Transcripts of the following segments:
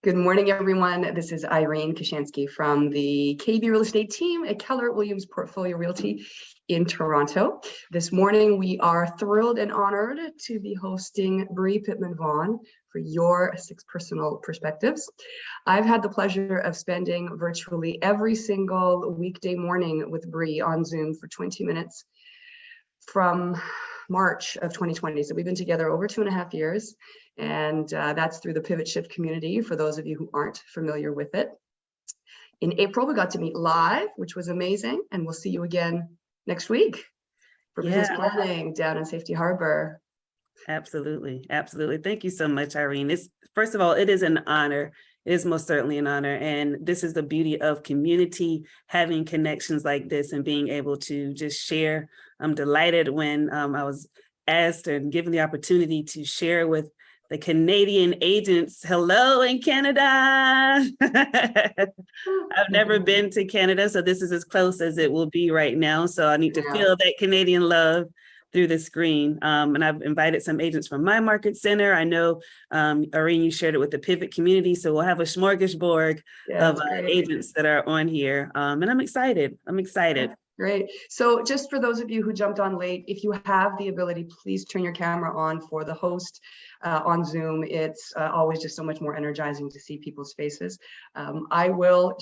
Good morning, everyone. This is Irene Kashansky from the KB Real Estate team at Keller Williams Portfolio Realty in Toronto. This morning, we are thrilled and honored to be hosting Bree, Pittman, Vaughan for your 6 personal perspectives. I've had the pleasure of spending virtually every single weekday morning with Bree on Zoom for 20 minutes from March of 2020. So we've been together over 2.5 years. And that's through the Pivot Shift community, for those of you who aren't familiar with it. In April, we got to meet live, which was amazing. And we'll see you again next week for business planning down in Safety Harbor. Absolutely. Absolutely. Thank you so much, Irene. First of all, it is an honor. It is most certainly an honor. And this is the beauty of community, having connections like this and being able to just share. I'm delighted when I was asked and given the opportunity to share with the Canadian agents. Hello in Canada. I've never been to Canada, so this is as close as it will be right now. So I need to feel that Canadian love through the screen. And I've invited some agents from my market center. I know, Irene, you shared it with the Pivot community. So we'll have a smorgasbord of agents that are on here. And I'm excited. Great. So just for those of you who jumped on late, if you have the ability, please turn your camera on for the host on Zoom. It's always just so much more energizing to see people's faces. I will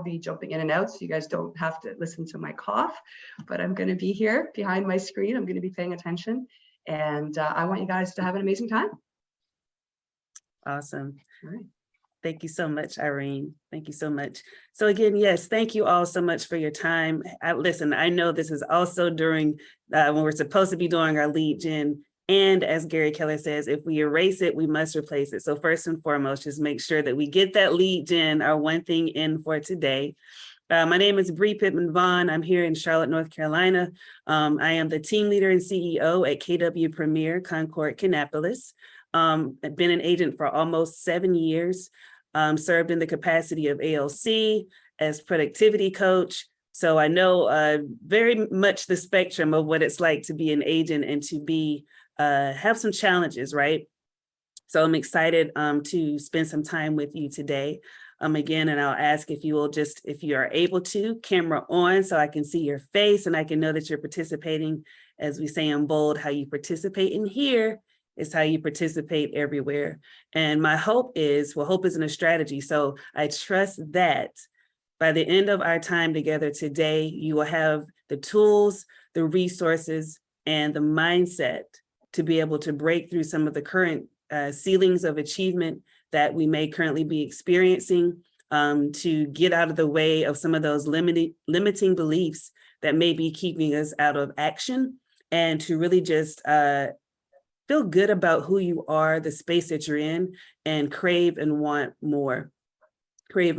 be jumping in and out, so you guys don't have to listen to my cough, but I'm going to be here behind my screen. I'm going to be paying attention, and I want you guys to have an amazing time. Awesome. All right. Thank you so much, Irene. Thank you so much. So again, yes, thank you all so much for your time. Listen, I know this is also during when we're supposed to be doing our lead gen. And as Gary Keller says, if we erase it, we must replace it. So first and foremost, just make sure that we get that lead gen, our one thing in for today. My name is Bree Pittman Vaughan. I'm here in Charlotte, North Carolina. I am the team leader and CEO at KW Premier Concord NC. I've been an agent for almost 7 years. Served in the capacity of ALC as productivity coach. So I know very much the spectrum of what it's like to be an agent and to be have some challenges, right? So I'm excited to spend some time with you today. Again, and I'll ask if you will just, if you are able to, camera on so I can see your face and I can know that you're participating. As we say in bold, how you participate in here is how you participate everywhere. And my hope is, well, hope isn't a strategy. So I trust that by the end of our time together today, you will have the tools, the resources, and the mindset to be able to break through some of the current ceilings of achievement that we may currently be experiencing, to get out of the way of some of those limiting beliefs that may be keeping us out of action, and to really just feel good about who you are, the space that you're in, and crave and want more. Bree,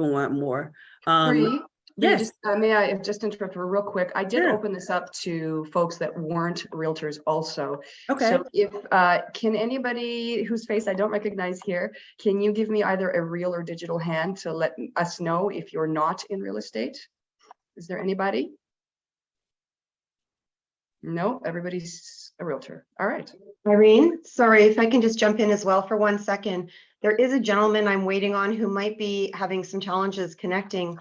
yes. May I just interrupt real quick? I did open this up to folks that weren't realtors also. Okay. So if, can anybody whose face I don't recognize here, can you give me either a real or digital hand to let us know if you're not in real estate? Is there anybody? No, everybody's a realtor. All right. Irene, sorry, if I can just jump in as well for 1 second. There is a gentleman I'm waiting on who might be having some challenges connecting.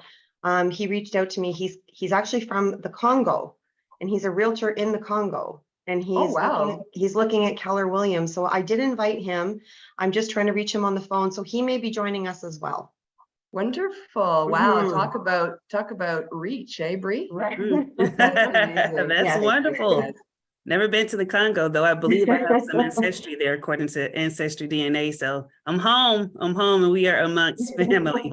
He reached out to me. He's actually from the Congo, and he's a realtor in the Congo. And he's looking at Keller Williams. So I did invite him. I'm just trying to reach him on the phone. So he may be joining us as well. Wonderful. Wow. Talk about reach, eh, Bree? Right. That's wonderful. Never been to the Congo, though. I believe I have some ancestry there, according to Ancestry DNA. So I'm home, and we are amongst family.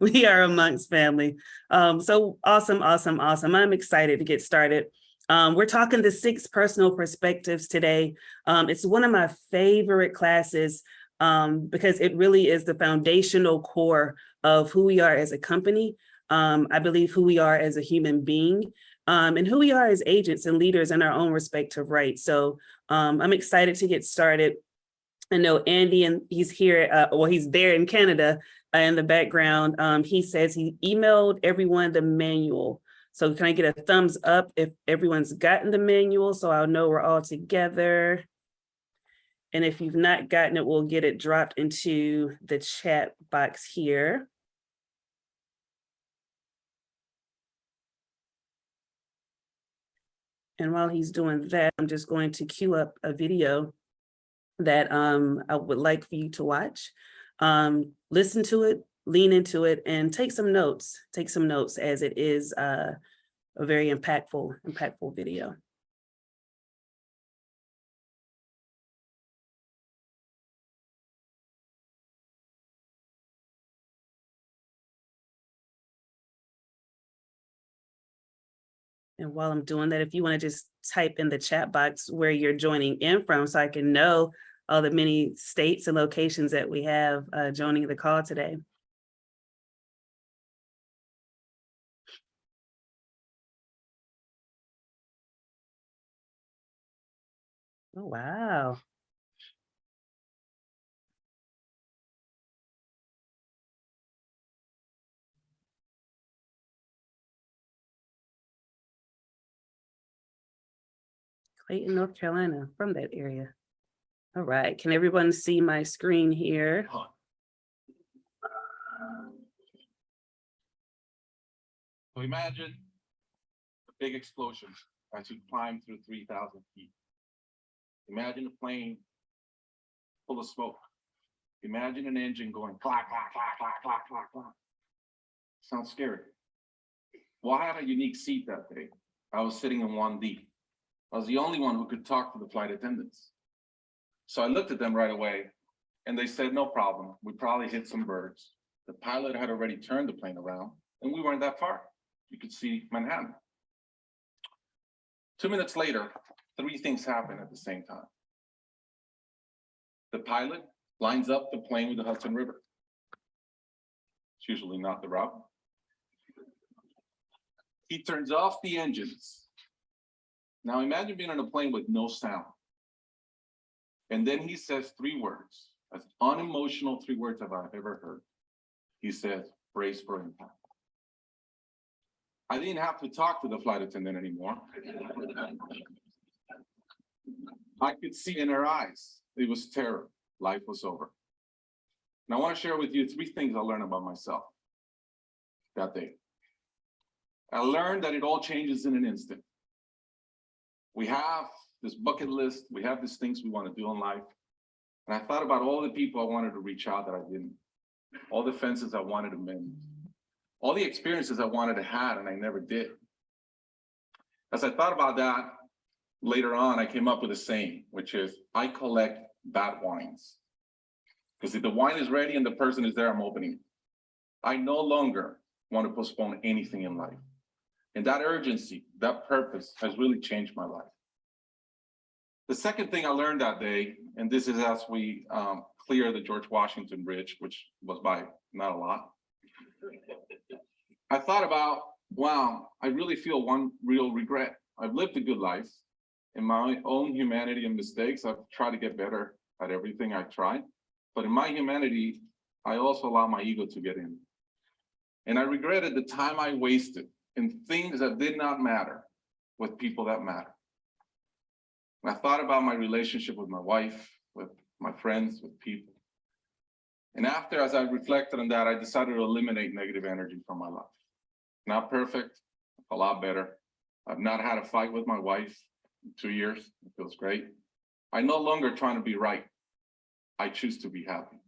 We are amongst family. So awesome. I'm excited to get started. We're talking the 6 personal perspectives today. It's one of my favorite classes because it really is the foundational core of who we are as a company. I believe who we are as a human being. And who we are as agents and leaders in our own respective right. So I'm excited to get started. I know Andy, and he's here, he's there in Canada in the background. He says he emailed everyone the manual. So can I get a thumbs up if everyone's gotten the manual so I'll know we're all together? And if you've not gotten it, we'll get it dropped into the chat box here. And while he's doing that, I'm just going to queue up a video that I would like for you to watch. Listen to it, lean into it, and take some notes. Take some notes, as it is a very impactful video. And while I'm doing that, if you want to just type in the chat box where you're joining in from, so I can know all the many states and locations that we have joining the call today. Oh, wow. Clayton, North Carolina, from that area. All right, can everyone see my screen here? So imagine a big explosion as you climb through 3,000 feet. Imagine a plane full of smoke. Imagine an engine going clack, clack, clack, clack, clack, clack, clack. Sounds scary. Well, I had a unique seat that day. I was sitting in 1D. I was the only one who could talk to the flight attendants. So I looked at them right away and they said, no problem. We probably hit some birds. The pilot had already turned the plane around and we weren't that far. You could see Manhattan. 2 minutes later, 3 things happen at the same time. The pilot lines up the plane with the Hudson River. It's usually not the route. He turns off the engines. Now imagine being on a plane with no sound. And then he says 3 words, as unemotional 3 words I've ever heard. He says, brace for impact. I didn't have to talk to the flight attendant anymore. I could see in her eyes, it was terror. Life was over. And I want to share with you 3 things I learned about myself that day. I learned that it all changes in an instant. We have this bucket list, we have these things we want to do in life. And I thought about all the people I wanted to reach out that I didn't, all the fences I wanted to mend, all the experiences I wanted to have and I never did. As I thought about that, later on, I came up with a saying, which is, I collect bad wines. Because if the wine is ready and the person is there, I'm opening it. I no longer want to postpone anything in life. And that urgency, that purpose has really changed my life. The second thing I learned that day, and this is as we clear the George Washington Bridge, which was by not a lot. I thought about, wow, I really feel one real regret. I've lived a good life. In my own humanity and mistakes, I've tried to get better at everything I tried. But in my humanity, I also allow my ego to get in. And I regretted the time I wasted in things that did not matter with people that matter. And I thought about my relationship with my wife, with my friends, with people. And after, as I reflected on that, I decided to eliminate negative energy from my life. Not perfect, a lot better. I've not had a fight with my wife in 2 years. It feels great. I'm no longer trying to be right. I choose to be happy.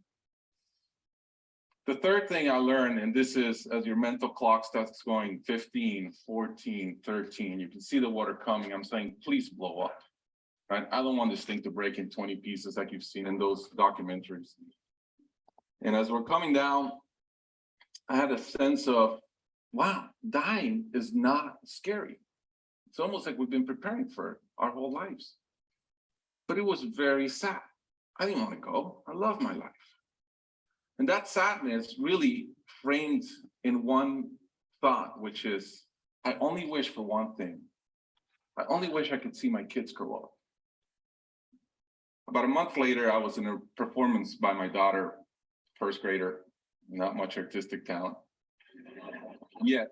The third thing I learned, and this is as your mental clock starts going 15, 14, 13, you can see the water coming. I'm saying, please blow up, right? I don't want this thing to break in 20 pieces like you've seen in those documentaries. And as we're coming down, I had a sense of, wow, dying is not scary. It's almost like we've been preparing for it our whole lives. But it was very sad. I didn't want to go. I love my life. And that sadness really framed in one thought, which is, I only wish for one thing. I only wish I could see my kids grow up. About a month later, I was in a performance by my daughter, first grader, not much artistic talent yet.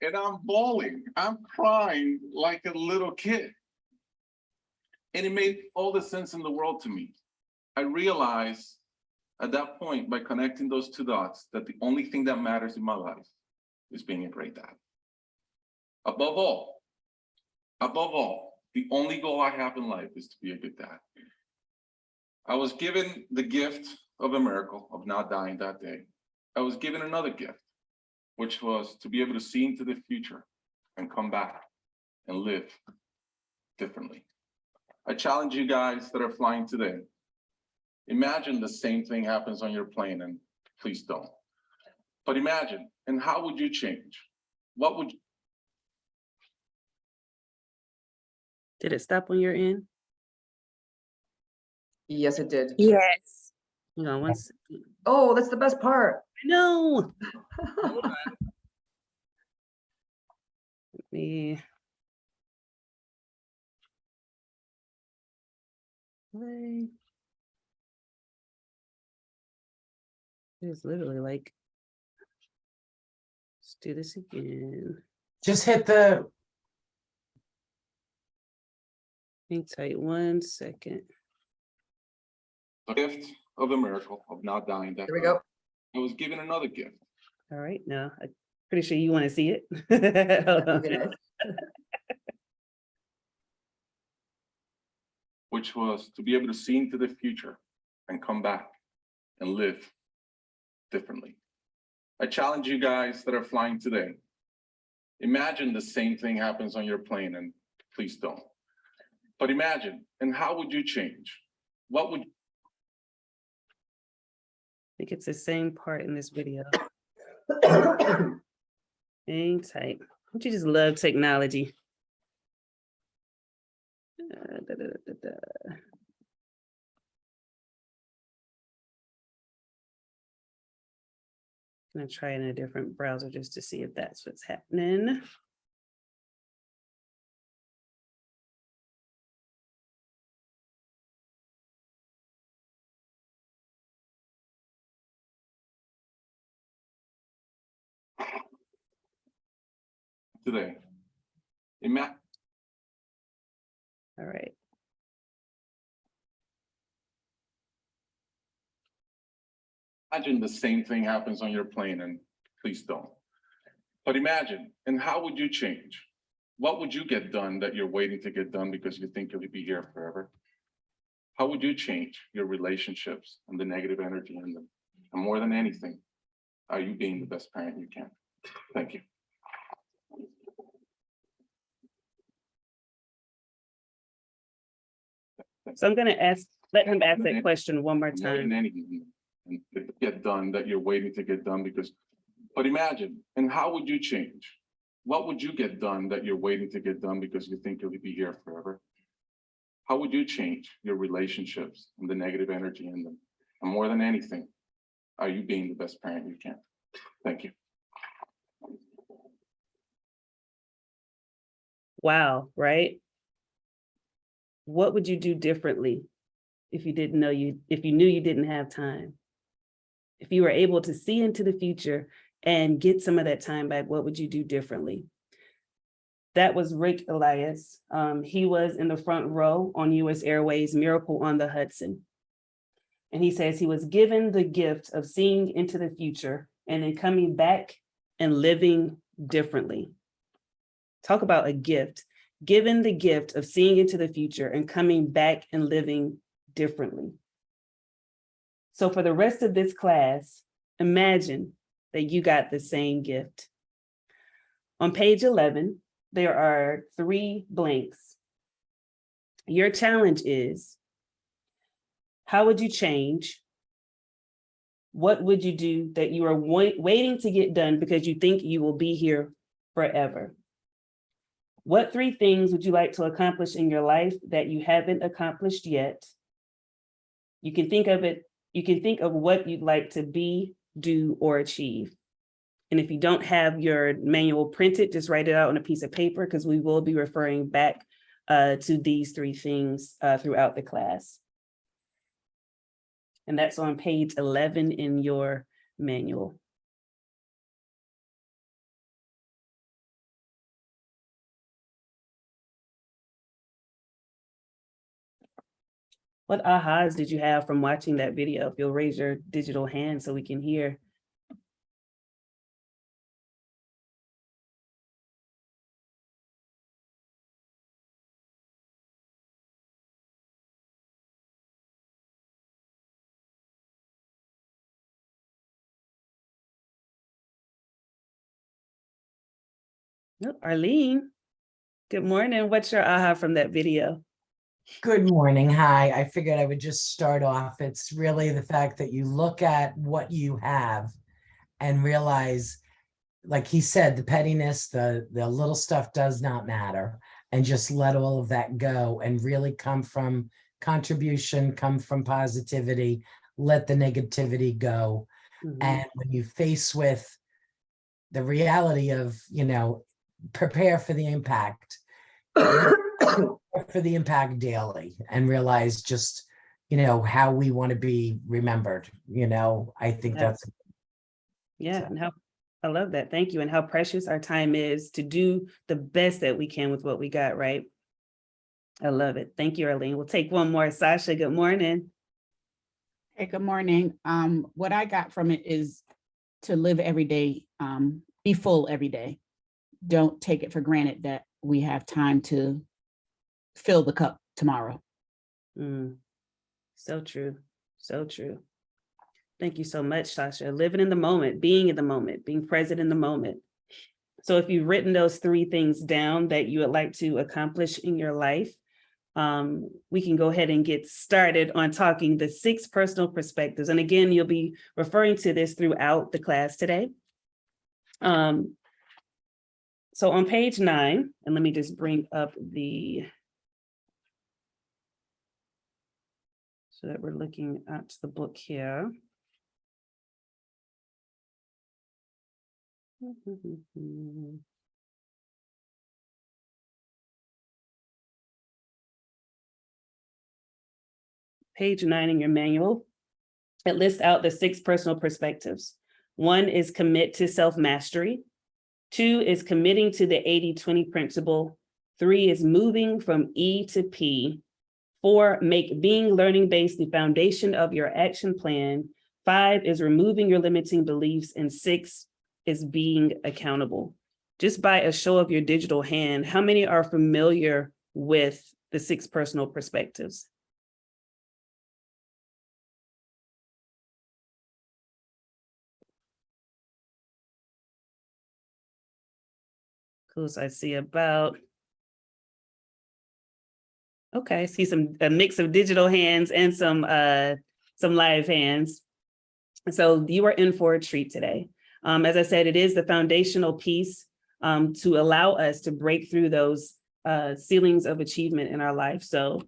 And I'm bawling, I'm crying like a little kid. And it made all the sense in the world to me. I realized at that point, by connecting those two dots, that the only thing that matters in my life is being a great dad. Above all, the only goal I have in life is to be a good dad. I was given the gift of a miracle of not dying that day. I was given another gift, which was to be able to see into the future and come back and live differently. I challenge you guys that are flying today. Imagine the same thing happens on your plane, and please don't. But imagine, and how would you change? What would you? Did it stop on your end? Yes, it did. Yes. Hang on one second. Oh, that's the best part. No. Hold on. Let me play. It's literally like, let's do this again. Just hit the, Hang tight 1 second. The gift of a miracle of not dying that Here we day. go. I was given another gift, All right, now I'm pretty sure you want to see it. Hold on. Okay. which was to be able to see into the future and come back and live differently. I challenge you guys that are flying today. Imagine the same thing happens on your plane, and please don't. But imagine, and how would you change? What would? I think it's the same part in this video. Hang tight. Don't you just love technology? Da, da, da, da. I'm gonna try in a different browser just to see if that's what's happening. Today. All right. Imagine the same thing happens on your plane, and please don't. But imagine, and how would you change? What would you get done that you're waiting to get done because you think you'll be here forever? How would you change your relationships and the negative energy in them? And more than anything, are you being the best parent you can? Thank you. So I'm gonna let him ask that question one more More than time. anything, and get done that you're waiting to get done because, but imagine, and how would you change? What would you get done that you're waiting to get done because you think you'll be here forever? How would you change your relationships and the negative energy in them? And more than anything, are you being the best parent you can? Thank you. Wow, right? What would you do differently if you didn't know if you knew you didn't have time? If you were able to see into the future and get some of that time back, what would you do differently? That was Rick Elias. He was in the front row on US Airways Miracle on the Hudson. And he says he was given the gift of seeing into the future and then coming back and living differently. Talk about a gift. Given the gift of seeing into the future and coming back and living differently. So for the rest of this class, imagine that you got the same gift. On page 11, there are 3 blanks. Your challenge is, how would you change? What would you do that you are waiting to get done because you think you will be here forever? What 3 things would you like to accomplish in your life that you haven't accomplished yet? You can think of what you'd like to be, do, or achieve. And if you don't have your manual printed, just write it out on a piece of paper because we will be referring back to these 3 things throughout the class. And that's on page 11 in your manual. What ahas did you have from watching that video? If you'll raise your digital hand so we can hear. Nope. Arlene, good morning. What's your aha from that video? Good morning. Hi. I figured I would just start off. It's really the fact that you look at what you have and realize, like he said, the pettiness, the little stuff does not matter, and just let all of that go and really come from contribution, come from positivity, let the negativity go. Mhm. And when you face with the reality of, prepare for the impact. For the impact daily and realize just, how we want to be remembered. I think Yeah. that's. Yeah, and how I love that. Thank you. And how precious our time is to do the best that we can with what we got, right? I love it. Thank you, Arlene. We'll take one more. Sasha, good morning. Hey, good morning. What I got from it is to live every day, be full every day. Don't take it for granted that we have time to fill the cup tomorrow. So true. So true. Thank you so much, Sasha. Living in the moment, being present in the moment. So if you've written those 3 things down that you would like to accomplish in your life, we can go ahead and get started on talking the 6 personal perspectives. And again, you'll be referring to this throughout the class today. So on page 9, and let me just bring up so that we're looking at the book here. Page 9 in your manual, it lists out the 6 personal perspectives. 1 is commit to self-mastery. 2 is committing to the 80-20 principle. 3 is moving from E to P. 4, make being learning-based the foundation of your action plan. 5 is removing your limiting beliefs. And 6 is being accountable. Just by a show of your digital hand, how many are familiar with the 6 personal perspectives? Cool, so I see about, okay, I see a mix of digital hands and some live hands. So you are in for a treat today. As I said, it is the foundational piece to allow us to break through those ceilings of achievement in our life. So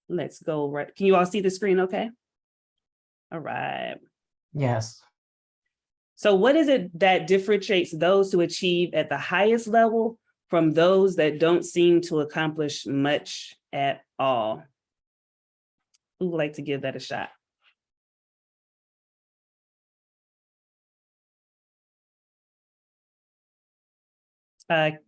let's go right. Can you all see the screen okay? All right. Yes. So what is it that differentiates those who achieve at the highest level from those that don't seem to accomplish much at all? Who would like to give that a shot?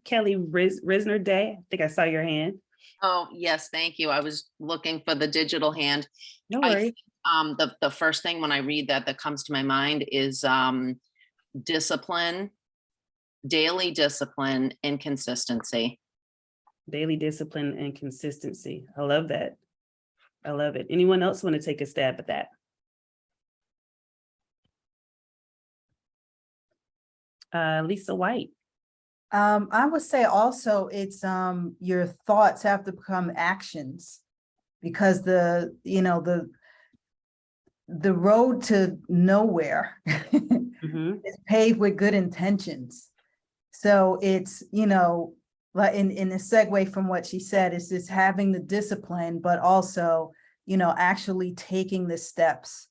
Kelly Risner Day, I think I saw your hand. Oh, yes, thank you. I was looking for the digital hand. No I worries. think, the first thing when I read that comes to my mind is discipline, daily discipline and consistency. Daily discipline and consistency. I love that. I love it. Anyone else want to take a stab at that? Lisa White. I would say also it's your thoughts have to become actions, because the road to nowhere is paved with good intentions. So it's, like in a segue from what she said, is just having the discipline, but also, actually taking the steps,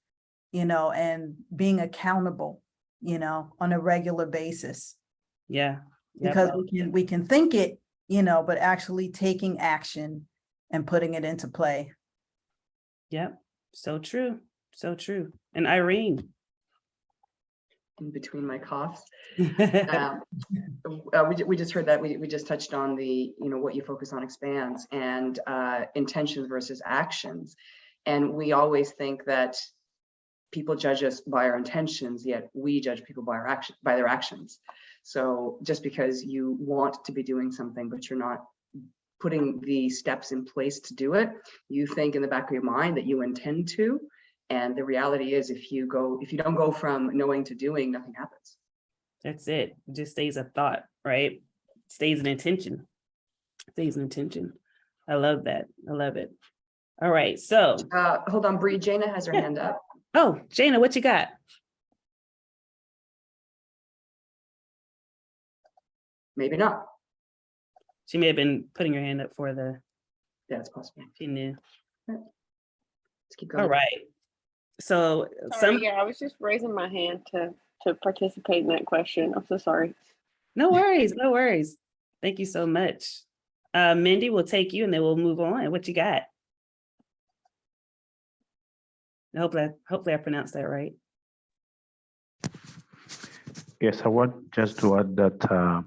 and being accountable, on a regular basis. Yeah. Because we can think it, but actually taking action and putting it into play. Yep. So true. So true. And Irene. in between my coughs. We just heard that we just touched on the, what you focus on expands, and intentions versus actions. And we always think that people judge us by our intentions, yet we judge people by their actions. So just because you want to be doing something, but you're not putting the steps in place to do it, you think in the back of your mind that you intend to. And the reality is, if you don't go from knowing to doing, nothing happens. That's it. It just stays a thought, right? Stays an intention. Stays an intention. I love that. I love it. All right. So Hold on, Bree. Jana has her hand up. oh, Jana, what you got? Maybe not. She may have been putting her hand up for the, Yeah, it's possible. she knew. Let's keep going. All right. So Sorry, yeah, I was just raising my hand to participate in that question. I'm so sorry. no worries, no worries. Thank you so much. Mindy, we'll take you and then we'll move on. What you got? Hopefully I pronounced that right. Yes, I want just to add that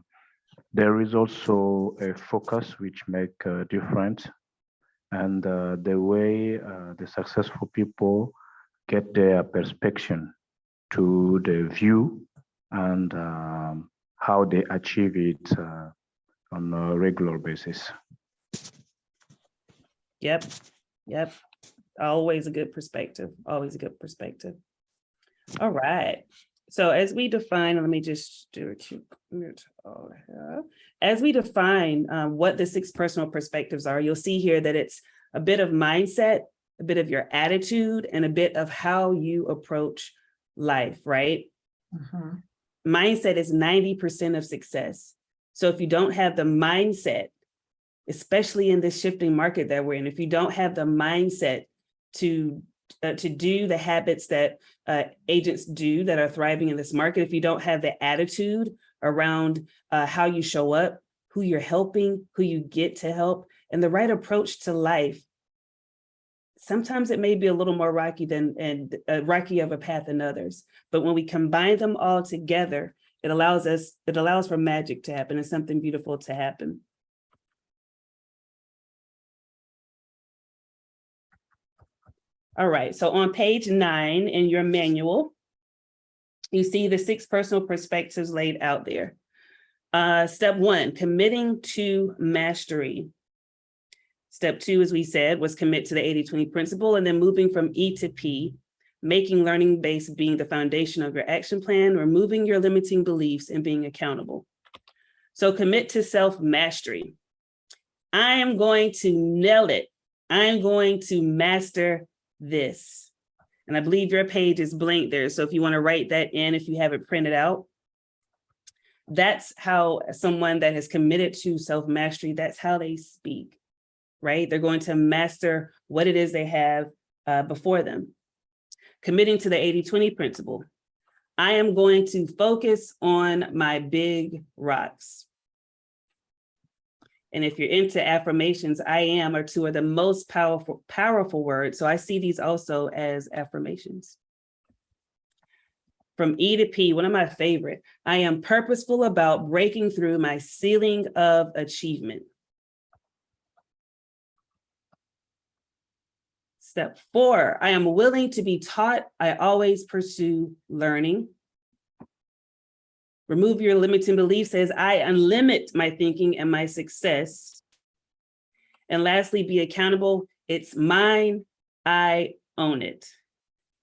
there is also a focus which make a difference, and the way the successful people get their perspective to the view and how they achieve it on a regular basis. Yep. Always a good perspective. Always a good perspective. All right. So as we define, let me just do a quick mute. As we define what the 6 personal perspectives are, you'll see here that it's a bit of mindset, a bit of your attitude, and a bit of how you approach life, right? Mhm. Mindset is 90% of success. So if you don't have the mindset, especially in this shifting market that we're in, if you don't have the mindset to do the habits that agents do that are thriving in this market, if you don't have the attitude around how you show up, who you're helping, who you get to help, and the right approach to life, sometimes it may be a little more rocky rocky of a path than others. But when we combine them all together, it allows for magic to happen and something beautiful to happen. All right, so on page 9 in your manual, you see the 6 personal perspectives laid out there. Step 1, committing to mastery. Step 2, as we said, was commit to the 80-20 principle, and then moving from E to P, making learning base being the foundation of your action plan, removing your limiting beliefs, and being accountable. So commit to self-mastery. I am going to nail it. I'm going to master this. And I believe your page is blank there. So if you want to write that in, if you have it printed out, that's how someone that has committed to self-mastery, that's how they speak, right? They're going to master what it is they have before them. Committing to the 80-20 principle. I am going to focus on my big rocks. And if you're into affirmations, I am are 2 of the most powerful words. So I see these also as affirmations. From E to P, one of my favorite, I am purposeful about breaking through my ceiling of achievement. Step 4, I am willing to be taught. I always pursue learning. Remove your limiting beliefs says, I unlimit my thinking and my success. And lastly, be accountable. It's mine, I own it.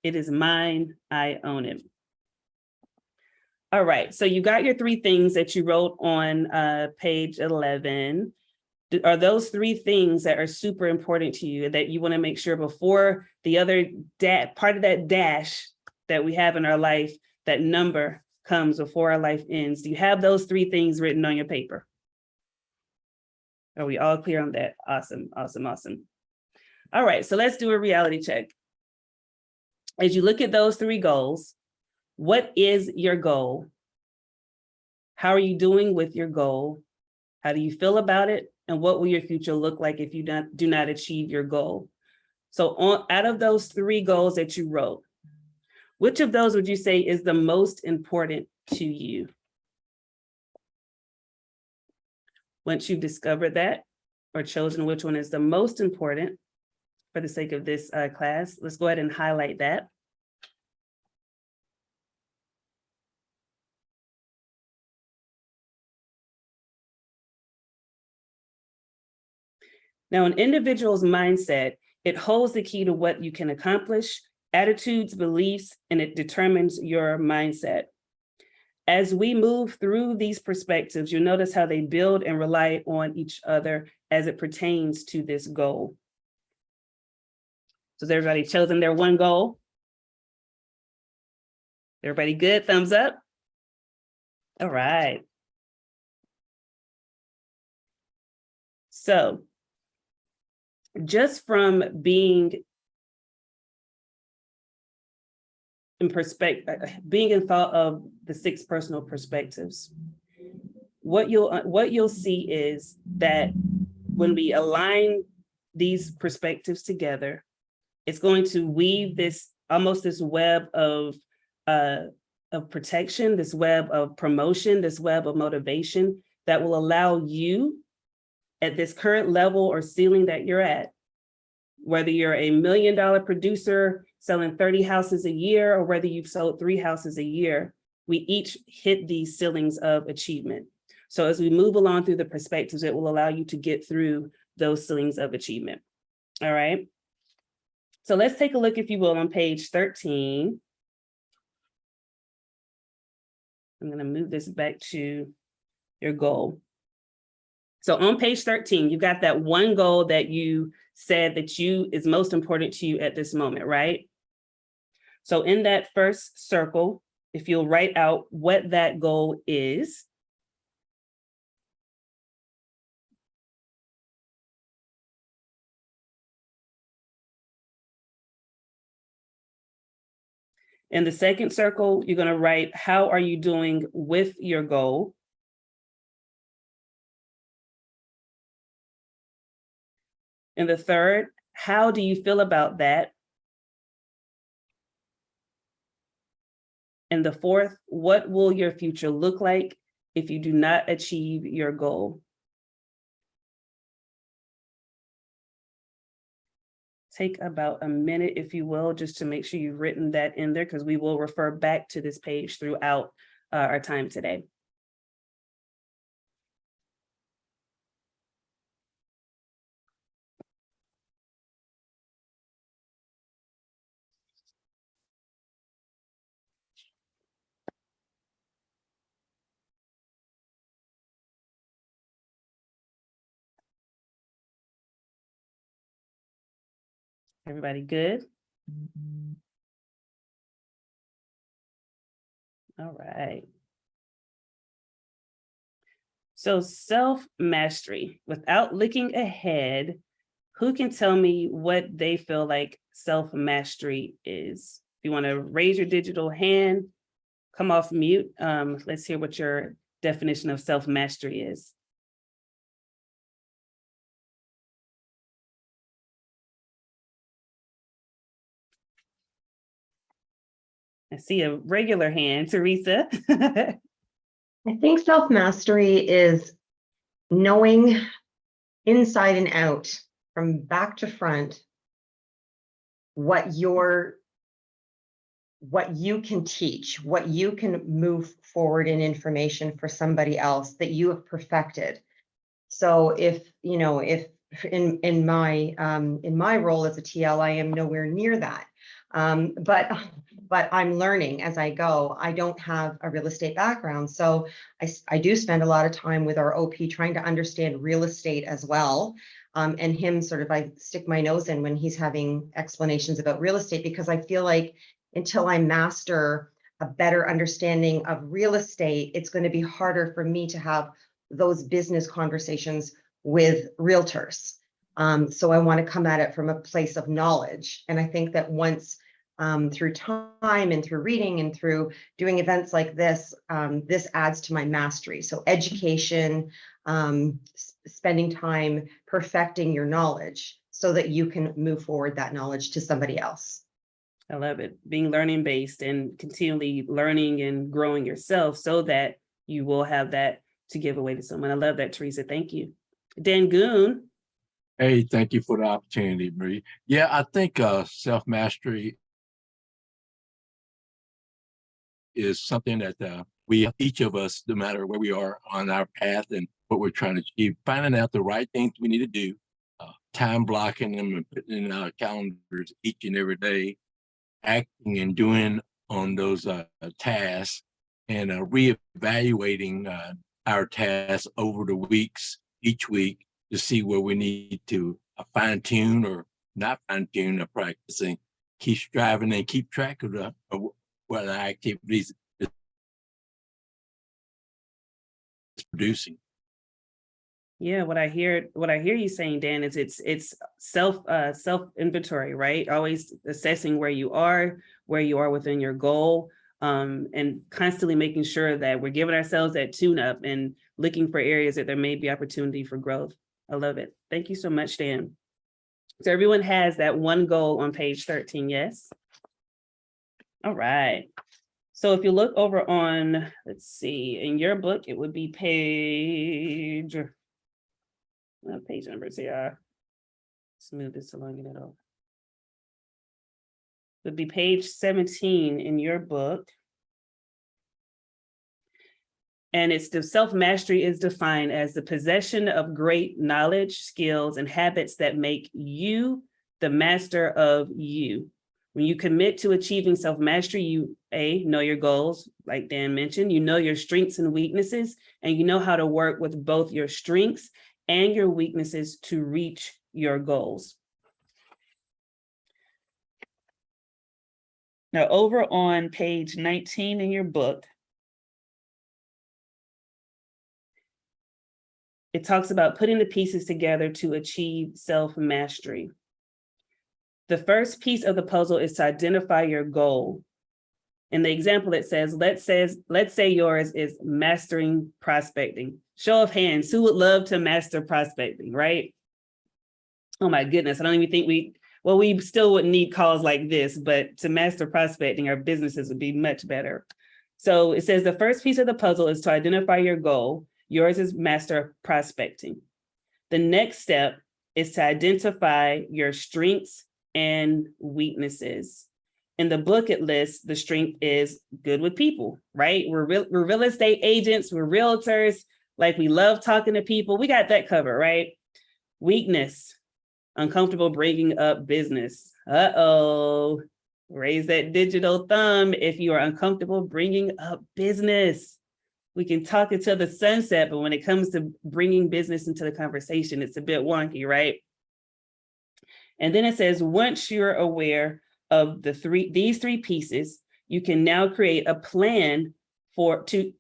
It is mine, I own it. All right, so you got your 3 things that you wrote on page 11. Are those 3 things that are super important to you that you want to make sure before the other part of that dash that we have in our life, that number comes before our life ends? Do you have those 3 things written on your paper? Are we all clear on that? Awesome, awesome, awesome. All right, so let's do a reality check. As you look at those 3 goals, what is your goal? How are you doing with your goal? How do you feel about it? And what will your future look like if you do not achieve your goal? So out of those 3 goals that you wrote, Which of those would you say is the most important to you? Once you've discovered that or chosen which one is the most important for the sake of this class, let's go ahead and highlight that. Now, an individual's mindset, it holds the key to what you can accomplish, attitudes, beliefs, and it determines your mindset. As we move through these perspectives, you'll notice how they build and rely on each other as it pertains to this goal. So has everybody chosen their one goal? Everybody good? Thumbs up? All right. So just from being in thought of the 6 personal perspectives, what you'll see is that when we align these perspectives together, it's going to weave this web of protection, this web of promotion, this web of motivation that will allow you at this current level or ceiling that you're at, whether you're a $1 million producer selling 30 houses a year, or whether you've sold 3 houses a year, we each hit these ceilings of achievement. So as we move along through the perspectives, it will allow you to get through those ceilings of achievement. All right. So let's take a look, if you will, on page 13. I'm going to move this back to your goal. So on page 13, you've got that one goal that you said that is most important to you at this moment, right? So in that first circle, if you'll write out what that goal is. In the second circle, you're going to write, how are you doing with your goal? In the third, how do you feel about that? And the fourth, what will your future look like if you do not achieve your goal? Take about a minute, if you will, just to make sure you've written that in there, because we will refer back to this page throughout our time today. Everybody good? All right. So self-mastery, without looking ahead, who can tell me what they feel like self-mastery is? If you want to raise your digital hand, come off mute. Let's hear what your definition of self-mastery is. I see a regular hand, Teresa. I think self-mastery is knowing inside and out, from back to front, what you can teach, what you can move forward in information for somebody else that you have perfected. So if in my role as a TL, I am nowhere near that. But I'm learning as I go. I don't have a real estate background, so I do spend a lot of time with our OP trying to understand real estate as well. And him I stick my nose in when he's having explanations about real estate, because I feel like until I master a better understanding of real estate, it's going to be harder for me to have those business conversations with realtors. So I want to come at it from a place of knowledge. And I think that once through time and through reading and through doing events like this, this adds to my mastery. So education, spending time perfecting your knowledge so that you can move forward that knowledge to somebody else. I love it. Being learning based and continually learning and growing yourself so that you will have that to give away to someone. I love that, Teresa. Thank you. Dangoon. Hey, thank you for the opportunity, Bree. Yeah, I think self-mastery is something that we, each of us, no matter where we are on our path and what we're trying to achieve, finding out the right things we need to do, time blocking them and putting in our calendars each and every day, acting and doing on those tasks, and reevaluating our tasks over the weeks, each week, to see where we need to fine tune or not fine tune or practicing, keep striving and keep track of what our activities is producing. Yeah, what I hear you saying, Dan, is it's self inventory, right? Always assessing where you are within your goal, and constantly making sure that we're giving ourselves that tune up and looking for areas that there may be opportunity for growth. I love it. Thank you so much, Dan. So everyone has that one goal on page 13, yes? All right. So if you look over on, let's see, in your book, it would be page numbers here. Smooth this along it all. It would be page 17 in your book. And it's the self-mastery is defined as the possession of great knowledge, skills, and habits that make you the master of you. When you commit to achieving self-mastery, you know your goals, like Dan mentioned, you know your strengths and weaknesses, and you know how to work with both your strengths and your weaknesses to reach your goals. Now, over on page 19 in your book, it talks about putting the pieces together to achieve self-mastery. The first piece of the puzzle is to identify your goal. In the example, it says, let's say yours is mastering prospecting. Show of hands, who would love to master prospecting, right? Oh my goodness, I don't even think we still wouldn't need calls like this, but to master prospecting, our businesses would be much better. So it says the first piece of the puzzle is to identify your goal. Yours is master prospecting. The next step is to identify your strengths and weaknesses. In the book, it lists the strength is good with people, right? We're real estate agents, we're realtors, like we love talking to people. We got that covered, right? Weakness, uncomfortable bringing up business. Uh-oh, raise that digital thumb if you are uncomfortable bringing up business. We can talk until the sunset, but when it comes to bringing business into the conversation, it's a bit wonky, right? And then it says, once you're aware of these three pieces, you can now create a plan to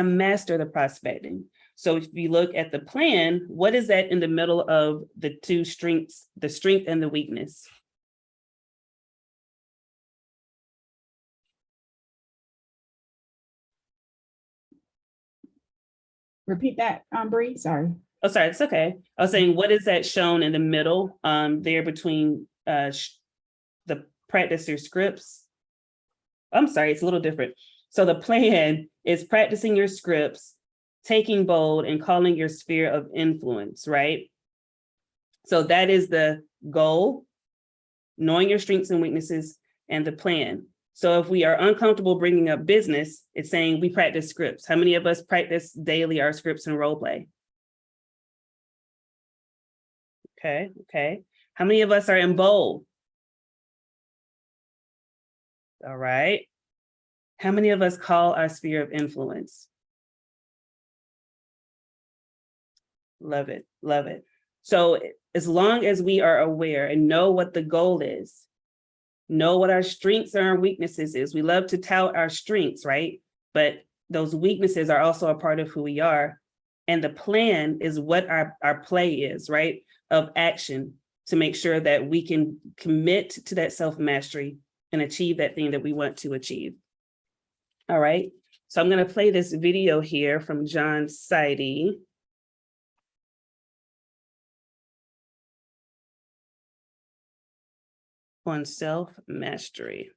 master the prospecting. So if you look at the plan, what is that in the middle of the two strengths, the strength and the weakness? Repeat that, Bree, sorry. Oh, sorry, it's okay. I was saying, what is that shown in the middle there between the practice your scripts? I'm sorry, it's a little different. So the plan is practicing your scripts, taking bold, and calling your sphere of influence, right? So that is the goal, knowing your strengths and weaknesses, and the plan. So if we are uncomfortable bringing up business, it's saying we practice scripts. How many of us practice daily our scripts and role play? Okay. How many of us are in bold? All right. How many of us call our sphere of influence? Love it, love it. So as long as we are aware and know what the goal is, know what our strengths and our weaknesses is. We love to tout our strengths, right? But those weaknesses are also a part of who we are. And the plan is what our play is, right? Of action to make sure that we can commit to that self-mastery and achieve that thing that we want to achieve. All right. So I'm going to play this video here from John Sidey. on self-mastery.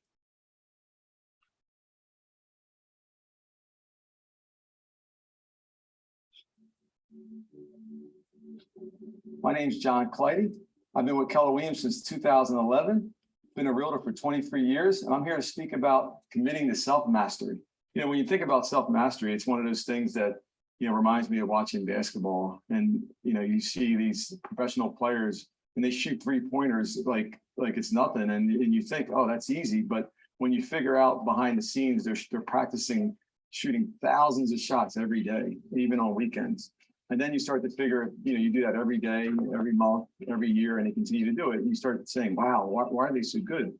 My name's John Clyde. I've been with Keller Williams since 2011, been a realtor for 23 years, and I'm here to speak about committing to self-mastery. You know, when you think about self-mastery, it's one of those things that, you know, reminds me of watching basketball. And, you know, you see these professional players and they shoot 3-pointers like it's nothing. And you think, oh, that's easy. But when you figure out behind the scenes, they're practicing shooting thousands of shots every day, even on weekends. And then you start to figure, you know, you do that every day, every month, every year, and they continue to do it. And you start saying, wow, why are they so good?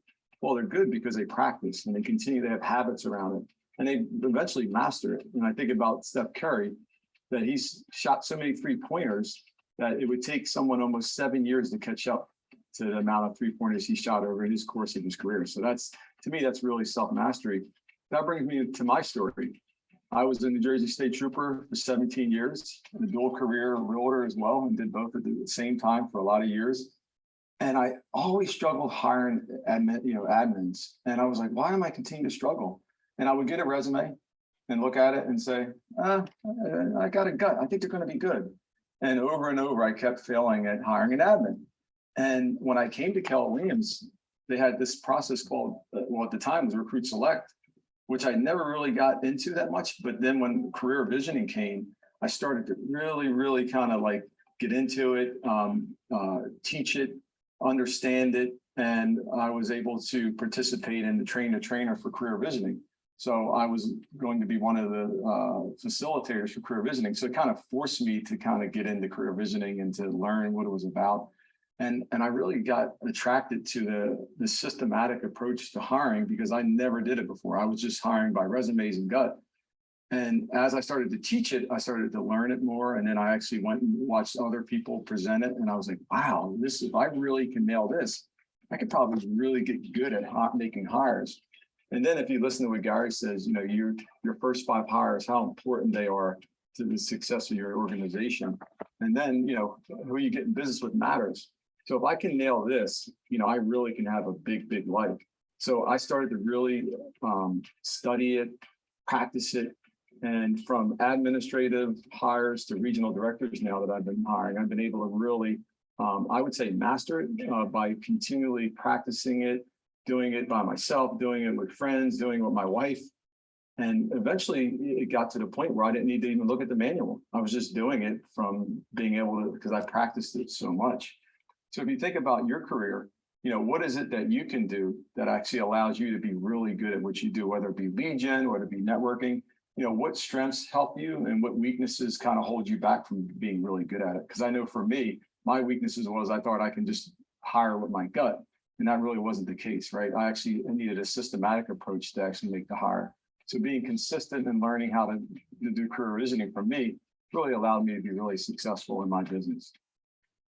Well, they're good because they practice and they continue to have habits around it. And they eventually master it. And I think about Steph Curry, that he's shot so many 3-pointers that it would take someone almost 7 years to catch up to the amount of 3-pointers he shot over his course of his career. So that's, to me, that's really self-mastery. That brings me to my story. I was a New Jersey State Trooper for 17 years, a dual career realtor as well, and did both at the same time for a lot of years. And I always struggled hiring admins. And I was like, why am I continuing to struggle? And I would get a resume and look at it and say, I got a gut. I think they're going to be good. And over, I kept failing at hiring an admin. And when I came to Keller Williams, they had this process called, well, at the time was Recruit Select, which I never really got into that much. But then when career visioning came, I started to really kind of like get into it, teach it, understand it. And I was able to participate in the train the trainer for career visioning. So I was going to be one of the facilitators for career visioning. So it kind of forced me to kind of get into career visioning and to learn what it was about. And I really got attracted to the systematic approach to hiring because I never did it before. I was just hiring by resumes and gut. And as I started to teach it, I started to learn it more. And then I actually went and watched other people present it. And I was like, wow, if I really can nail this, I could probably really get good at making hires. And then if you listen to what Gary says, you know, your first 5 hires, how important they are to the success of your organization. And then, you know, who you get in business with matters. So if I can nail this, you know, I really can have a big life. So I started to really study it, practice it. And from administrative hires to regional directors now that I've been hiring, I've been able to really, I would say, master it by continually practicing it, doing it by myself, doing it with friends, doing it with my wife. And eventually it got to the point where I didn't need to even look at the manual. I was just doing it from being able to, because I practiced it so much. So if you think about your career, you know, what is it that you can do that actually allows you to be really good at what you do, whether it be lead gen, whether it be networking, you know, what strengths help you and what weaknesses kind of hold you back from being really good at it? Because I know for me, my weaknesses was I thought I can just hire with my gut. And that really wasn't the case, right? I needed a systematic approach to actually make the hire. So being consistent and learning how to do career visioning for me really allowed me to be really successful in my business.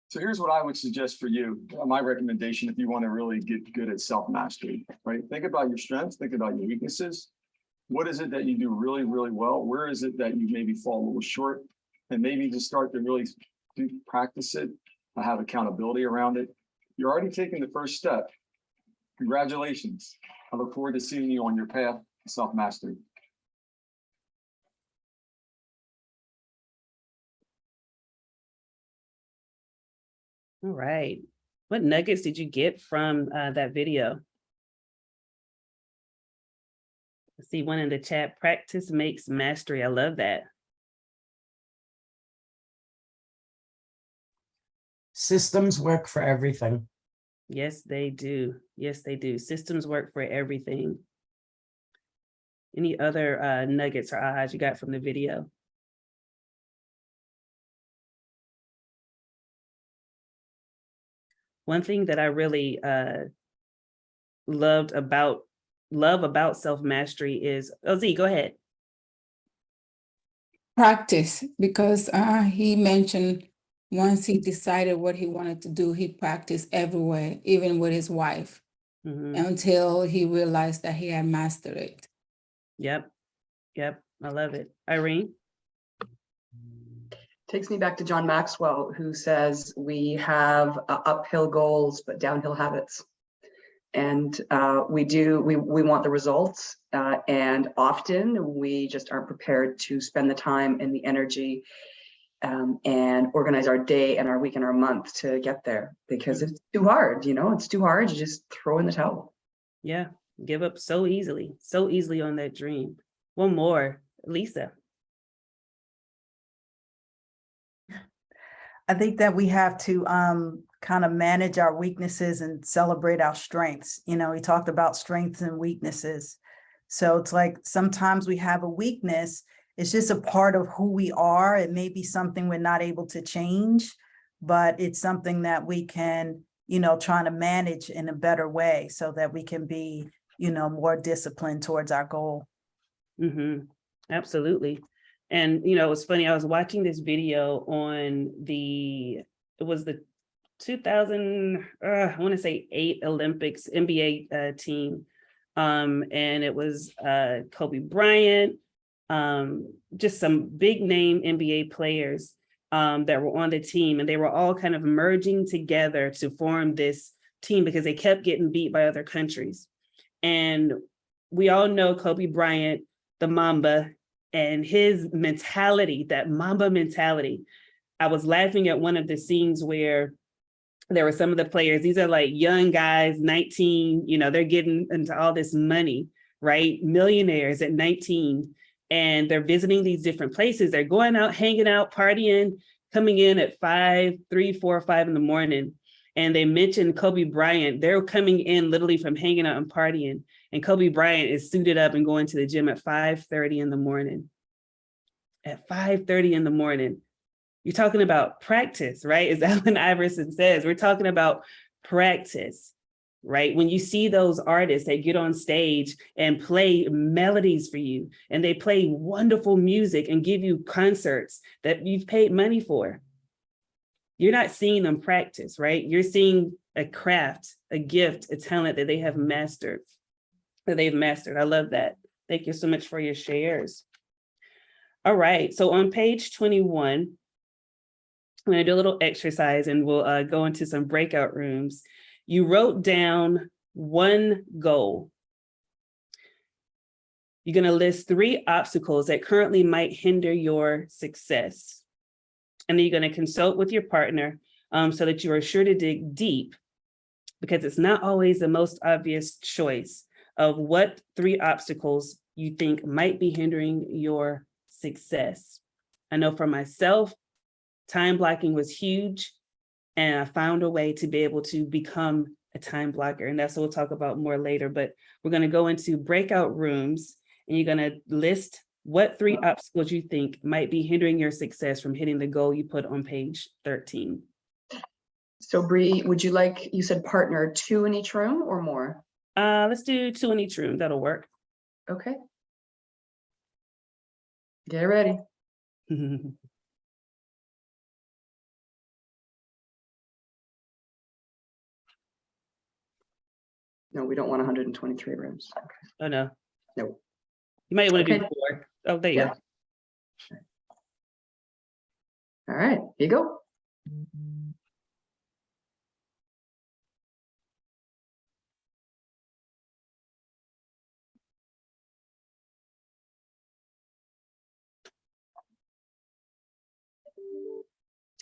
So here's what I would suggest for you. My recommendation, if you want to really get good at self-mastery, right? Think about your strengths, think about your weaknesses. What is it that you do really well? Where is it that you maybe fall a little short? And maybe just start to really practice it, have accountability around it. You're already taking the first step. Congratulations. I look forward to seeing you on your path to self-mastery. All right. What nuggets did you get from that video? I see one in the chat, practice makes mastery. I love that. Systems work for everything. Yes, they do. Yes, they do. Systems work for everything. Any other nuggets or ahas you got from the video? One thing that I really love about self-mastery is, oh, Z, go ahead. Practice, because he mentioned once he decided what he wanted to do, he practiced everywhere, even with his wife, until he realized that he had mastered it. Yep. I love it. Irene? Takes me back to John Maxwell, who says we have uphill goals, but downhill habits. And we want the results, and often we just aren't prepared to spend the time and the energy and organize our day and our week and our month to get there, because it's too hard, it's too hard to just throw in the towel. Yeah, give up so easily on that dream. One more, Lisa. I think that we have to kind of manage our weaknesses and celebrate our strengths. He talked about strengths and weaknesses. So it's like sometimes we have a weakness. It's just a part of who we are. It may be something we're not able to change, but it's something that we can, try to manage in a better way so that we can be, more disciplined towards our goal. Mm-hmm. Absolutely. And, it was funny, I was watching this video on it was the 2008 Olympics NBA team. And it was Kobe Bryant, just some big name NBA players that were on the team, and they were all kind of merging together to form this team because they kept getting beat by other countries. And we all know Kobe Bryant, the Mamba, and his mentality, that Mamba mentality. I was laughing at one of the scenes where there were some of the players, these are like young guys, 19, they're getting into all this money, right? Millionaires at 19, and they're visiting these different places. They're going out, hanging out, partying, coming in at 3, 4, 5 in the morning. And they mentioned Kobe Bryant. They're coming in literally from hanging out and partying. And Kobe Bryant is suited up and going to the gym at 5:30 in the morning. At 5:30 in the morning. You're talking about practice, right? As Allen Iverson says, we're talking about practice, right? When you see those artists, they get on stage and play melodies for you, and they play wonderful music and give you concerts that you've paid money for. You're not seeing them practice, right? You're seeing a craft, a gift, a talent that they have mastered, I love that. Thank you so much for your shares. All right, so on page 21, I'm gonna do a little exercise and we'll go into some breakout rooms. You wrote down one goal. You're gonna list 3 obstacles that currently might hinder your success. And then you're gonna consult with your partner so that you are sure to dig deep, because it's not always the most obvious choice of what 3 obstacles you think might be hindering your success. I know for myself, time blocking was huge, and I found a way to be able to become a time blocker. And that's what we'll talk about more later, but we're gonna go into breakout rooms and you're gonna list what 3 obstacles you think might be hindering your success from hitting the goal you put on page 13. So Bree, would you like, you said partner 2 in each room or more? Let's do 2 in each room, that'll work. Okay. Get ready. No, we don't want 123 rooms. Okay. Oh, no. No. You might want to do Okay. 4. Oh, there you go. All right, here you go.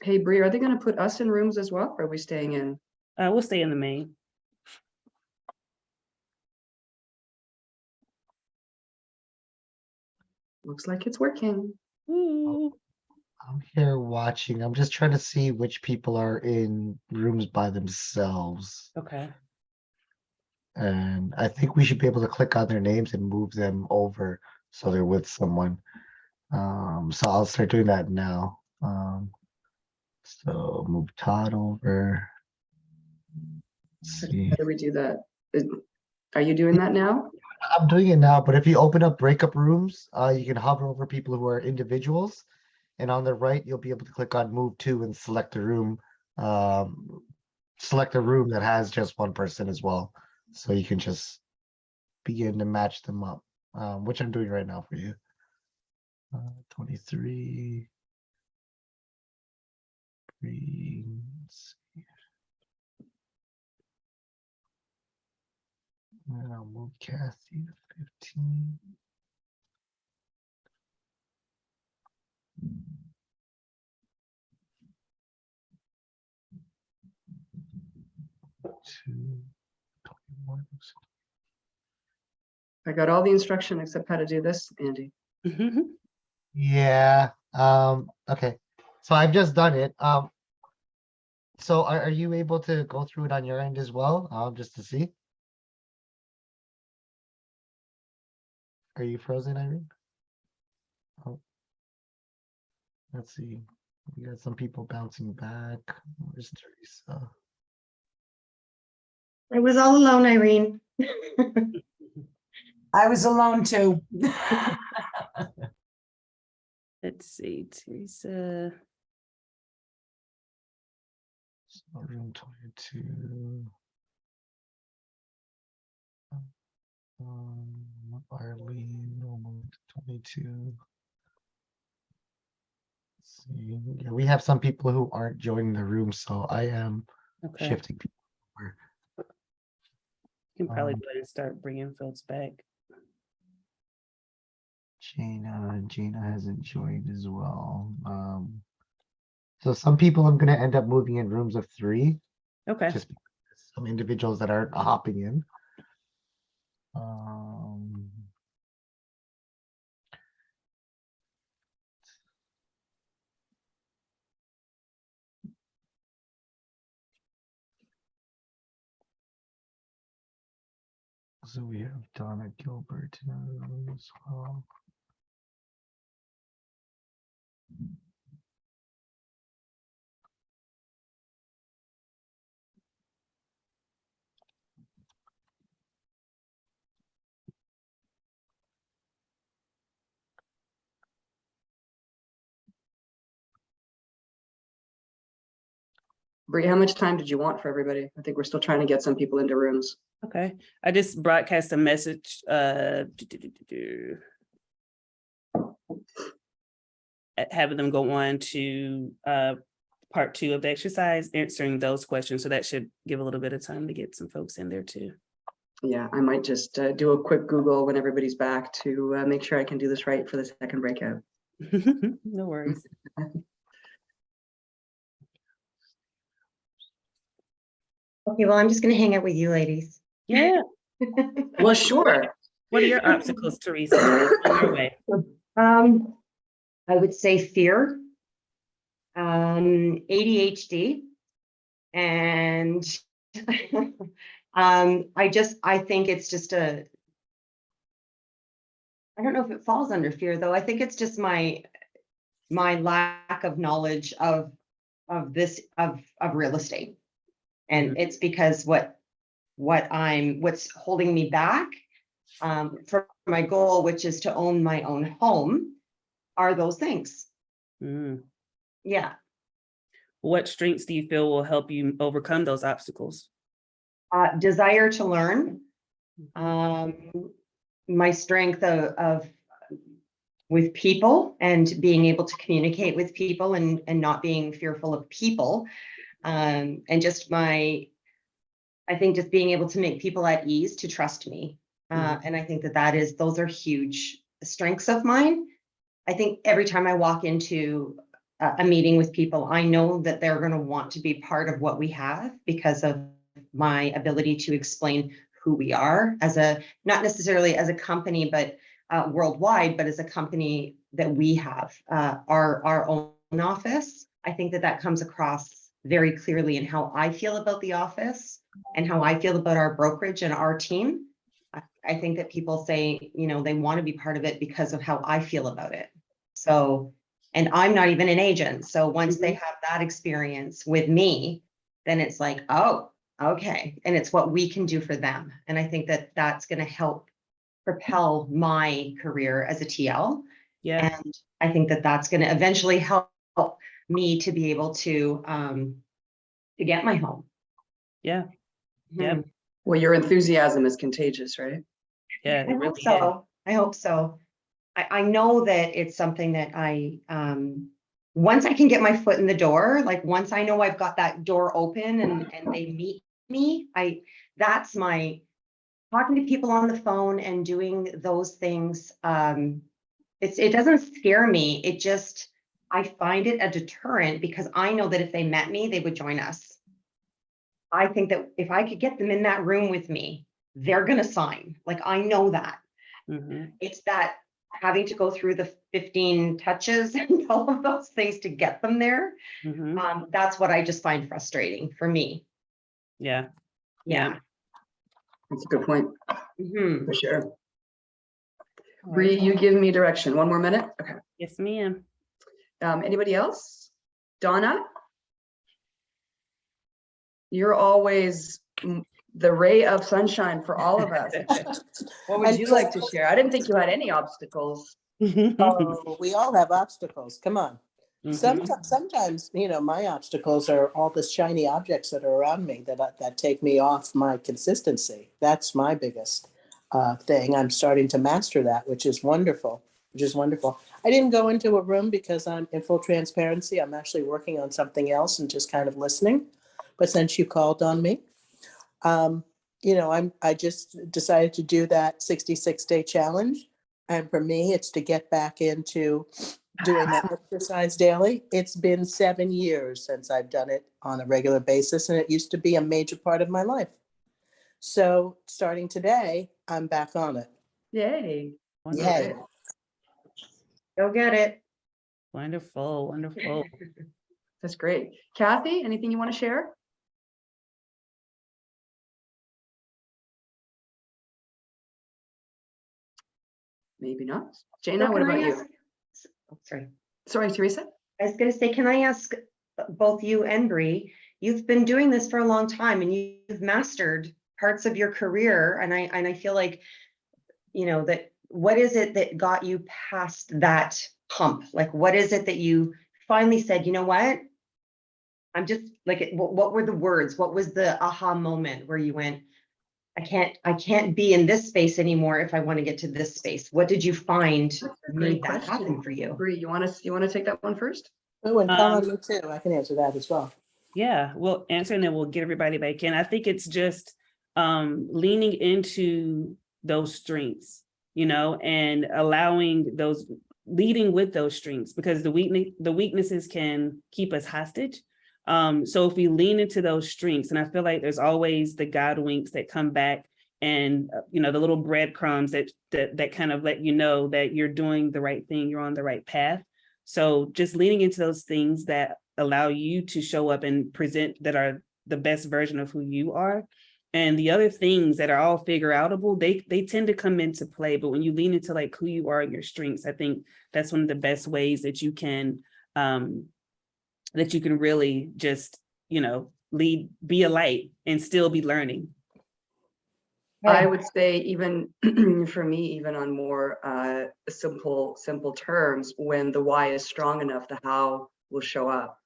Hey, Bree, are they going to put us in rooms as well, or are we staying in? We'll stay in the main. Looks like it's working. Ooh. I'm here watching. I'm just trying to see which people are in rooms by themselves. Okay. And I think we should be able to click on their names and move them over so they're with someone. So I'll start doing that now. So move Todd over. Let's see. How do we do that? Are you doing that now? I'm doing it now, but if you open up breakup rooms, you can hover over people who are individuals. And on the right, you'll be able to click on move to and select a room. Select a room that has just one person as well. So you can just begin to match them up, which I'm doing right now for you. 23. Bree, let's see. And I'll move Kathy to 15. Two, 21. I got all the instruction except how to do this, Andy. Yeah, okay. So I've just done it. So are you able to go through it on your end as well? Just to see. Are you frozen, Irene? Oh, let's see. We got some people bouncing back. Where's Teresa? I was all alone, Irene. I was alone too. Let's see, Teresa. So room 22. Arlene, normal 22. Let's see. Yeah, we have some people who aren't joining the room, so I am Okay. shifting people over. You can probably go ahead and start bringing folks back. Gina hasn't joined as well. So some people I'm gonna end up moving in rooms of 3, Okay. just because some individuals that aren't hopping in. So we have Donna Gilbert in our room as well. Bree, how much time did you want for everybody? I think we're still trying to get some people into rooms. Okay. I just broadcast a message. Having them go on to part 2 of the exercise, answering those questions. So that should give a little bit of time to get some folks in there too. Yeah, I might just do a quick Google when everybody's back to make sure I can do this right for the second breakout. No worries. Okay, well, I'm just gonna hang out with you ladies. Yeah. Well, sure. What are your obstacles, Teresa? On your way. I would say fear, ADHD, and I think it's just I don't know if it falls under fear though. I think it's just my lack of knowledge of real estate. And it's because what's holding me back for my goal, which is to own my own home, are those things. Yeah. What strengths do you feel will help you overcome those obstacles? Desire to learn. My strength of with people and being able to communicate with people and not being fearful of people. And just I think just being able to make people at ease to trust me. And I think those are huge strengths of mine. I think every time I walk into a meeting with people, I know that they're going to want to be part of what we have because of my ability to explain who we are not necessarily as a company, but worldwide, but as a company that we have our own office. I think that comes across very clearly in how I feel about the office and how I feel about our brokerage and our team. I think that people say, they want to be part of it because of how I feel about it. So, and I'm not even an agent. So once they have that experience with me, then it's like, oh, okay. And it's what we can do for them. And I think that that's going to help propel my career as a TL. Yeah. And I think that that's going to eventually help me to be able to get my home. Yeah. Yeah. Well, your enthusiasm is contagious, right? Yeah, I hope so. I hope so. I know that it's something that once I can get my foot in the door, like once I know I've got that door open and they meet me, that's my talking to people on the phone and doing those things, it doesn't scare me. It just, I find it a deterrent because I know that if they met me, they would join us. I think that if I could get them in that room with me, they're gonna sign. Like, I know that. It's that having to go through the 15 touches and all of those things to get them there. That's what I just find frustrating for me. Yeah. Yeah. That's a good point, Mhm. for sure. Bree, you give me direction. 1 more minute? Okay. Yes, ma'am. Anybody else? Donna? You're always the ray of sunshine for all of us. What would you like to share? I didn't think you had any obstacles. Oh, we all have obstacles. Come on. Sometimes, you know, my obstacles are all the shiny objects that are around me that take me off my consistency. That's my biggest thing. I'm starting to master that, which is wonderful. I didn't go into a room because I'm in full transparency. I'm actually working on something else and just kind of listening. But since you called on me, you know, I just decided to do that 66-day challenge. And for me, it's to get back into doing that exercise daily. It's been 7 years since I've done it on a regular basis, and it used to be a major part of my life. So starting today, I'm back on it. Yay. Yay. Go get it. Wonderful, wonderful. That's great. Kathy, anything you want to share? Maybe not. Jana, So what can I about you? ask- oh, sorry. Sorry, Teresa? I was gonna say, can I ask both you and Bree, you've been doing this for a long time and you've mastered parts of your career. And I feel like, you know, that what is it that got you past that hump? Like, what is it that you finally said, you know what? I'm just like, what were the words? What was the aha moment where you went, I can't be in this space anymore if I want to get to this space? What did you find made that happen for you? Bree, you want to take that one first? Oh, and call on me too. I can answer that as well. Yeah, we'll answer and then we'll get everybody back in. I think it's just leaning into those strengths, you know, and allowing those, leading with those strengths, because the weaknesses can keep us hostage. So if we lean into those strengths, and I feel like there's always the God winks that come back, and you know, the little breadcrumbs that kind of let you know that you're doing the right thing, you're on the right path. So just leaning into those things that allow you to show up and present, that are the best version of who you are. And the other things that are all figure outable, they tend to come into play. But when you lean into like who you are and your strengths, I think that's one of the best ways that you can really just, you know, be a light and still be learning. I would say even for me, even on more simple terms, when the why is strong enough, the how will show up.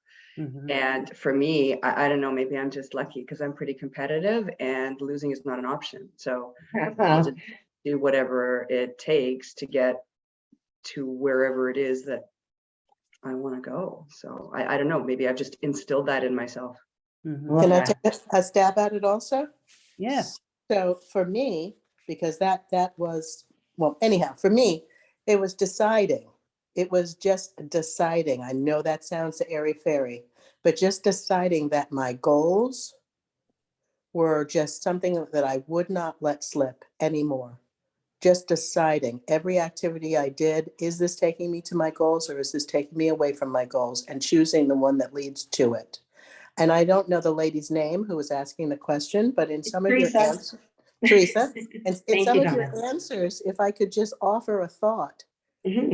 And for me, I don't know, maybe I'm just lucky because I'm pretty competitive and losing is not an option. So I'll just do whatever it takes to get to wherever it is that I want to go. So I don't know, maybe I've just instilled that in myself. Can I take a stab at it also? Yeah. So for me, because that was, well, anyhow, for me, it was deciding. It was just deciding. I know that sounds airy-fairy, but just deciding that my goals were just something that I would not let slip anymore. Just deciding every activity I did, is this taking me to my goals or is this taking me away from my goals, and choosing the one that leads to it. And I don't know the lady's name who was asking the question, but in some of your answers, Teresa, and in some of your answers, if I could just offer a thought,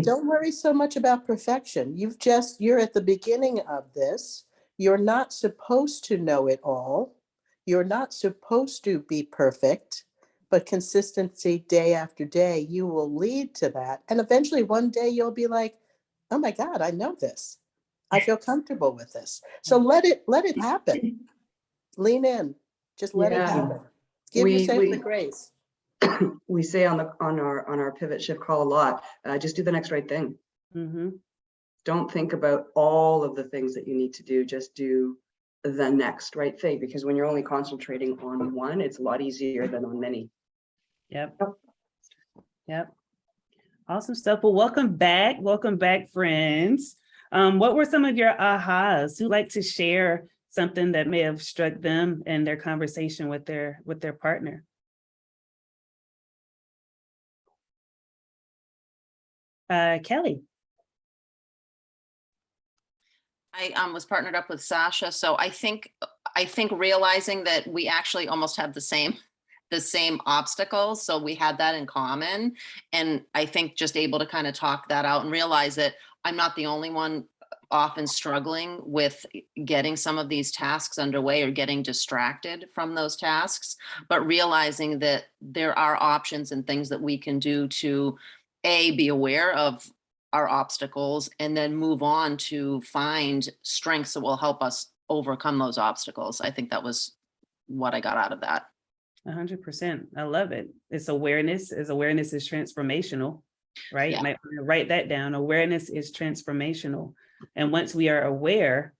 don't worry so much about perfection. You're at the beginning of this. You're not supposed to know it all. You're not supposed to be perfect, but consistency day after day, you will lead to that. And eventually one day you'll be like, oh my God, I know this. I feel comfortable with this. So let it happen. Lean in, just let it happen. Give yourself the grace. We say on our pivot shift call a lot, just do the next right thing. Don't think about all of the things that you need to do, just do the next right thing, because when you're only concentrating on one, it's a lot easier than on many. Yep. Yep. Awesome stuff. Well, welcome back. Welcome back, friends. What were some of your ahas? Who'd like to share something that may have struck them in their conversation with their partner? Kelly. I was partnered up with Sasha, so I think realizing that we actually almost have the same obstacles, so we had that in common, and I think just able to kind of talk that out and realize that I'm not the only one often struggling with getting some of these tasks underway or getting distracted from those tasks, but realizing that there are options and things that we can do to be aware of our obstacles and then move on to find strengths that will help us overcome those obstacles. I think that was what I got out of that. 100%. I love it. It's awareness. Awareness is transformational, right? Yeah. Might want to write that down. Awareness is transformational. And once we are aware,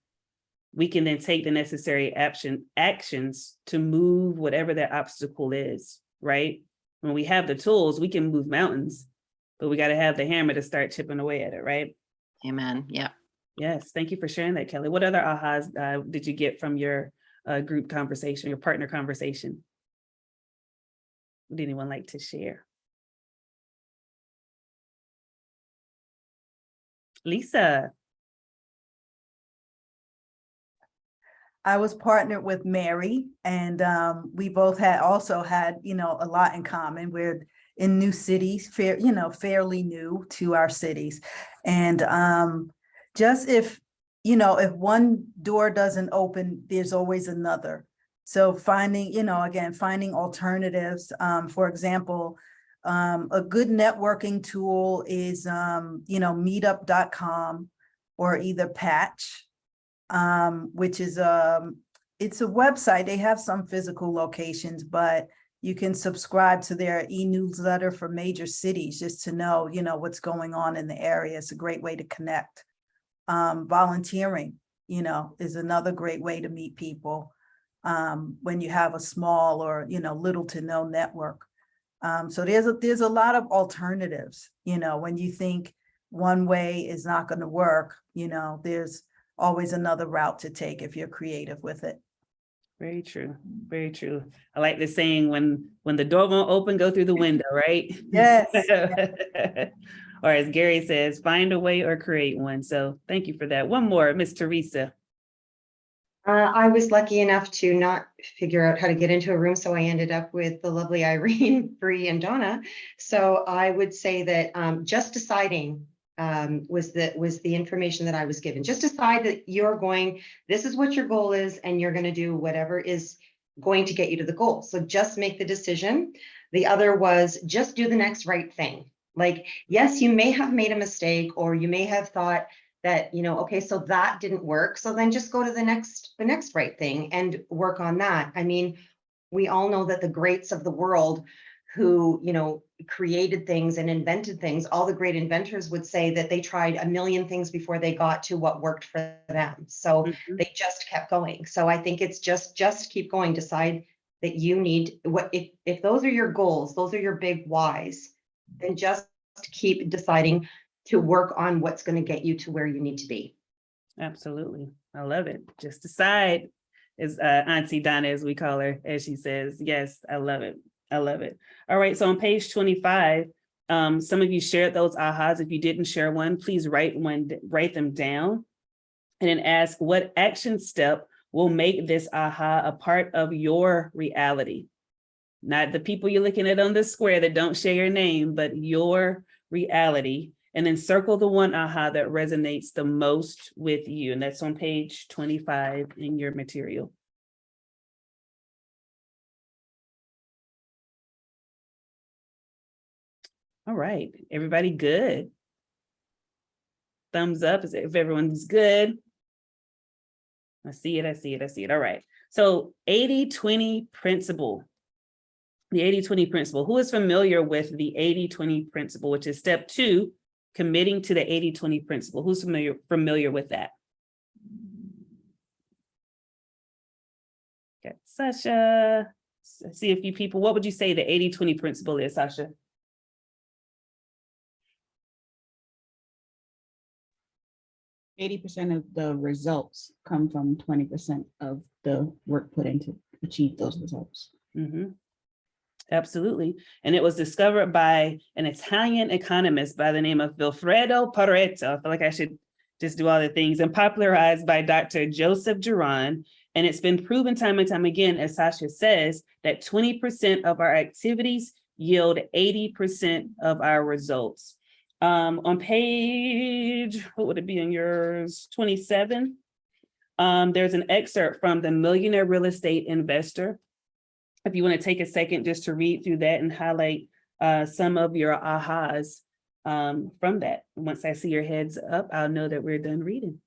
we can then take the necessary actions to move whatever that obstacle is, right? When we have the tools, we can move mountains, but we got to have the hammer to start chipping away at it, right? Amen. Yeah. Yes. Thank you for sharing that, Kelly. What other ahas did you get from your group conversation, your partner conversation? Would anyone like to share? Lisa. I was partnered with Mary, and we both also had, you know, a lot in common. We're in new cities, fairly new to our cities. And just if one door doesn't open, there's always another. So finding alternatives. For example, a good networking tool is, meetup.com or either Patch, which is it's a website. They have some physical locations, but you can subscribe to their e-newsletter for major cities just to know, what's going on in the area. It's a great way to connect. Volunteering, is another great way to meet people when you have a small or, little to no network. So there's a lot of alternatives, when you think one way is not going to work, there's always another route to take if you're creative with it. Very true. Very true. I like the saying, when the door won't open, go through the window, right? Yes. Or as Gary says, find a way or create one. So thank you for that. One more, Miss Teresa. I was lucky enough to not figure out how to get into a room, so I ended up with the lovely Irene, Bree, and Donna. So I would say that just deciding was the information that I was given. Just decide that this is what your goal is, and you're going to do whatever is going to get you to the goal. So just make the decision. The other was just do the next right thing. Like, yes, you may have made a mistake, or you may have thought that, okay, so that didn't work. So then just go to the next right thing and work on that. I mean, we all know that the greats of the world who, created things and invented things, all the great inventors would say that they tried a million things before they got to what worked for them. So they just kept going. So I think it's just keep going. Decide that you need if those are your goals, those are your big whys, then just keep deciding to work on what's going to get you to where you need to be. Absolutely. I love it. Just decide, is Auntie Donna, as we call her, as she says. Yes, I love it. I love it. All right. So on page 25, some of you shared those ahas. If you didn't share one, please write them down and then ask what action step will make this aha a part of your reality. Not the people you're looking at on the square that don't share your name, but your reality. And then circle the one aha that resonates the most with you. And that's on page 25 in your material. All right, everybody good? Thumbs up if everyone's good. I see it. All right, so 80-20 principle. The 80-20 principle. Who is familiar with the 80-20 principle, which is step 2, committing to the 80-20 principle? Who's familiar with that? Got Sasha, see a few people. What would you say the 80-20 principle is, Sasha? %80 of the results come from 20% of the work put in to achieve those results. Absolutely. And it was discovered by an Italian economist by the name of Vilfredo Pareto. I feel like I should just do all the things, and popularized by Dr. Joseph Juran. And it's been proven time and time again, as Sasha says, that 20% of our activities yield 80% of our results. On page, what would it be in yours? 27. There's an excerpt from The Millionaire Real Estate Investor. If you want to take a second just to read through that and highlight some of your ahas from that. Once I see your heads up, I'll know that we're done reading.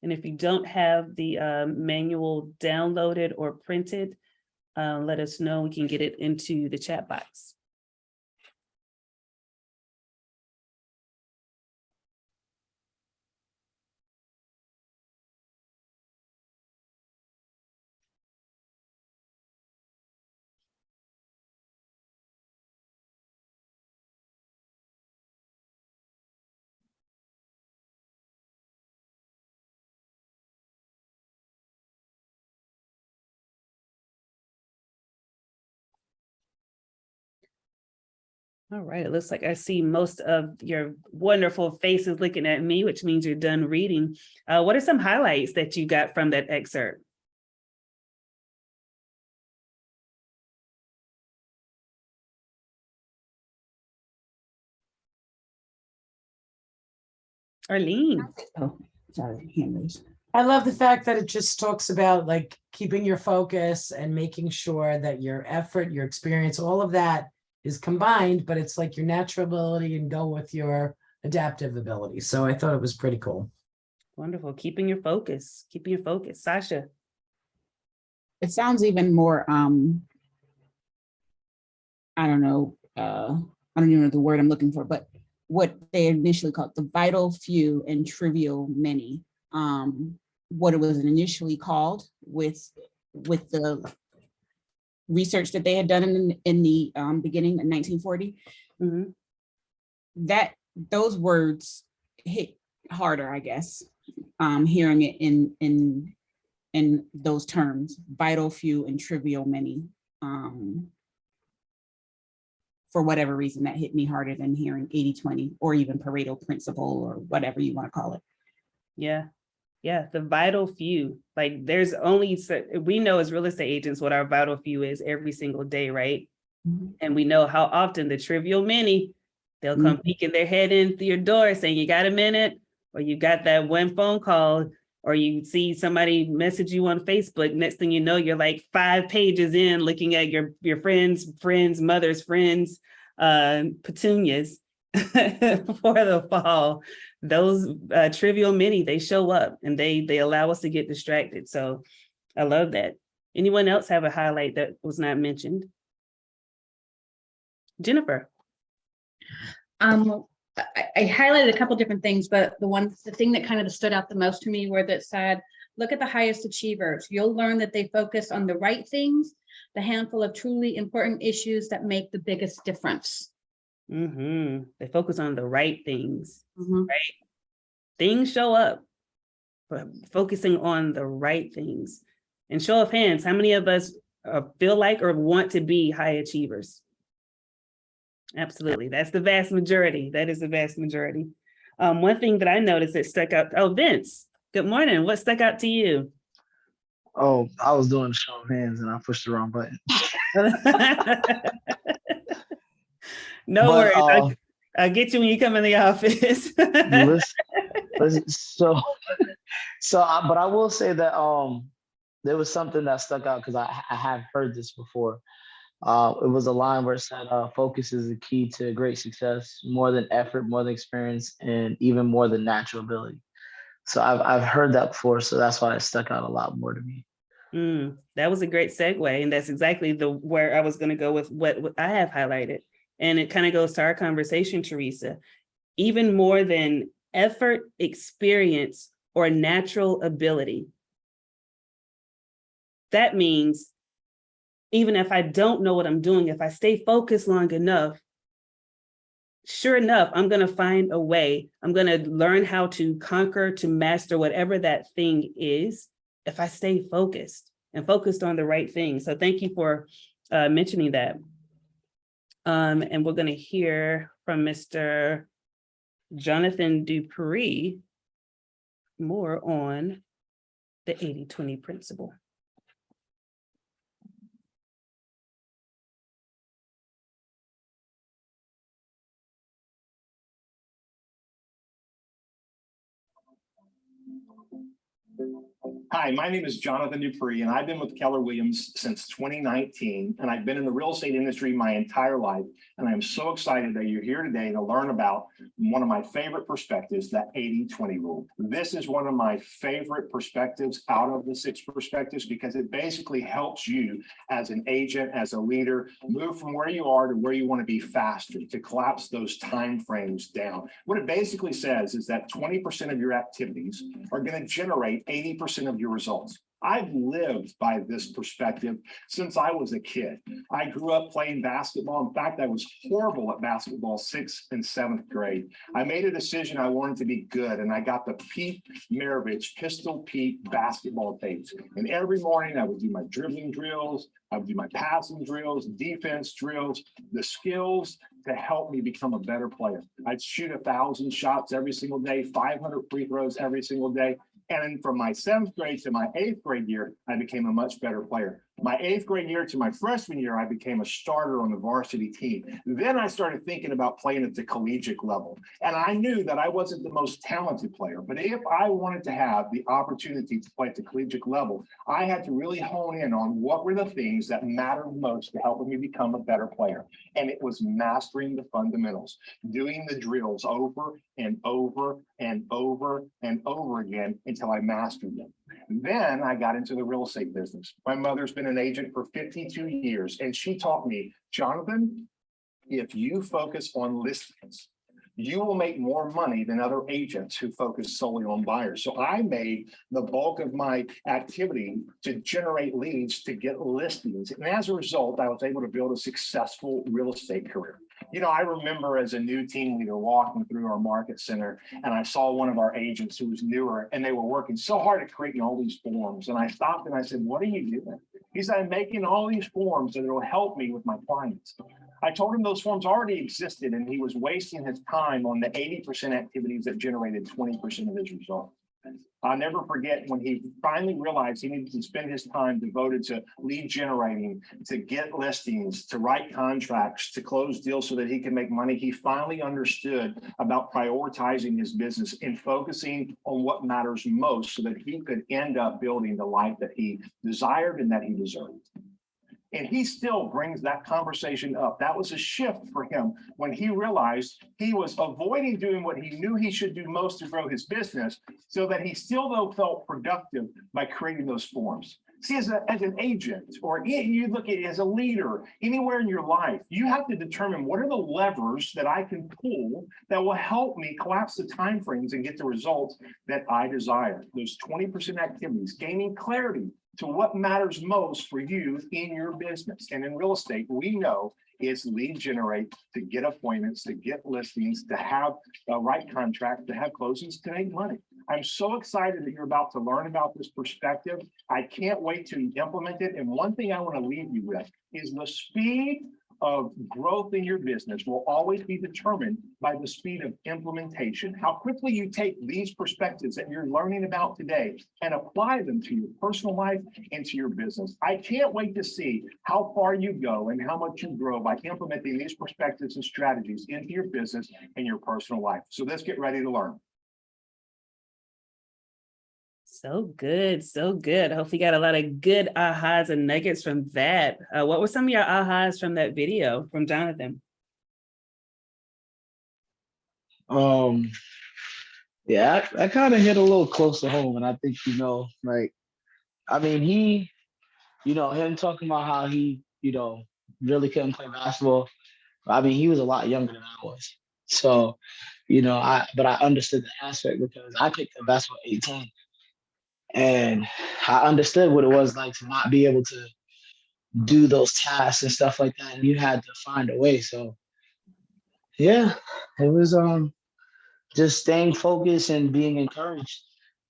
And if you don't have the manual downloaded or printed, let us know. We can get it into the chat box. All right, it looks like I see most of your wonderful faces looking at me, which means you're done reading. What are some highlights that you got from that excerpt? Arlene. Oh, sorry, hand raised. I love the fact that it just talks about like keeping your focus and making sure that your effort, your experience, all of that is combined, but it's like your natural ability and go with your adaptive ability. So I thought it was pretty cool. Wonderful. Keeping your focus. Sasha. It sounds even more, I don't know, I don't even know the word I'm looking for, but what they initially called the vital few and trivial many. What it was initially called with the research that they had done in the beginning in 1940, that those words hit harder, I guess, hearing it in those terms, vital few and trivial many. For whatever reason, that hit me harder than hearing 80-20 or even Pareto principle or whatever you want to call it. Yeah, the vital few. Like there's only, we know as real estate agents what our vital few is every single day, right? And we know how often the trivial many, they'll come peeking their head in through your door saying, you got a minute? Or you got that one phone call, or you see somebody message you on Facebook. Next thing you know, you're like 5 pages in looking at your friends, mother's friends, petunias for the fall. Those trivial many, they show up and they allow us to get distracted. So I love that. Anyone else have a highlight that was not mentioned? Jennifer. I highlighted a couple different things, but the thing that kind of stood out the most to me were that said, look at the highest achievers. You'll learn that they focus on the right things, the handful of truly important issues that make the biggest difference. They focus on the right things, right? Things show up, but focusing on the right things. And show of hands, how many of us feel like or want to be high achievers? Absolutely. That's the vast majority. That is the vast majority. One thing that I noticed that stuck out. Oh, Vince, good morning. What stuck out to you? Oh, I was doing a show of hands and I pushed the wrong button. No worries. I'll get you when you come in the office. listen, but I will say that there was something that stuck out because I have heard this before. It was a line where it said, focus is the key to great success, more than effort, more than experience, and even more than natural ability. So I've heard that before, so that's why it stuck out a lot more to me. That was a great segue, and that's exactly where I was going to go with what I have highlighted. And it kind of goes to our conversation, Teresa, even more than effort, experience, or natural ability. That means even if I don't know what I'm doing, if I stay focused long enough, sure enough, I'm going to find a way. I'm going to learn how to conquer, to master whatever that thing is, if I stay focused and focused on the right thing. So thank you for mentioning that. And we're going to hear from Mr. Jonathan Dupree more on the 80-20 principle. Hi, my name is Jonathan Dupree, and I've been with Keller Williams since 2019, and I've been in the real estate industry my entire life. And I'm so excited that you're here today to learn about one of my favorite perspectives, that 80-20 rule. This is one of my favorite perspectives out of the 6 perspectives, because it basically helps you as an agent, as a leader, move from where you are to where you want to be faster, to collapse those time frames down. What it basically says is that 20% of your activities are going to generate 80% of your results. I've lived by this perspective since I was a kid. I grew up playing basketball. In fact, I was horrible at basketball 6th and 7th grade. I made a decision I wanted to be good, and I got the Pete Maravich Pistol Pete basketball tapes. And every morning I would do my dribbling drills, I would do my passing drills, defense drills, the skills to help me become a better player. I'd shoot 1,000 shots every single day, 500 free throws every single day. And from my 7th grade to my 8th grade year, I became a much better player. My 8th grade year to my freshman year, I became a starter on the varsity team. Then I started thinking about playing at the collegiate level. And I knew that I wasn't the most talented player, but if I wanted to have the opportunity to play at the collegiate level, I had to really hone in on what were the things that mattered most to helping me become a better player. And it was mastering the fundamentals, doing the drills over and over and over and over again until I mastered them. Then I got into the real estate business. My mother's been an agent for 52 years, and she taught me, Jonathan, if you focus on listings, you will make more money than other agents who focus solely on buyers. So I made the bulk of my activity to generate leads to get listings. And as a result, I was able to build a successful real estate career. You know, I remember as a new team leader walking through our market center, and I saw one of our agents who was newer, and they were working so hard at creating all these forms. And I stopped and I said, what are you doing? He said, I'm making all these forms and it'll help me with my clients. I told him those forms already existed, and he was wasting his time on the 80% activities that generated 20% of his results. I'll never forget when he finally realized he needed to spend his time devoted to lead generating, to get listings, to write contracts, to close deals so that he could make money. He finally understood about prioritizing his business and focusing on what matters most so that he could end up building the life that he desired and that he deserved. And he still brings that conversation up. That was a shift for him when he realized he was avoiding doing what he knew he should do most to grow his business, so that he still though felt productive by creating those forms. See, as an agent, or you look at it as a leader, anywhere in your life, you have to determine what are the levers that I can pull that will help me collapse the timeframes and get the results that I desire. Those 20% activities, gaining clarity to what matters most for you in your business. And in real estate, we know it's lead generate, to get appointments, to get listings, to have a right contract, to have closings, to make money. I'm so excited that you're about to learn about this perspective. I can't wait to implement it. And one thing I want to leave you with is the speed of growth in your business will always be determined by the speed of implementation. How quickly you take these perspectives that you're learning about today and apply them to your personal life and to your business. I can't wait to see how far you go and how much you grow by implementing these perspectives and strategies into your business and your personal life. So let's get ready to learn. So good, so good. I hope you got a lot of good ahas and nuggets from that. What were some of your ahas from that video from Jonathan? Yeah, I kind of hit a little close to home, and I think, like, I mean, him talking about how he, really couldn't play basketball. I mean, he was a lot younger than I was. So, but I understood the aspect because I picked up basketball at 18. And I understood what it was like to not be able to do those tasks and stuff like that. And you had to find a way. So yeah, it was just staying focused and being encouraged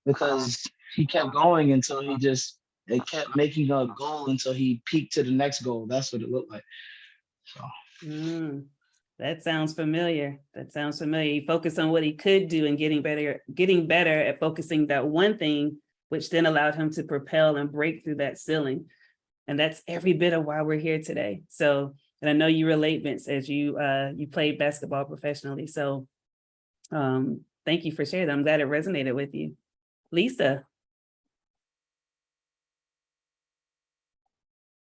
because he kept going until it kept making a goal until he peaked to the next goal. That's what it looked like. So that sounds familiar. That sounds familiar. He focused on what he could do and getting better at focusing that one thing, which then allowed him to propel and break through that ceiling. And that's every bit of why we're here today. So, and I know you relate, Vince, as you played basketball professionally. So thank you for sharing that. I'm glad it resonated with you. Lisa.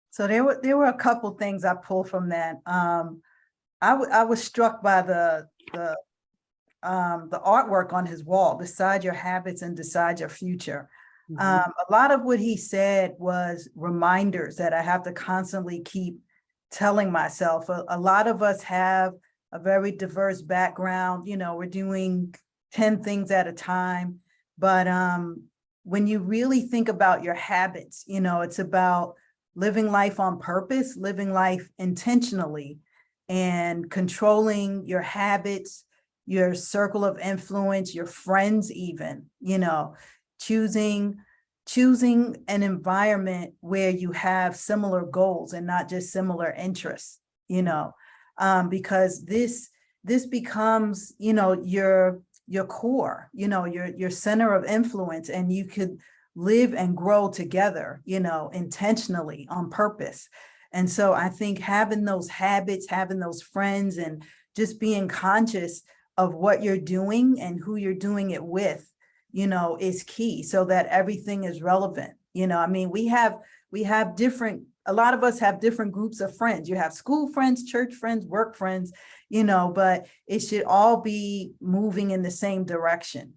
So there were a couple things I pulled from that. I was struck by the artwork on his wall, Decide Your Habits and Decide Your Future. A lot of what he said was reminders that I have to constantly keep telling myself. A lot of us have a very diverse background. We're doing 10 things at a time. But when you really think about your habits, it's about living life on purpose, living life intentionally, and controlling your habits, your circle of influence, your friends even, choosing an environment where you have similar goals and not just similar interests, because this becomes, your core, your center of influence, and you could live and grow together, intentionally on purpose. And so I think having those habits, having those friends, and just being conscious of what you're doing and who you're doing it with, is key so that everything is relevant. I mean, we have a lot of us have different groups of friends. You have school friends, church friends, work friends, but it should all be moving in the same direction,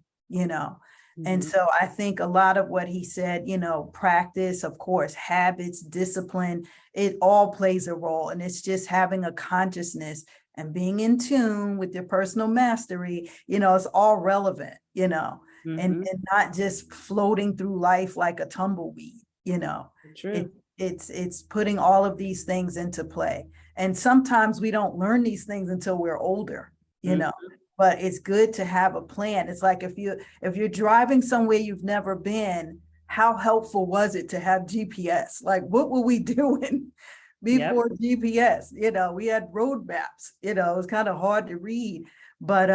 And so I think a lot of what he said, practice, of course, habits, discipline, it all plays a role. And it's just having a consciousness and being in tune with your personal mastery, it's all relevant, and not just floating through life like a tumbleweed, True. It's putting all of these things into play. And sometimes we don't learn these things until we're older, but it's good to have a plan. It's like if you're driving somewhere you've never been, how helpful was it to have GPS? Like, what were we doing before GPS? We had road maps, it was kind of hard to read, but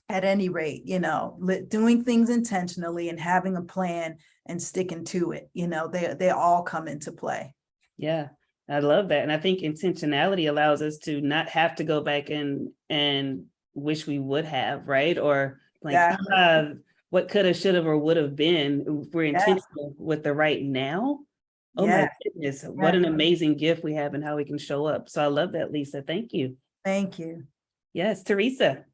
at any rate, doing things intentionally and having a plan and sticking to it, they all come into play. Yeah, I love that. And I think intentionality allows us to not have to go back and wish we would have, right? Or like, what could have, should have, or would have been. If we're intentional with the right now. Oh my goodness, what an amazing gift we have and how we can show up. So I love that, Lisa. Thank you. Thank you. Yes, Teresa.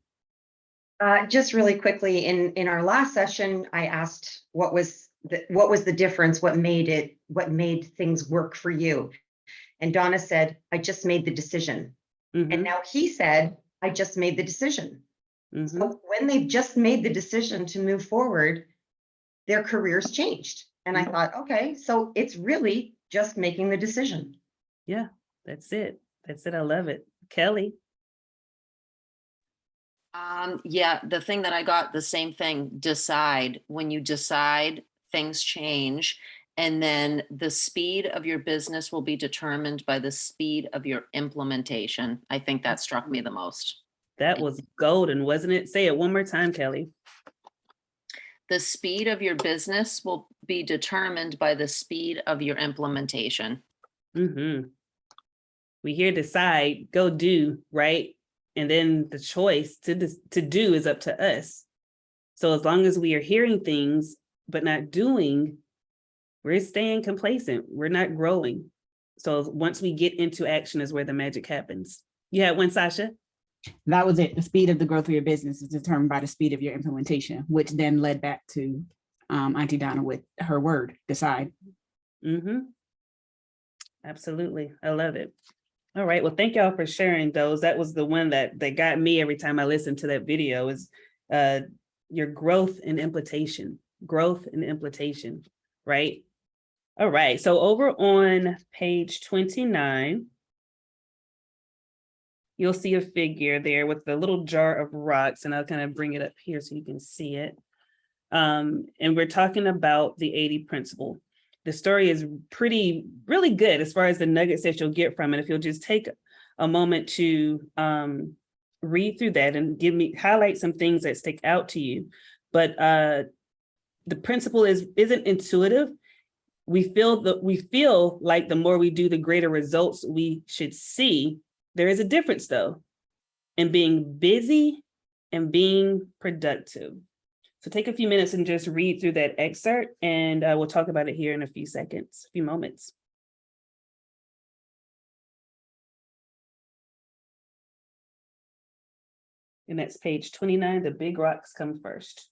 Just really quickly, in our last session, I asked what was the difference, what made things work for you? And Donna said, I just made the decision. And now he said, I just made the decision. So when they've just made the decision to move forward, their careers changed. And I thought, okay, so it's really just making the decision. Yeah, that's it. That's it. I love it. Kelly. Yeah, the thing that I got, the same thing, decide. When you decide, things change. And then the speed of your business will be determined by the speed of your implementation. I think that struck me the most. That was golden, wasn't it? Say it one more time, Kelly. The speed of your business will be determined by the speed of your implementation. We hear decide, go do, right? And then the choice to do is up to us. So as long as we are hearing things, but not doing, we're staying complacent. We're not growing. So once we get into action is where the magic happens. You had one, Sasha? That was it. The speed of the growth of your business is determined by the speed of your implementation, which then led back to Auntie Donna with her word, decide. Absolutely. I love it. All right. Well, thank y'all for sharing those. That was the one that got me every time I listened to that video is your growth and implementation, right? All right. So over on page 29, you'll see a figure there with the little jar of rocks, and I'll kind of bring it up here so you can see it. And we're talking about the 80 principle. The story is really good as far as the nuggets that you'll get from it. If you'll just take a moment to read through that and highlight some things that stick out to you. But the principle isn't intuitive. We feel like the more we do, the greater results we should see. There is a difference though, in being busy and being productive. So take a few minutes and just read through that excerpt, and we'll talk about it here in a few moments. And that's page 29, the big rocks come first.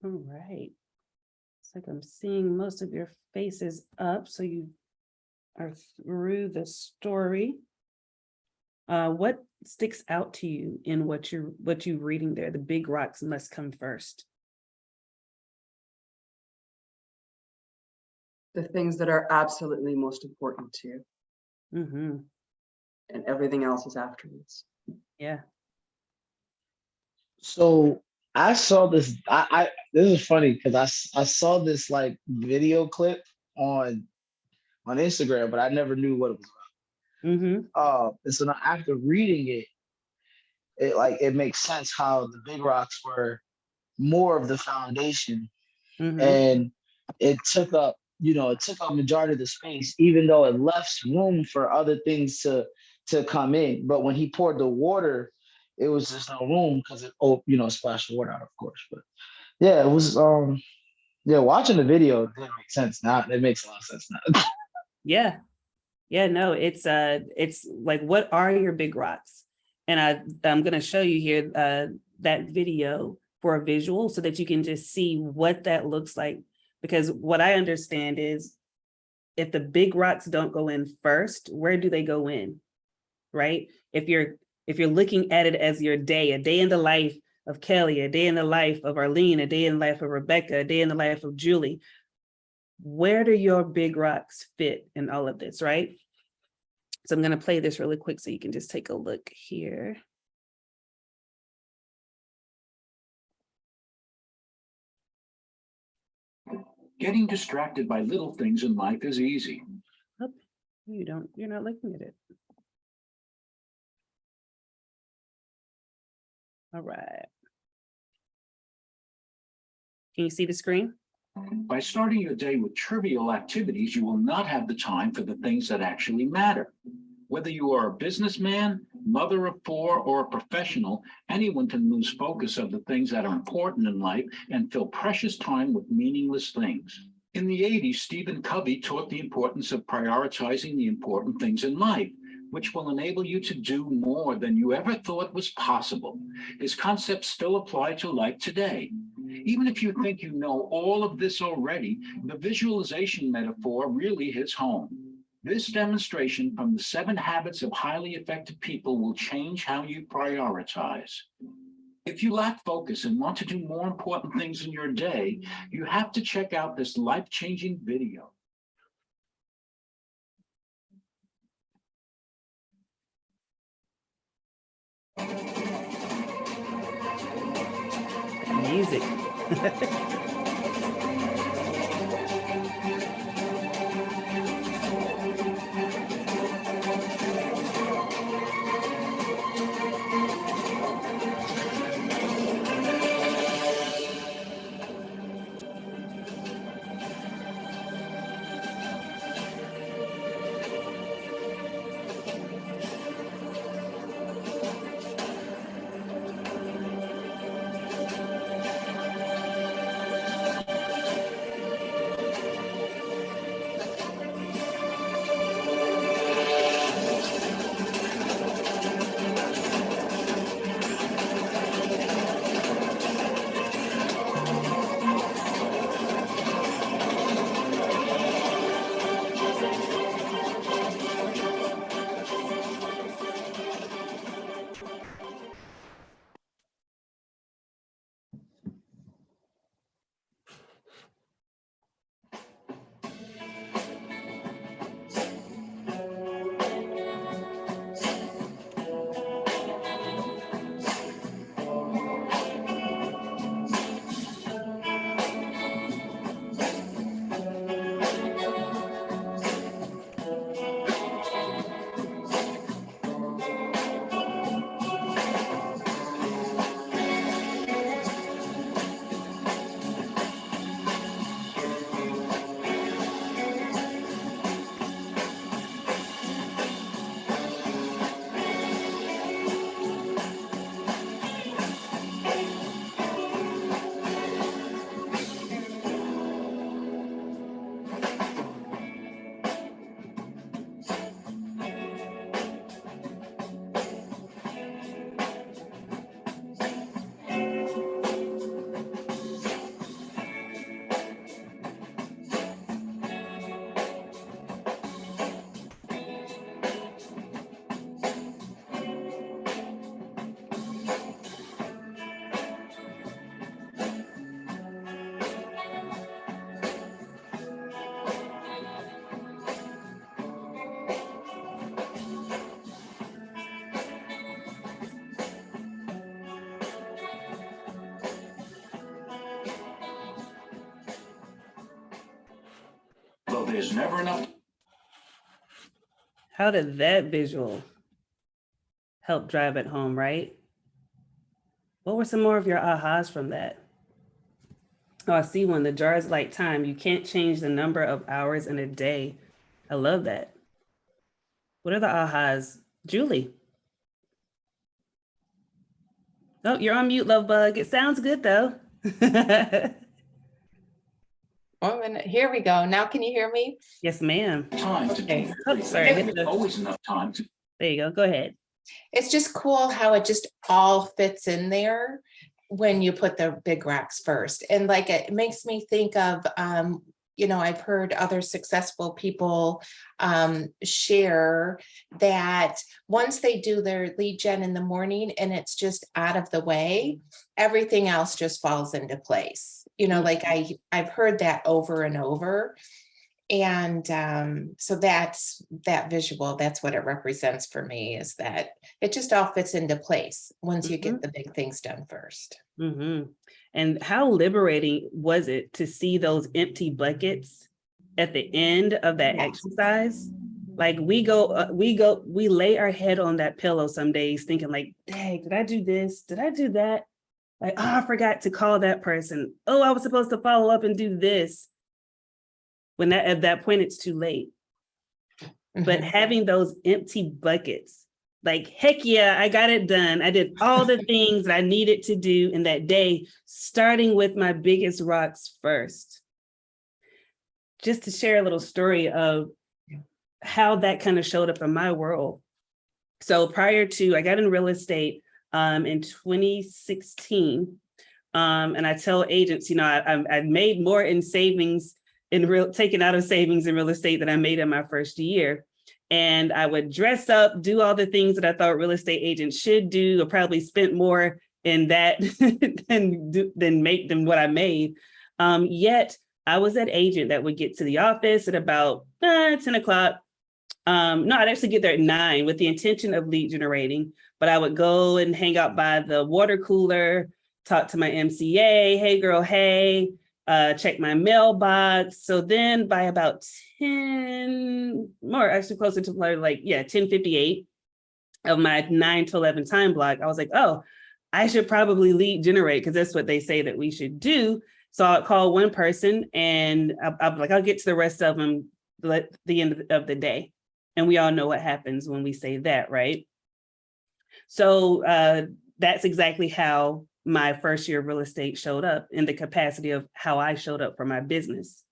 All right. It's like I'm seeing most of your faces up, so you are through the story. What sticks out to you in what you're reading there? The big rocks must come first. The things that are absolutely most important to you. Mm-hmm. And everything else is afterwards. Yeah. So I saw this. This is funny because I saw this like video clip on Instagram, but I never knew what it was about. Mm-hmm. And so now after reading it makes sense how the big rocks were more of the foundation, and it took up majority of the space, even though it left room for other things to come in. But when he poured the water, it was just no room because it splashed the water out, of course. But yeah, it was watching the video didn't make sense. Now it makes a lot of sense now. Yeah. Yeah, no, it's like, what are your big rocks? And I'm going to show you here that video for a visual so that you can just see what that looks like. Because what I understand is if the big rocks don't go in first, where do they go in? Right? If you're looking at it as your day, a day in the life of Kelly, a day in the life of Arlene, a day in the life of Rebecca, a day in the life of Julie, where do your big rocks fit in all of this, right? So I'm going to play this really quick so you can just take a look here. Getting distracted by little things in life is easy. Oh, you're not looking at it. All right. Can you see the screen? By starting your day with trivial activities, you will not have the time for the things that actually matter. Whether you are a businessman, mother of four, or a professional, anyone can lose focus of the things that are important in life and fill precious time with meaningless things. In the 80s, Stephen Covey taught the importance of prioritizing the important things in life, which will enable you to do more than you ever thought was possible. His concepts still apply to life today. Even if you think you know all of this already, the visualization metaphor really hits home. This demonstration from the 7 habits of highly effective people will change how you prioritize. If you lack focus and want to do more important things in your day, you have to check out this life-changing video. Music. Though there's never enough. How did that visual help drive it home, right? What were some more of your ahas from that? Oh, I see one. The jar is like time. You can't change the number of hours in a day. I love that. What are the ahas? Julie. Oh, you're on mute, love bug. It sounds good though. Oh, and here we go. Now can you hear me? Yes, ma'am. Time to Okay. do Oh, everything. sorry. There's always enough time to. There you go. Go ahead. It's just cool how it just all fits in there when you put the big rocks first. And like, it makes me think of, I've heard other successful people share that once they do their lead gen in the morning and it's just out of the way, everything else just falls into place. Like I've heard that over and over. And so that's that visual, that's what it represents for me, is that it just all fits into place once you get the big things done first. Mm-hmm. And how liberating was it to see those empty buckets at the end of that exercise? Like we lay our head on that pillow some days thinking like, dang, did I do this? Did I do that? Like, oh, I forgot to call that person. Oh, I was supposed to follow up and do this. When at that point, it's too late. But having those empty buckets, like, heck yeah, I got it done. I did all the things that I needed to do in that day, starting with my biggest rocks first. just to share a little story of how that kind of showed up in my world. So prior to, I got in real estate in 2016. And I tell agents, you know, I made more in savings taken out of savings in real estate than I made in my first year. And I would dress up, do all the things that I thought real estate agents should do, or probably spent more in that than what I made. Yet I was that agent that would get to the office at about 10 o'clock. No, I'd actually get there at 9 with the intention of lead generating, but I would go and hang out by the water cooler, talk to my MCA, hey girl, hey, check my mailbox. So then by about 10, more actually closer to like 10:58 of my 9 to 11 time block, I was like, oh, I should probably lead generate because that's what they say that we should do. So I'll call one person and I'll like, I'll get to the rest of them at the end of the day. And we all know what happens when we say that, right? So that's exactly how my first year of real estate showed up in the capacity of how I showed up for my business.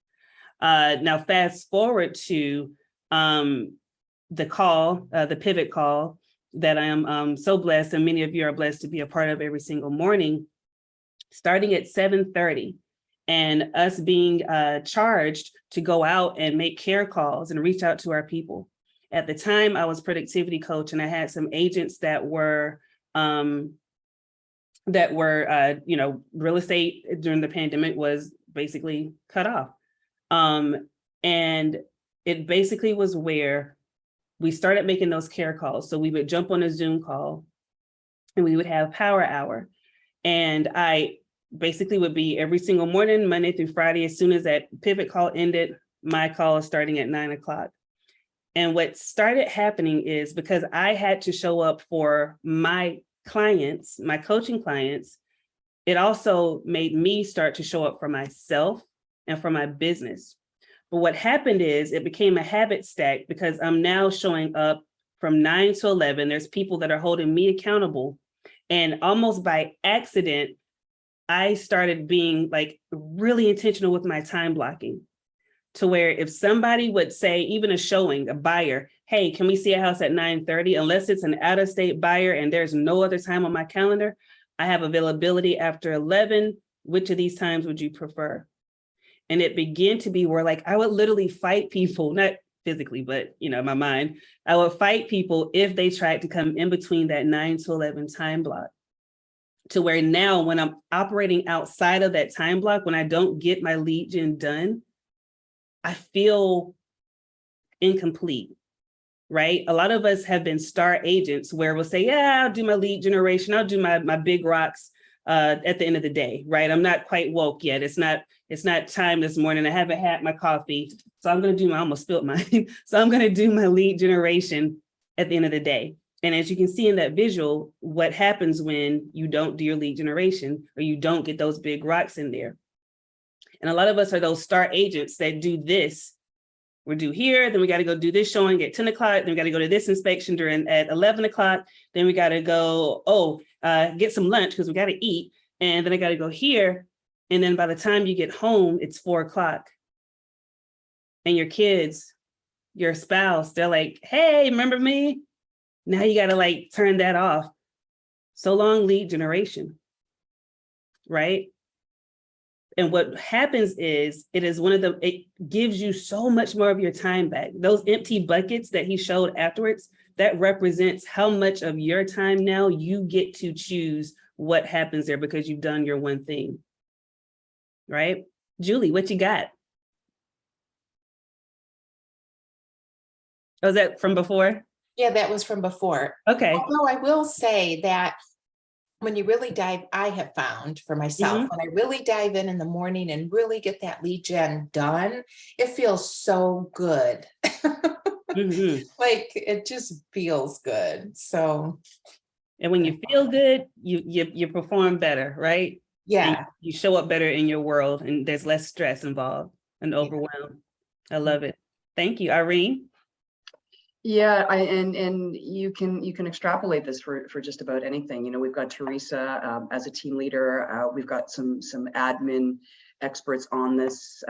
Now, fast forward to the call, the pivot call that I am so blessed, and many of you are blessed to be a part of every single morning, starting at 7:30, and us being charged to go out and make care calls and reach out to our people. At the time, I was productivity coach, and I had some agents that were real estate during the pandemic was basically cut off. And it basically was where we started making those care calls. So we would jump on a Zoom call and we would have power hour. And I basically would be every single morning, Monday through Friday, as soon as that pivot call ended, my call is starting at 9 o'clock. And what started happening is because I had to show up for my clients, my coaching clients, it also made me start to show up for myself and for my business. But what happened is it became a habit stack because I'm now showing up from 9 to 11. There's people that are holding me accountable. And almost by accident, I started being like really intentional with my time blocking, to where if somebody would say, even a showing, a buyer, hey, can we see a house at 9:30? Unless it's an out-of-state buyer and there's no other time on my calendar, I have availability after 11. Which of these times would you prefer? And it began to be where like I would literally fight people, not physically, but in my mind, I would fight people if they tried to come in between that 9 to 11 time block. To where now when I'm operating outside of that time block, when I don't get my lead gen done, I feel incomplete, right? A lot of us have been star agents where we'll say, yeah, I'll do my lead generation. I'll do my big rocks at the end of the day, right? I'm not quite woke yet. It's not time this morning. I haven't had my coffee. So I'm going to do I almost spilled mine. So I'm going to do my lead generation at the end of the day. And as you can see in that visual, what happens when you don't do your lead generation or you don't get those big rocks in there. And a lot of us are those star agents that do this. We're due here, then we got to go do this showing at 10 o'clock, then we got to go to this inspection at 11 o'clock, then we got to go, get some lunch because we got to eat, and then I got to go here, and then by the time you get home, it's 4 o'clock. And your kids, your spouse, they're like, hey, remember me? Now you got to like turn that off. So long lead generation, right? And what happens is it gives you so much more of your time back. Those empty buckets that he showed afterwards, that represents how much of your time now you get to choose what happens there because you've done your one thing, right? Julie, what you got? Was that from before? Yeah, that was from before. Okay. Although I will say that when you really I have found for myself, when I really dive in the morning and really get that lead gen done, it feels so good. Like it just feels good. So. And when you feel good, you perform better, right? Yeah. And you show up better in your world and there's less stress involved and overwhelm. I love it. Thank you, Irene. Yeah, and you can extrapolate this for just about anything. We've got Teresa as a team leader. We've got some admin experts on this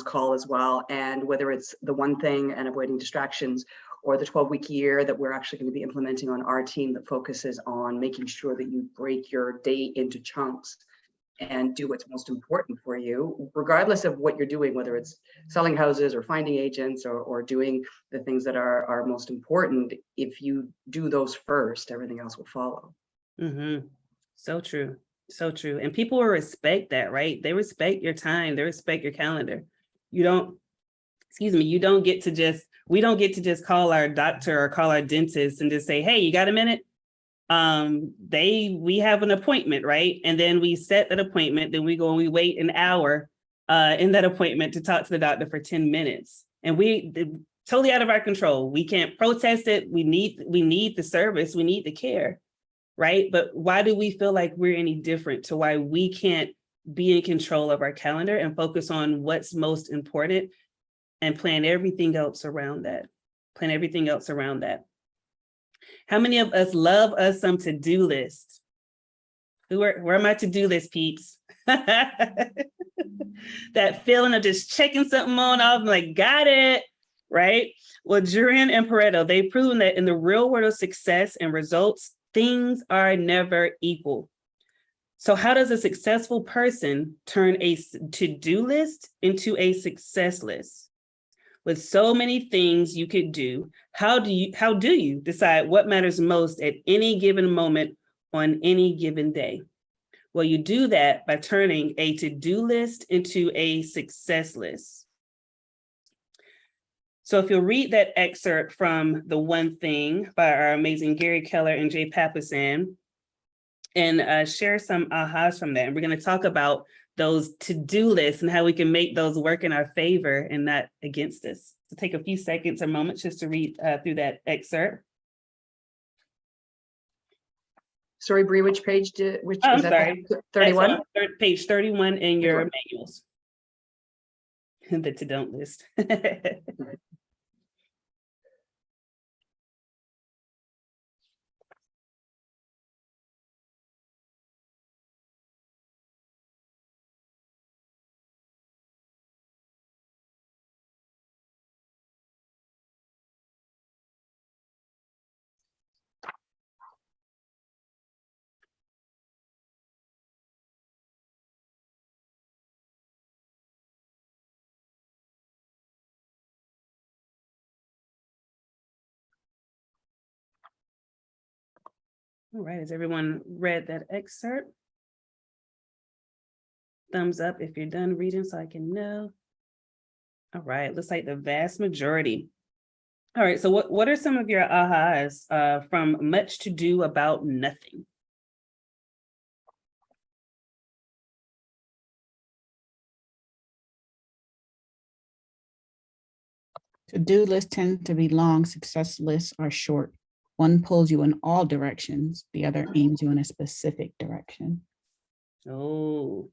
call as well. And whether it's the one thing and avoiding distractions, or the 12-week year that we're actually going to be implementing on our team that focuses on making sure that you break your day into chunks and do what's most important for you, regardless of what you're doing, whether it's selling houses or finding agents or doing the things that are most important. If you do those first, everything else will follow. Mm-hmm. So true. So true. And people will respect that, right? They respect your time. They respect your calendar. You don't get to just, we don't get to just call our doctor or call our dentist and just say, hey, you got a minute? We have an appointment, right? And then we set that appointment, then we go and we wait an hour in that appointment to talk to the doctor for 10 minutes. And totally out of our control. We can't protest it. We need the service, we need the care, right? But why do we feel like we're any different to why we can't be in control of our calendar and focus on what's most important and plan everything else around that? How many of us love us some to-do list? Where are my to-do list peeps? That feeling of just checking something off, like, got it, right? Well, Duran and Pareto, they've proven that in the real world of success and results, things are never equal. So how does a successful person turn a to-do list into a success list? With so many things you could do, how do you decide what matters most at any given moment on any given day? Well, you do that by turning a to-do list into a success list. So if you'll read that excerpt from The One Thing by our amazing Gary Keller and Jay Papasan, and share some ahas from that. And we're going to talk about those to-do lists and how we can make those work in our favor and not against us. So take a few seconds or moments just to read through that excerpt. Sorry, Bree, which page I'm sorry. 31? Page 31 in your manuals. The to-don't list. All right, has everyone read that excerpt? Thumbs up if you're done reading so I can know. All right, looks like the vast majority. All right, so what are some of your ahas from much to do about nothing? To-do lists tend to be long, success lists are short. One pulls you in all directions, the other aims you in a specific direction. Oh,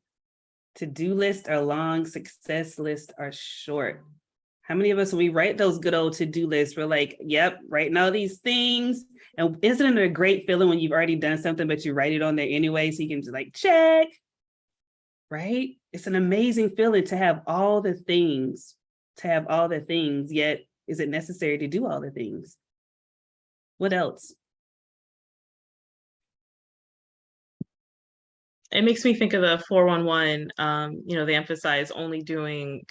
to-do lists are long, success lists are short. How many of us, when we write those good old to-do lists, we're like, yep, writing all these things. And isn't it a great feeling when you've already done something, but you write it on there anyway, so you can just like check, right? It's an amazing feeling to have all the things, yet is it necessary to do all the things? What else? It makes me think of the 411, they emphasize only doing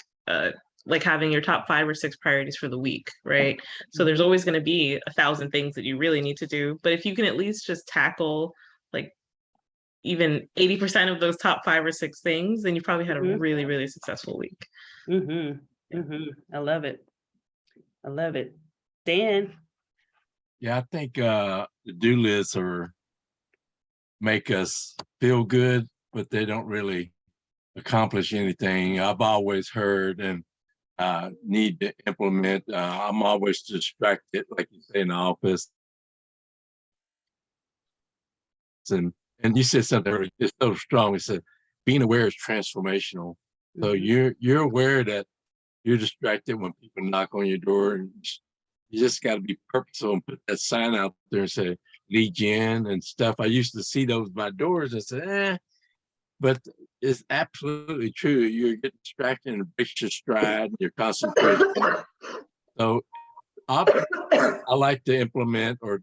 like having your top 5 or 6 priorities for the week, right? So there's always going to be 1,000 things that you really need to do. But if you can at least just tackle like even 80% of those top 5 or 6 things, then you probably had a really, really successful week. I love it. I love it. Dan? Yeah, I think the do lists make us feel good, but they don't really accomplish anything. I've always heard and need to implement. I'm always distracted, like you say, in the office. And you said something earlier, it's so strong. You said being aware is transformational. So you're aware that you're distracted when people knock on your door, and you just got to be purposeful and put that sign out there and say, lead you in and stuff. I used to see those by doors and say, But it's absolutely true. You're getting distracted and breaks your stride, your concentration. So I like to implement or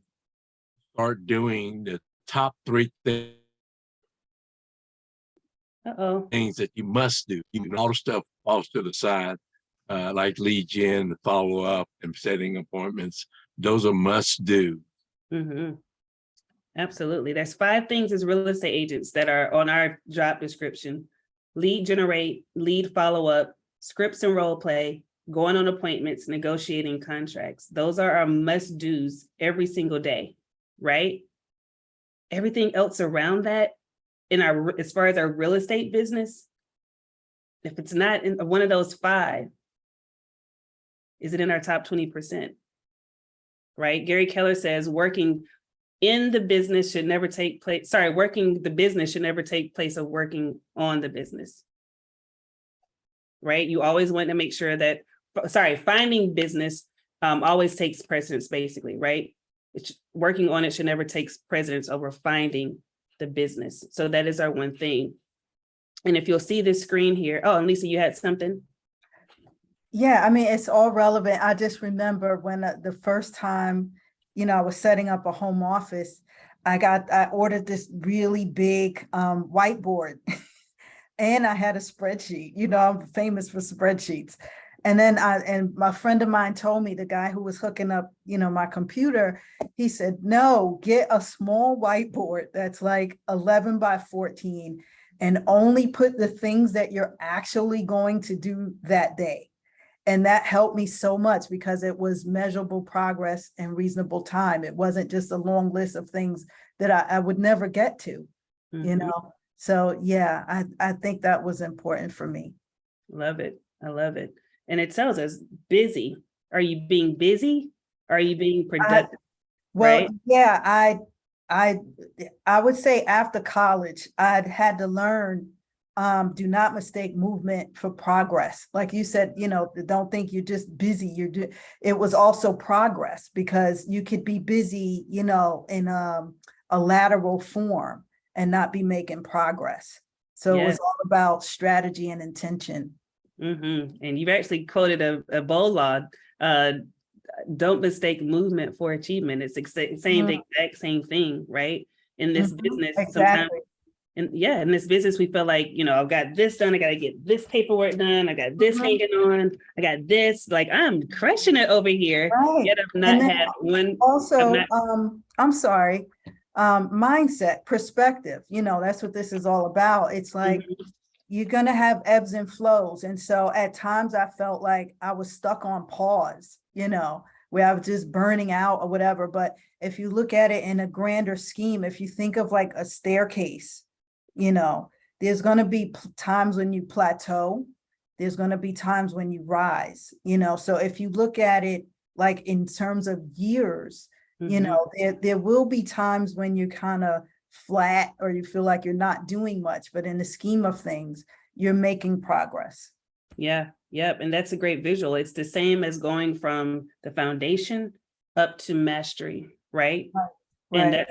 start doing the top 3 things that you must do. All the stuff falls to the side, like lead gen, follow up, and setting appointments. Those are must do. Absolutely. There's 5 things as real estate agents that are on our job description: lead generate, lead follow up, scripts and role play, going on appointments, negotiating contracts. Those are our must do's every single day, right? Everything else around that in our, as far as our real estate business, if it's not in one of those 5, is it in our top 20%? Right? Gary Keller says working in the business should never take place. Working the business should never take place of working on the business. Right? You always want to make sure that, finding business always takes precedence, basically, right? Working on it should never take precedence over finding the business. So that is our one thing. And if you'll see this screen here, oh, and Lisa, you had something? Yeah, I mean, it's all relevant. I just remember when the first time, I was setting up a home office, I ordered this really big whiteboard and I had a spreadsheet. I'm famous for spreadsheets. And then my friend of mine told me, the guy who was hooking up, my computer, he said, no, get a small whiteboard that's like 11 by 14 and only put the things that you're actually going to do that day. And that helped me so much because it was measurable progress and reasonable time. It wasn't just a long list of things that I would never get to, So yeah, I think that was important for me. Love it. I love it. And it tells us busy. Are you being busy? Are you being productive? Well, yeah, I would say after college, I'd had to learn, do not mistake movement for progress. Like you said, don't think you're just busy. It was also progress, because you could be busy, in a lateral form and not be making progress. So it was all about strategy and intention. And you've actually quoted a bold law, don't mistake movement for achievement. It's the exact same thing, right? In this business, sometimes, in this business, we feel like, I've got this done, I got to get this paperwork done, I got this hanging on, I got this, like I'm crushing it over here. Right. Yet I've not had one. Also, I'm sorry, mindset, perspective, that's what this is all about. It's like, you're going to have ebbs and flows. And so at times I felt like I was stuck on pause, where I was just burning out or whatever. But if you look at it in a grander scheme, if you think of like a staircase, there's going to be times when you plateau. There's going to be times when you rise, so if you look at it like in terms of years, there will be times when you're kind of flat or you feel like you're not doing much, but in the scheme of things, you're making progress. Yeah. Yep. And that's a great visual. It's the same as going from the foundation up to mastery, right? And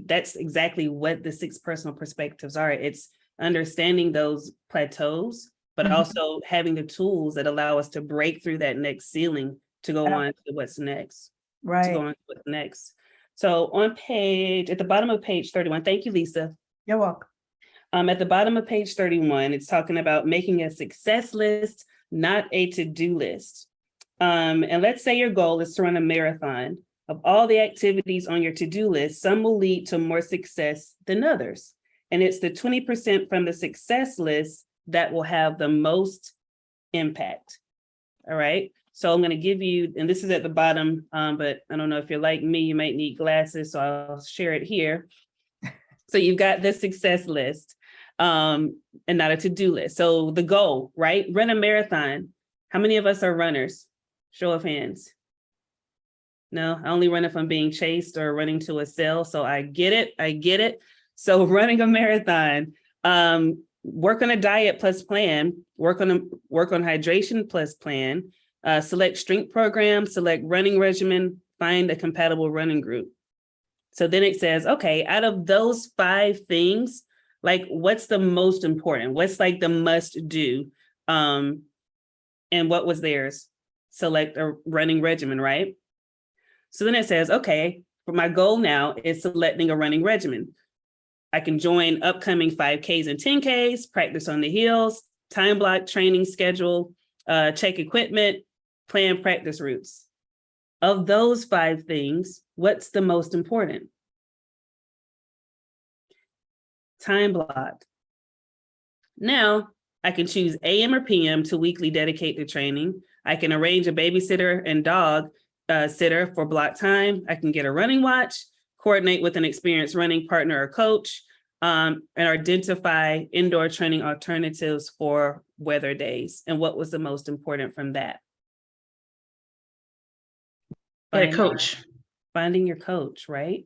that's exactly what the 6 personal perspectives are. It's understanding those plateaus, but also having the tools that allow us to break through that next ceiling to go on to what's next. Right. To go on to what's next. So at the bottom of page 31, thank you, Lisa. You're welcome. At the bottom of page 31, it's talking about making a success list, not a to-do list. And let's say your goal is to run a marathon. Of all the activities on your to-do list, some will lead to more success than others. And it's the 20% from the success list that will have the most impact. All right. So I'm going to give you, and this is at the bottom, but I don't know if you're like me, you might need glasses, so I'll share it here. So you've got this success list and not a to-do list. So the goal, right? Run a marathon. How many of us are runners? Show of hands. No, I only run if I'm being chased or running to a cell. So I get it. So running a marathon, work on a diet plus plan, work on hydration plus plan, select strength program, select running regimen, find a compatible running group. So then it says, okay, out of those 5 things, Like, what's the most important? What's like the must do? And what was theirs? Select a running regimen, right? So then it says, okay, for my goal now is selecting a running regimen. I can join upcoming 5Ks and 10Ks, practice on the hills, time block training schedule, check equipment, plan practice routes. Of those 5 things, what's the most important? Time block. Now, I can choose AM or PM to weekly dedicate to training. I can arrange a babysitter and dog sitter for block time. I can get a running watch, coordinate with an experienced running partner or coach, and identify indoor training alternatives for weather days. And what was the most important from that? Get a coach. Finding your coach, right?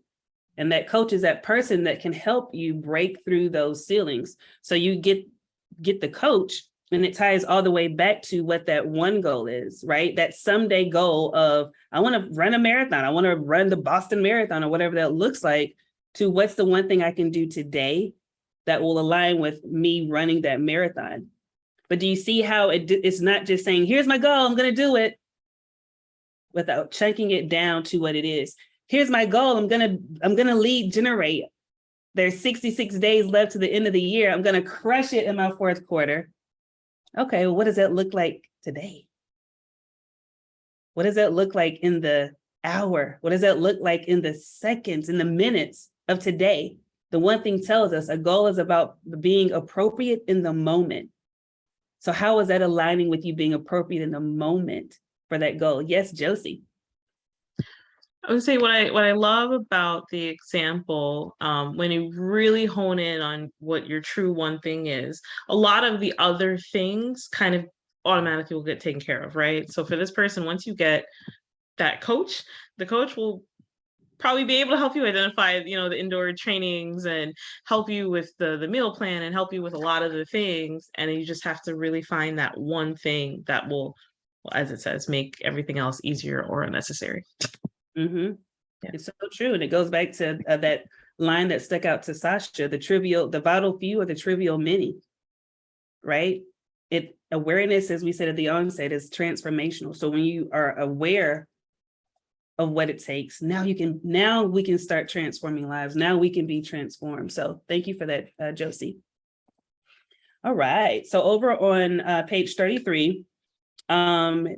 And that coach is that person that can help you break through those ceilings. So you get the coach, and it ties all the way back to what that one goal is, right? That someday goal of, I want to run a marathon. I want to run the Boston Marathon or whatever that looks like, to what's the one thing I can do today that will align with me running that marathon. But do you see how it's not just saying, here's my goal, I'm going to do it, without chunking it down to what it is. Here's my goal, I'm gonna lead generate. There's 66 days left to the end of the year. I'm gonna crush it in my 4th quarter. Okay, well, what does that look like today? What does that look like in the hour? What does that look like in the seconds, in the minutes of today? The one thing tells us a goal is about being appropriate in the moment. So how is that aligning with you being appropriate in the moment for that goal? Yes, Josie. I would say what I love about the example, when you really hone in on what your true one thing is, a lot of the other things kind of automatically will get taken care of, right? So for this person, once you get that coach, the coach will probably be able to help you identify, the indoor trainings and help you with the meal plan and help you with a lot of the things. And you just have to really find that one thing that will, as it says, make everything else easier or unnecessary. Mm-hmm. Yeah. It's so true. And it goes back to that line that stuck out to Sasha, the vital few or the trivial many, right? Awareness, as we said at the onset, is transformational. So when you are aware of what it takes, now we can start transforming lives. Now we can be transformed. So thank you for that, Josie. All right. So over on page 33, there's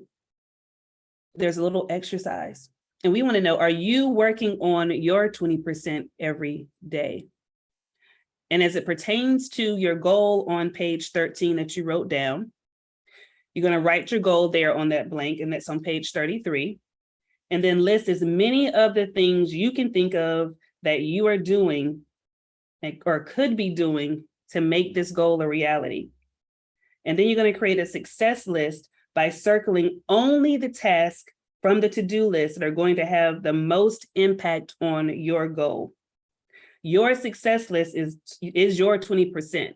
a little exercise. And we want to know, are you working on your 20% every day? And as it pertains to your goal on page 13 that you wrote down, you're going to write your goal there on that blank, and that's on page 33. And then list as many of the things you can think of that you are doing or could be doing to make this goal a reality. And then you're going to create a success list by circling only the tasks from the to-do list that are going to have the most impact on your goal. Your success list is your 20%.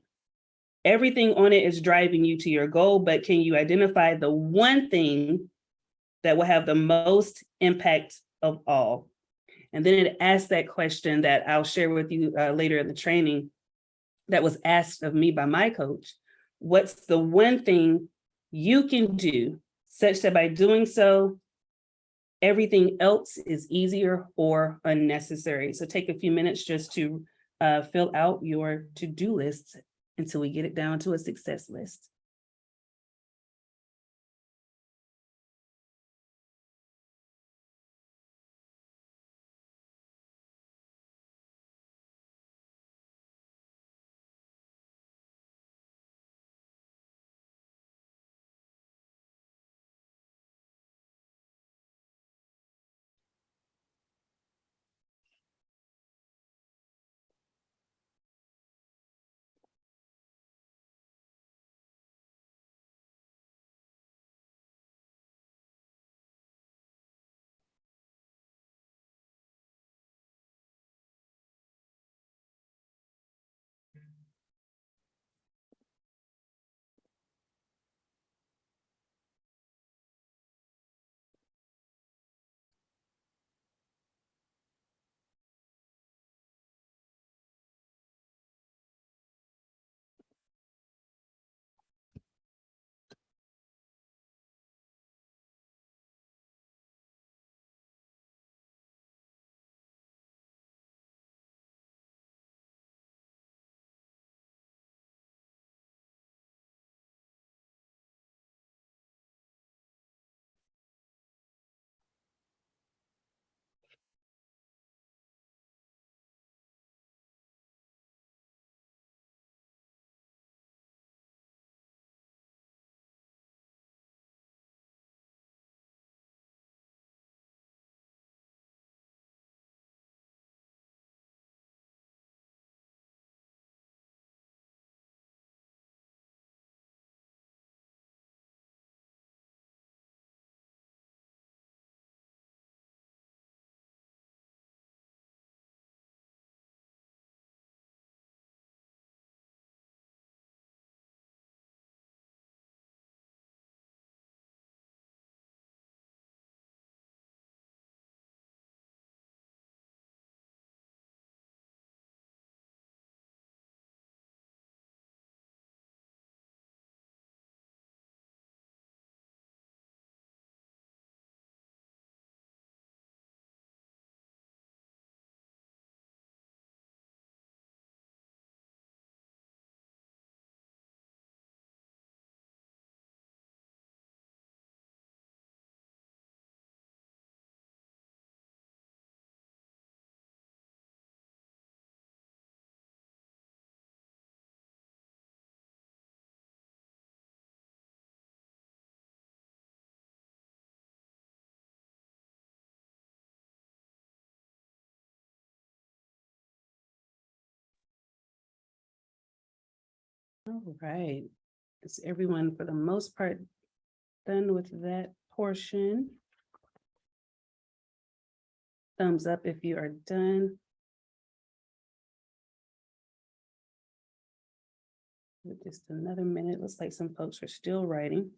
Everything on it is driving you to your goal, but can you identify the one thing that will have the most impact of all? And then it asks that question that I'll share with you later in the training that was asked of me by my coach. What's the one thing you can do such that by doing so, everything else is easier or unnecessary? So take a few minutes just to fill out your to-do list until we get it down to a success list. All right. Is everyone, for the most part, done with that portion? Thumbs up if you are done. Just another minute. Looks like some folks are still writing.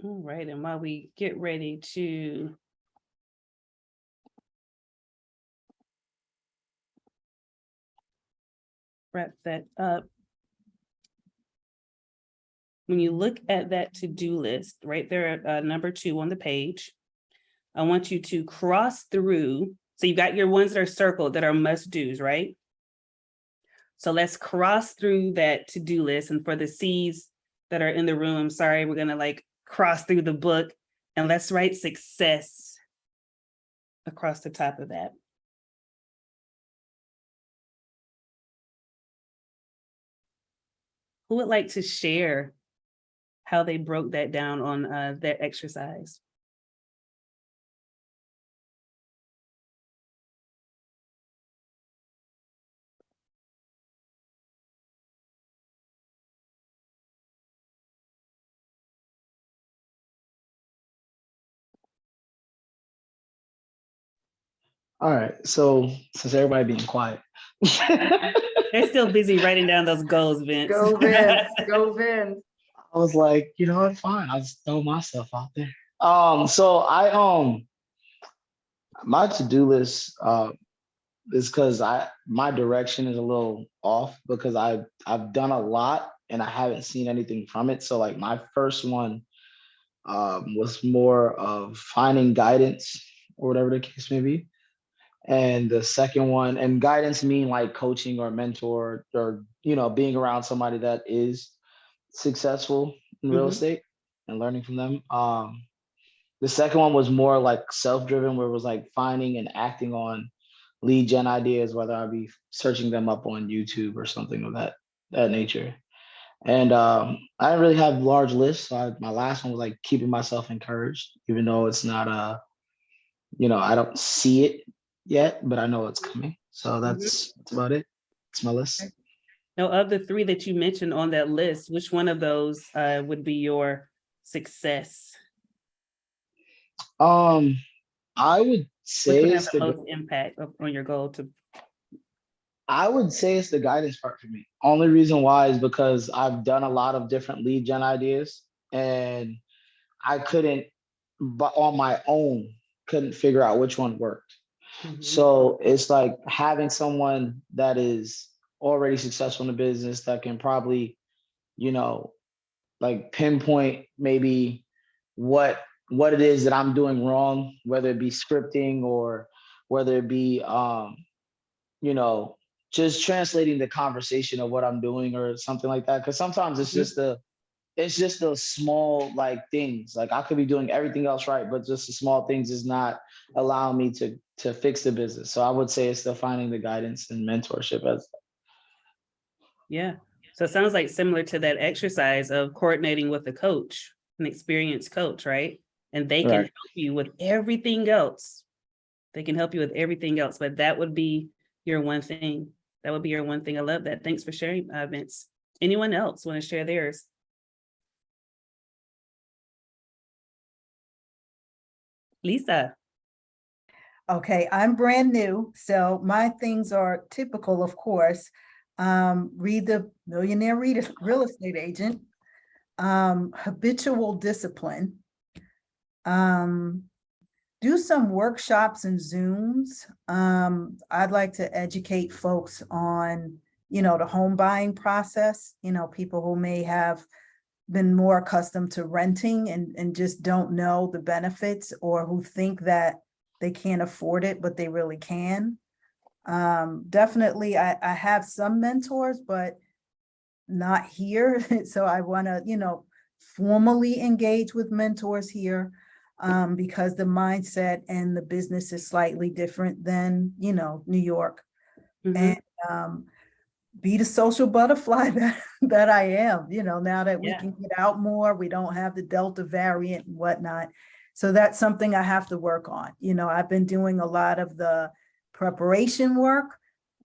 All right, and while we get ready to wrap that up, when you look at that to-do list, right there at number 2 on the page, I want you to cross through. So you've got your ones that are circled that are must-dos, right? So let's cross through that to-do list. And for the C's that are in the room, sorry, we're gonna like cross through the book and let's write success across the top of that. Who would like to share how they broke that down on that exercise? All right. So since everybody being quiet, They're still busy writing down those goals, Vince. Go Vince, go Vince. I was like, you know what, fine. I'll just throw myself out there. So my to-do list is because my direction is a little off because I've done a lot and I haven't seen anything from it. So like my first one was more of finding guidance or whatever the case may be. And the second one, and guidance mean like coaching or mentor or, you know, being around somebody that is successful in real estate and learning from them. The second one was more like self-driven, where it was like finding and acting on lead gen ideas, whether I be searching them up on YouTube or something of that nature. And I didn't really have large lists. So my last one was like keeping myself encouraged, even though it's not you know, I don't see it yet, but I know it's coming. So that's about it. It's my list. Now, of the 3 that you mentioned on that list, which one of those would be your success? I would Which say would have it's the most impact on your goal to? I would say it's the guidance part for me. Only reason why is because I've done a lot of different lead gen ideas and I couldn't, but on my own, couldn't figure out which one worked. So it's like having someone that is already successful in the business that can probably, you know, like pinpoint maybe what it is that I'm doing wrong, whether it be scripting or whether it be you know, just translating the conversation of what I'm doing or something like that. Cause sometimes it's just those small like things. Like I could be doing everything else right, but just the small things is not allowing me to fix the business. So I would say it's still finding the guidance and mentorship as. Yeah. So it sounds like similar to that exercise of coordinating with a coach, an experienced coach, right? And they can Right. help you with everything else. They can help you with everything else, but that would be your one thing. That would be your one thing. I love that. Thanks for sharing, Vince. Anyone else want to share theirs? Lisa. Okay, I'm brand new, so my things are typical, of course. Read the Millionaire Real Estate Agent, habitual discipline, do some workshops and Zooms. I'd like to educate folks on, you know, the home buying process, you know, people who may have been more accustomed to renting and just don't know the benefits, or who think that they can't afford it, but they really can. Definitely, I have some mentors, but not here. So I want to, formally engage with mentors here, because the mindset and the business is slightly different than, New York. And be the social butterfly that I am, now that we can get out more, we don't have the Delta variant and whatnot. So that's something I have to work on. I've been doing a lot of the preparation work,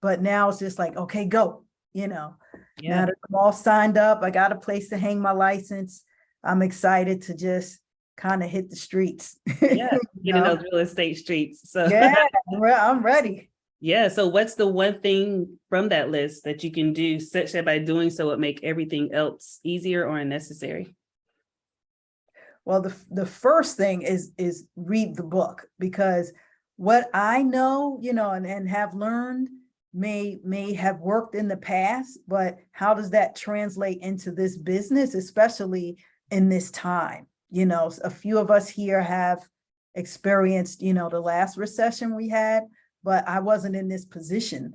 but now it's just like, okay, go, now that I'm all signed up, I got a place to hang my license. I'm excited to just kind of hit the streets. Yeah, get in those real estate streets. So yeah, I'm ready. Yeah. So what's the one thing from that list that you can do such that by doing so it make everything else easier or unnecessary? Well, the first thing is read the book, because what I know, and have learned may have worked in the past, but how does that translate into this business, especially in this time? A few of us here have experienced, the last recession we had, but I wasn't in this position,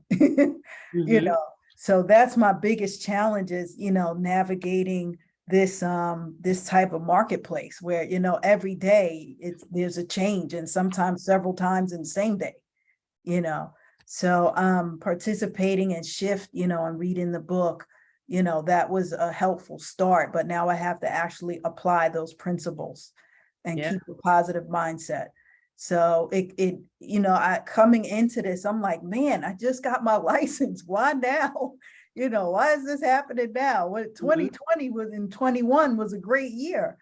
so that's my biggest challenge is, navigating this type of marketplace where, every day there's a change, and sometimes several times in the same day, so participating in Shift, and reading the book, that was a helpful start, but now I have to actually apply those principles and keep a positive mindset. So I coming into this, I'm like, man, I just got my license. Why now? Why is this happening now? What 2020 was in 21 was a great year,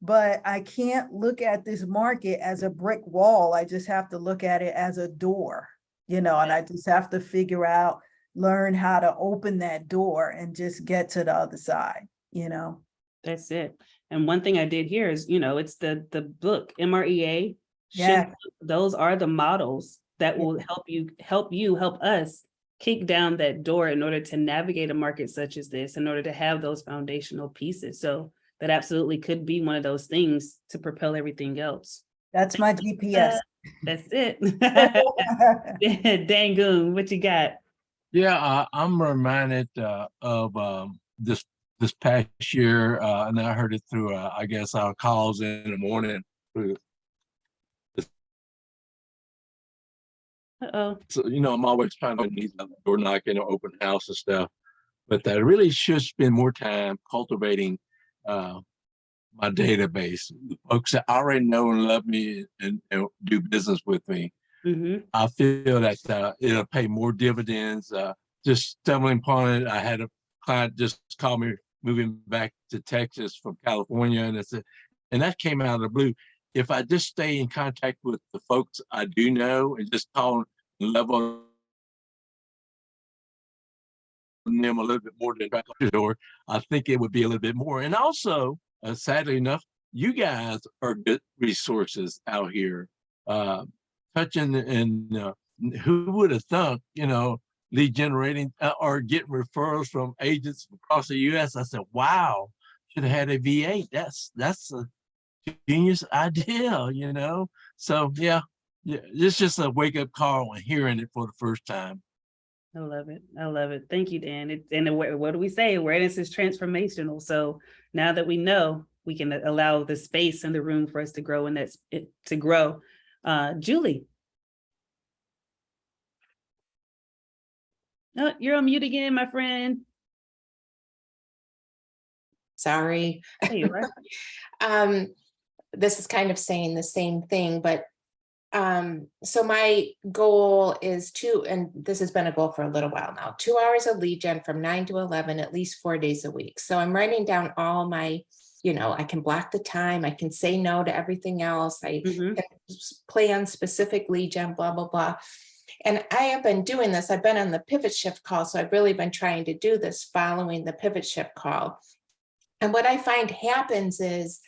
but I can't look at this market as a brick wall. I just have to look at it as a door, and I just have to learn how to open that door and just get to the other side, That's it. And one thing I did here is, it's the book, MREA. Yeah. Those are the models that will help us kick down that door in order to navigate a market such as this, in order to have those foundational pieces. So that absolutely could be one of those things to propel everything else. That's my GPS. That's it. Dangoon, what you got? Yeah, I'm reminded of this past year, and I heard it through, I guess, our calls in the morning. So, I'm always trying to need door knocking or open house and stuff, but I really should spend more time cultivating my database. Folks that already know and love me and do business with me. I feel that it'll pay more dividends. Just stumbling upon it, I had a client just call me moving back to Texas from California, and that came out of the blue. If I just stay in contact with the folks I do know and just call and level them a little bit more than back on the door, I think it would be a little bit more. And also, sadly enough, you guys are good resources out here. Touching and who would have thought, lead generating or getting referrals from agents across the U.S. I said, wow, should have had a V8. That's a genius idea, So yeah, it's just a wake up call and hearing it for the first time. I love it. I love it. Thank you, Dan. And what do we say? Awareness is transformational. So now that we know, we can allow the space and the room for us to grow, and that's it to grow. Julie. Oh, you're on mute again, my friend. Sorry. Hey, right. This is kind of saying the same thing, but so my goal is and this has been a goal for a little while now, 2 hours of lead gen from 9 to 11, at least 4 days a week. So I'm writing down all my, I can block the time. I can say no to everything else. I can plan specific lead gen, blah, blah, blah. And I have been doing this. I've been on the pivot shift call. So I've really been trying to do this following the pivot shift call. And what I find happens is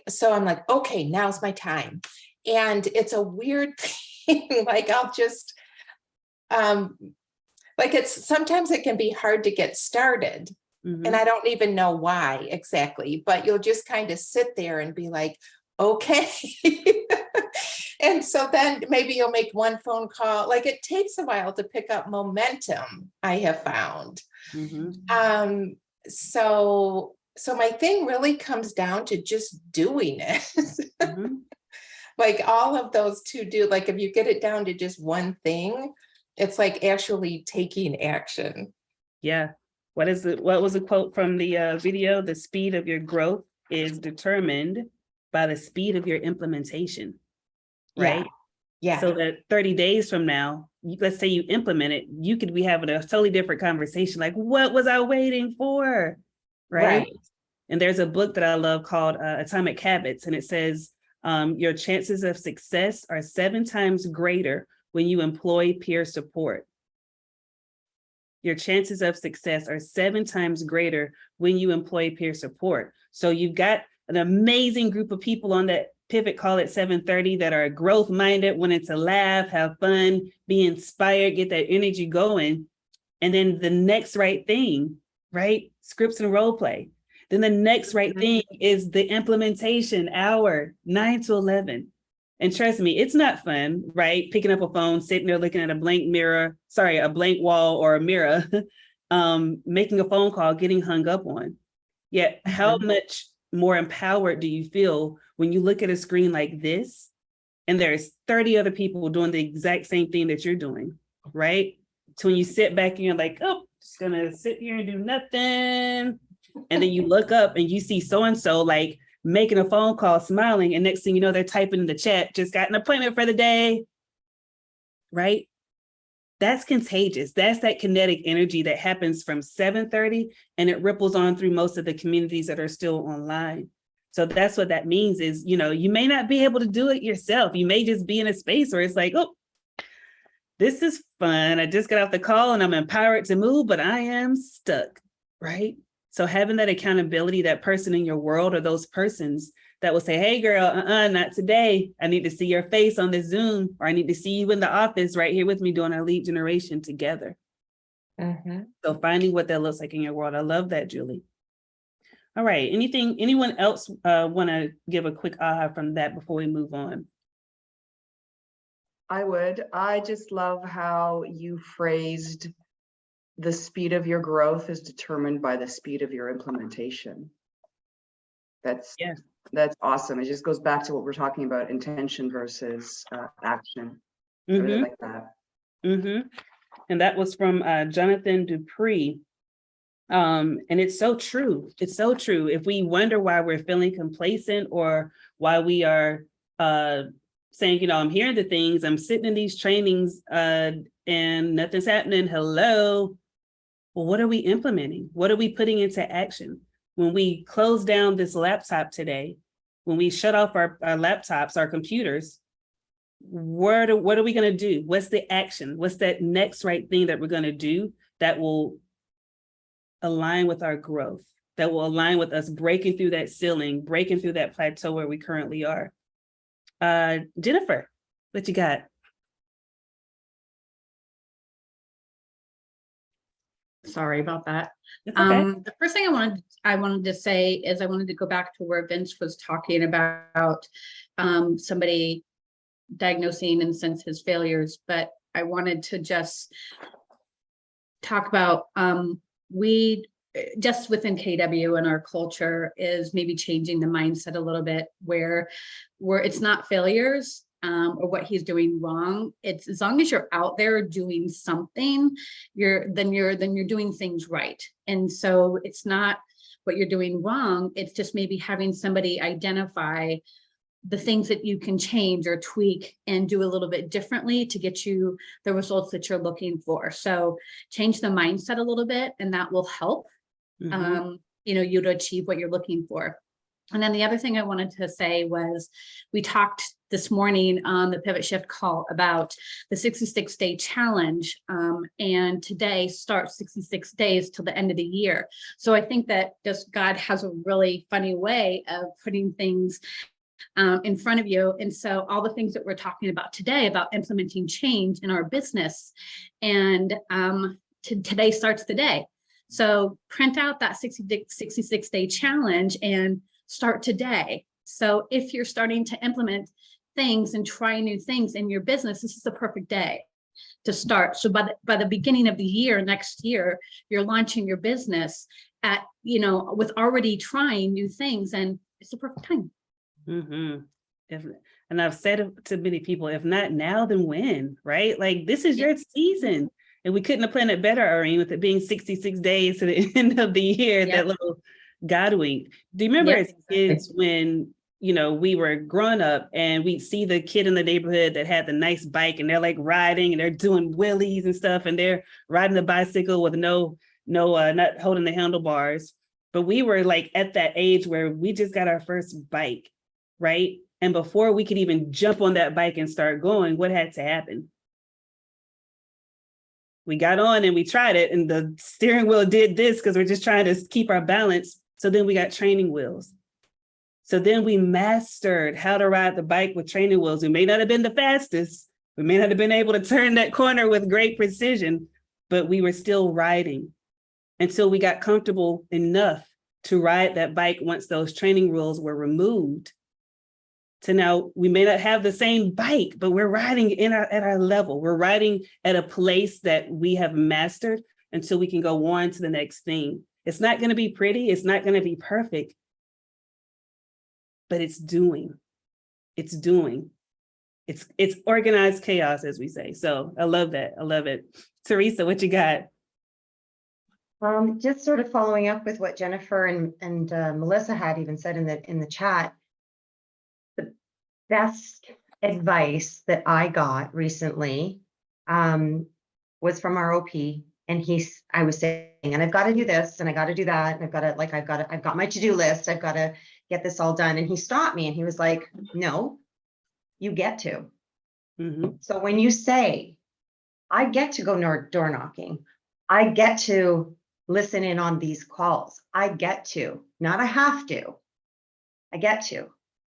so I'm like, okay, now's my time. And it's a weird thing. I'll just, sometimes it can be hard to get started. And I don't even know why exactly, but you'll just kind of sit there and be like, okay. And so then maybe you'll make one phone call. Like it takes a while to pick up momentum, I have found. So my thing really comes down to just doing it. Like all of those to do, like if you get it down to just one thing, it's like actually taking action. Yeah. What was the quote from the video? The speed of your growth is determined by the speed of your implementation, right? Yeah. So that 30 days from now, let's say you implement it, you could be having a totally different conversation. Like, what was I waiting for? Right. And there's a book that I love called Atomic Habits. And it says, your chances of success are 7 times greater when you employ peer support. Your chances of success are 7 times greater when you employ peer support. So you've got an amazing group of people on that pivot call at 7:30 that are growth minded, wanting to laugh, have fun, be inspired, get that energy going. And then the next right thing, right? Scripts and role play. Then the next right thing is the implementation hour, 9 to 11. And trust me, it's not fun, right? Picking up a phone, sitting there looking at a blank wall or a mirror, making a phone call, getting hung up on. Yet how much more empowered do you feel when you look at a screen like this and there's 30 other people doing the exact same thing that you're doing, right? So when you sit back and you're like, oh, just gonna sit here and do nothing. And then you look up and you see so-and-so like making a phone call, smiling, and next thing you know, they're typing in the chat, just got an appointment for the day, right? That's contagious. That's that kinetic energy that happens from 7:30 and it ripples on through most of the communities that are still online. So that's what that means is, you may not be able to do it yourself. You may just be in a space where it's like, oh, this is fun. I just got off the call and I'm empowered to move, but I am stuck, right? So having that accountability, that person in your world or those persons that will say, hey girl, not today. I need to see your face on this Zoom, or I need to see you in the office right here with me doing our lead generation together. So finding what that looks like in your world. I love that, Julie. All right, anyone else want to give a quick aha from that before we move on? I would. I just love how you phrased the speed of your growth is determined by the speed of your implementation. That's awesome. It just goes back to what we're talking about, intention versus action. I really like that. And that was from Jonathan Dupree. And it's so true. It's so true. If we wonder why we're feeling complacent or why we are saying, I'm hearing the things, I'm sitting in these trainings and nothing's happening. Hello. Well, what are we implementing? What are we putting into action? When we close down this laptop today, when we shut off our laptops, our computers, what are we going to do? What's the action? What's that next right thing that we're going to do that will align with our growth, that will align with us breaking through that ceiling, breaking through that plateau where we currently are? Jennifer, what you got? Sorry about that. It's okay. The first thing I wanted to say is I wanted to go back to where Vince was talking about somebody diagnosing in a sense his failures, but I wanted to just talk about we just within KW and our culture is maybe changing the mindset a little bit where it's not failures or what he's doing wrong. It's as long as you're out there doing something, you're doing things right. And so it's not what you're doing wrong. It's just maybe having somebody identify the things that you can change or tweak and do a little bit differently to get you the results that you're looking for. So change the mindset a little bit, and that will help you to achieve what you're looking for. And then the other thing I wanted to say was we talked this morning on the Pivot Shift call about the 66-day challenge, and today starts 66 days till the end of the year. So I think that just God has a really funny way of putting things in front of you. And so all the things that we're talking about today about implementing change in our business, and today starts today. So print out that 66-day challenge and start today. So if you're starting to implement things and try new things in your business, this is the perfect day to start. So by the beginning of the year, next year, you're launching your business at, with already trying new things, and it's the perfect time. And I've said to many people, if not now, then when, right? Like, this is your season. And we couldn't have planned it better, Irene, with it being 66 days to the end of the year, that little God wink. Do you remember as kids when, we were growing up and we'd see the kid in the neighborhood that had the nice bike and they're like riding and they're doing wheelies and stuff and they're riding the bicycle with not holding the handlebars. But we were like at that age where we just got our first bike, right? And before we could even jump on that bike and start going, what had to happen? We got on and we tried it and the steering wheel did this because we're just trying to keep our balance. So then we got training wheels. So then we mastered how to ride the bike with training wheels. We may not have been the fastest. We may not have been able to turn that corner with great precision, but we were still riding until we got comfortable enough to ride that bike once those training wheels were removed. So now we may not have the same bike, but we're riding at our level. We're riding at a place that we have mastered until we can go on to the next thing. It's not going to be pretty. It's not going to be perfect, but it's doing. It's organized chaos, as we say. So I love that. I love it. Teresa, what you got? Just sort of following up with what Jennifer and Melissa had even said in the chat. The best advice that I got recently was from our OP, and I was saying, and I've got to do this, and I got to do that, and I've got my to-do list. I've got to get this all done. And he stopped me, and he was like, "No, you get to." So when you say, "I get to go door knocking, I get to listen in on these calls, I get to, not I have to, I get to,"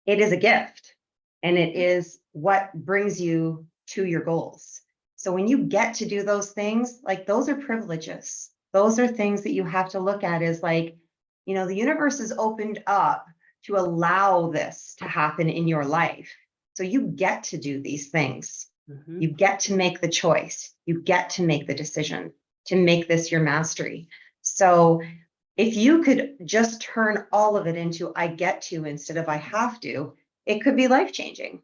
it is a gift. And it is what brings you to your goals. So when you get to do those things, like, those are privileges. Those are things that you have to look at as like, the universe is opened up to allow this to happen in your life. So you get to do these things. You get to make the choice. You get to make the decision to make this your mastery. So if you could just turn all of it into I get to instead of I have to, it could be life-changing.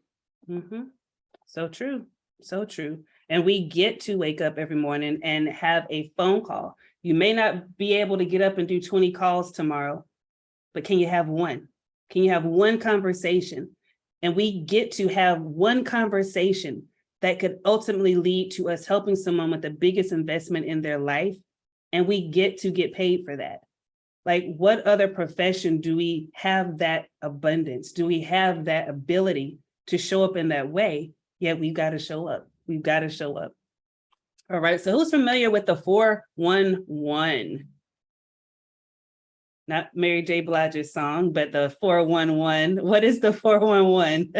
So true. So true. And we get to wake up every morning and have a phone call. You may not be able to get up and do 20 calls tomorrow, but can you have one? Can you have one conversation? And we get to have one conversation that could ultimately lead to us helping someone with the biggest investment in their life. And we get to get paid for that. Like, what other profession do we have that abundance? Do we have that ability to show up in that way? Yet we've got to show up. We've got to show up. All right. So who's familiar with the 411? Not Mary J. Blige's song, but the 411. What is the 411?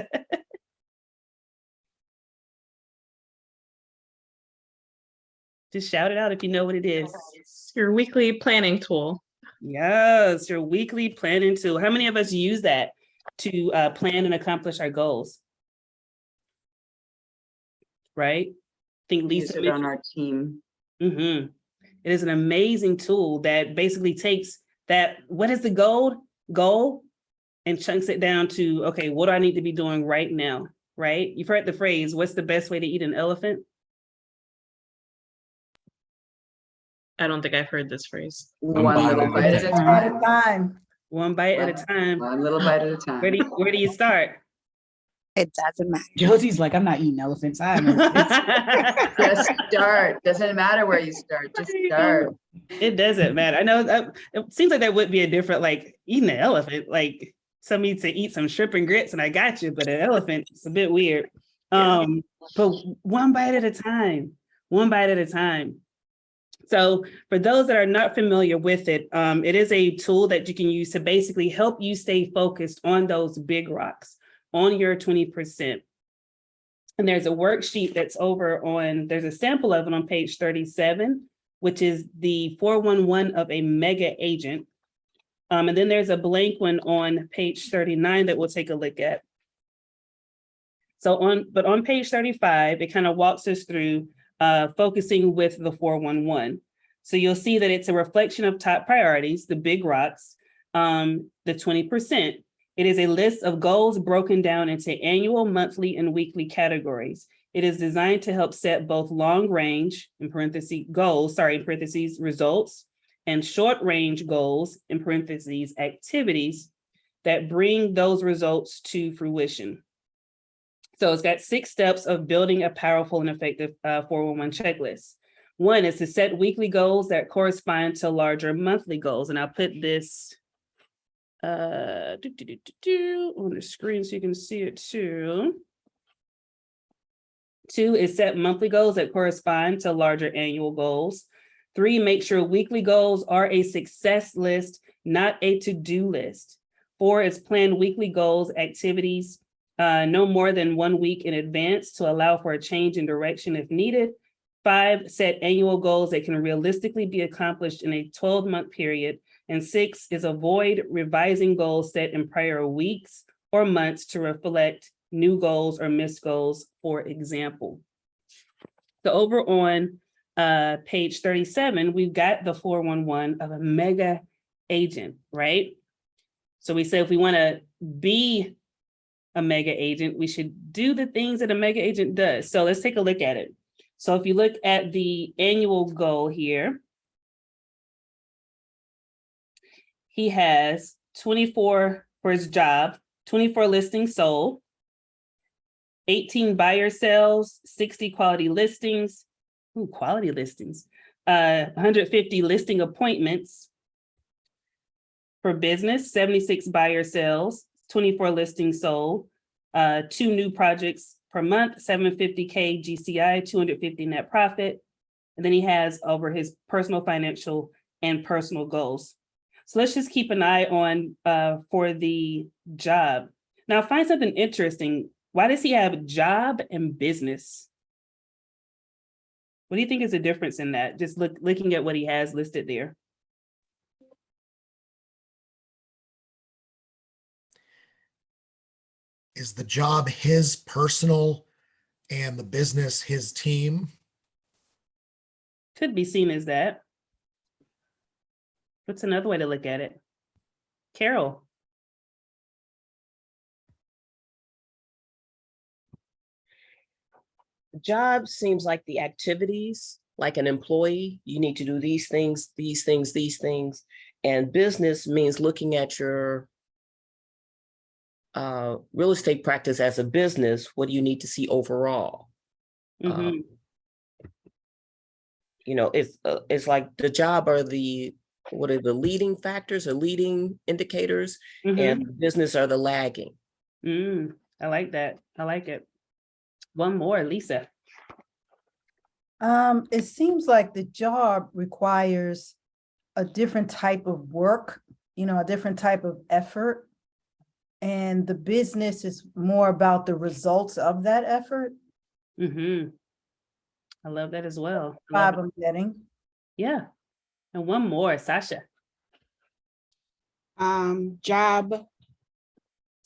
Just shout it out if you know what it is. It's your weekly planning tool. Yes, your weekly planning tool. How many of us use that to plan and accomplish our goals? Right? I think Lisa use it on our team. It is an amazing tool that basically takes that, what is the goal, and chunks it down to, okay, what do I need to be doing right now? Right? You've heard the phrase, what's the best way to eat an elephant? I don't think I've heard this phrase. One little bite at a time. One bite at a time. One little bite at a time. Where do you start? It doesn't matter. Josie's like, I'm not eating elephants. Just start. Doesn't matter where you start. Just start. It doesn't matter. I know it seems like that would be a different, like, eating an elephant. Like, somebody to eat some shrimp and grits and I got you, but an elephant, it's a bit weird. But one bite at a time. One bite at a time. So for those that are not familiar with it, it is a tool that you can use to basically help you stay focused on those big rocks, on your 20%. And there's a worksheet that's there's a sample of it on page 37, which is the 411 of a mega agent. And then there's a blank one on page 39 that we'll take a look at. So on page 35, it kind of walks us through focusing with the 411. So you'll see that it's a reflection of top priorities, the big rocks, the 20%. It is a list of goals broken down into annual, monthly, and weekly categories. It is designed to help set both long range, in parentheses, goals, in parentheses, results, and short range goals, in parentheses, activities that bring those results to fruition. So it's got 6 steps of building a powerful and effective 411 checklist. One is to set weekly goals that correspond to larger monthly goals. And I'll put this on the screen so you can see it too. 2 is set monthly goals that correspond to larger annual goals. 3, make sure weekly goals are a success list, not a to-do list. 4 is plan weekly goals, activities, no more than 1 week in advance to allow for a change in direction if needed. 5, set annual goals that can realistically be accomplished in a 12-month period. And 6 is avoid revising goals set in prior weeks or months to reflect new goals or missed goals, for example. So over on page 37, we've got the 411 of a mega agent, right? So we say if we want to be a mega agent, we should do the things that a mega agent does. So let's take a look at it. So if you look at the annual goal here, he has 24 for his job, 24 listings sold, 18 buyer sales, 60 quality listings, 150 listing appointments. For business, 76 buyer sales, 24 listings sold, 2 new projects per month, 750K GCI, 250 net profit. And then he has over his personal, financial, and personal goals. So let's just keep an eye on for the job. Now find something interesting. Why does he have job and business? What do you think is the difference in that? Just looking at what he has listed there. Is the job his personal and the business his team? Could be seen as that. What's another way to look at it? Carol. Job seems like the activities, like an employee, you need to do these things, these things, these things. And business means looking at your real estate practice as a business. What do you need to see overall? Mm-hmm. It's like the job are what are the leading factors or leading indicators, and business are the lagging. I like that. I like it. One more, Lisa. It seems like the job requires a different type of work, a different type of effort. And the business is more about the results of that effort. I love that as well. I'm getting. Yeah. And one more, Sasha. Job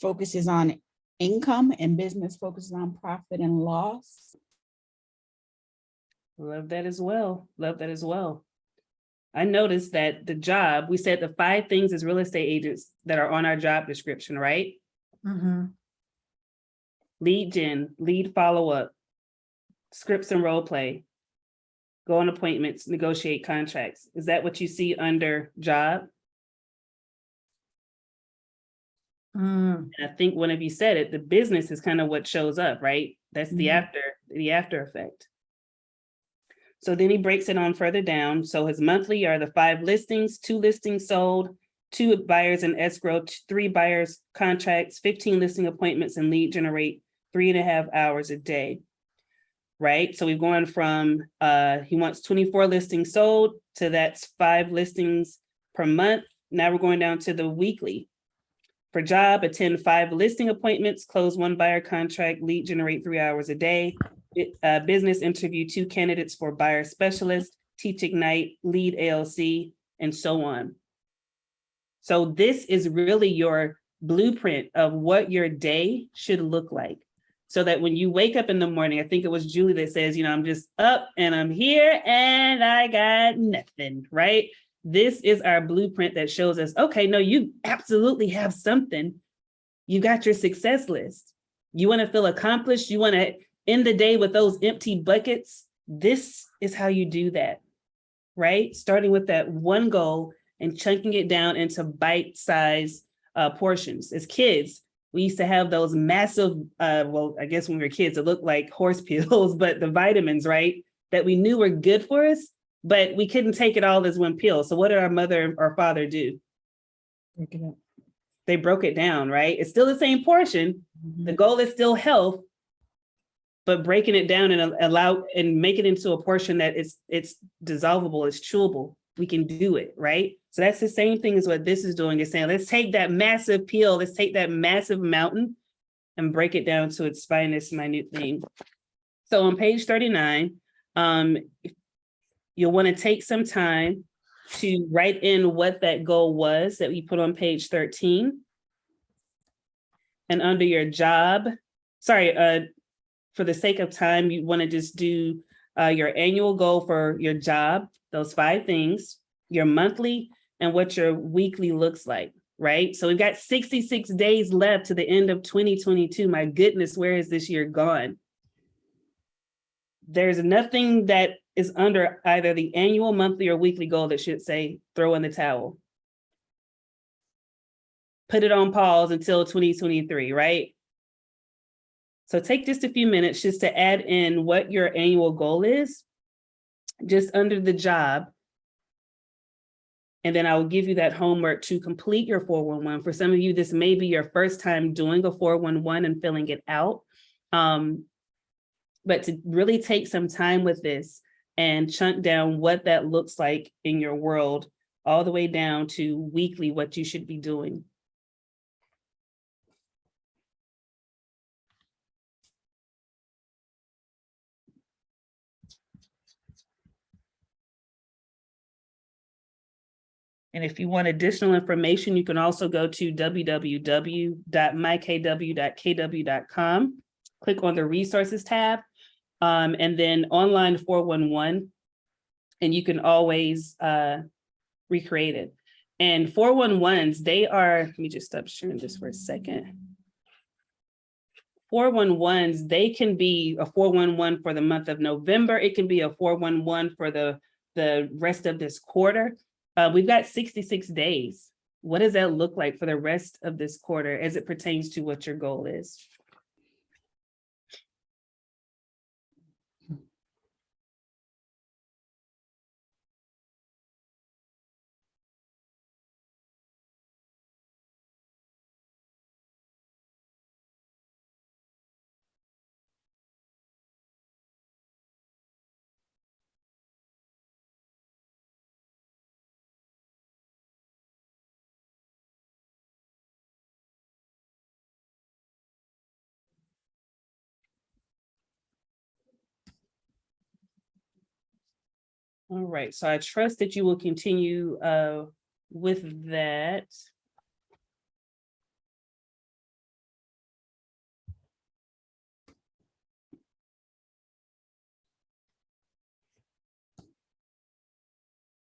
focuses on income and business focuses on profit and loss. Love that as well. Love that as well. I noticed that the job, we said the 5 things as real estate agents that are on our job description, right? Lead gen, lead follow-up, scripts and role play, go on appointments, negotiate contracts. Is that what you see under job? And I think one of you said it, the business is kind of what shows up, right? That's the after effect. So then he breaks it on further down. So his monthly are the 5 listings, 2 listings sold, 2 buyers in escrow, 3 buyers contracts, 15 listing appointments, and lead generate 3.5 hours a day, right? So we've gone from, he wants 24 listings sold to that's 5 listings per month. Now we're going down to the weekly. For job, attend 5 listing appointments, close 1 buyer contract, lead generate 3 hours a day. Business interview 2 candidates for buyer specialist, teach Ignite, lead ALC, and so on. So this is really your blueprint of what your day should look like. so that when you wake up in the morning, I think it was Julie that says, I'm just up and I'm here and I got nothing, right? This is our blueprint that shows us, okay, no, you absolutely have something. You got your success list. You want to feel accomplished. You want to end the day with those empty buckets. This is how you do that, right? Starting with that one goal and chunking it down into bite-sized portions. As kids, we used to have those massive, well, I guess when we were kids, it looked like horse pills, but the vitamins, right? That we knew were good for us, but we couldn't take it all as one pill. So what did our mother or father do? They broke it down, right? It's still the same portion. The goal is still health, but breaking it down and make it into a portion that it's dissolvable, it's chewable. We can do it, right? So that's the same thing as what this is doing. It's saying, let's take that massive pill, let's take that massive mountain and break it down to its finest minute thing. So on page 39, you'll want to take some time to write in what that goal was that we put on page 13. And under your job, for the sake of time, you want to just do your annual goal for your job, those 5 things, your monthly, and what your weekly looks like, right? So we've got 66 days left to the end of 2022. My goodness, where is this year gone? There's nothing that is under either the annual, monthly, or weekly goal that should say throw in the towel. Put it on pause until 2023, right? So take just a few minutes just to add in what your annual goal is, just under the job. And then I will give you that homework to complete your 411. For some of you, this may be your first time doing a 411 and filling it out. But to really take some time with this and chunk down what that looks like in your world, all the way down to weekly, what you should be doing. And if you want additional information, you can also go to www.mykw.kw.com, click on the resources tab, and then online 411, and you can always recreate it. And 411s, they are, let me just stop sharing this for a second. 411s, they can be a 411 for the month of November. It can be a 411 for the rest of this quarter. We've got 66 days. What does that look like for the rest of this quarter as it pertains to what your goal is? All right, so I trust that you will continue with that.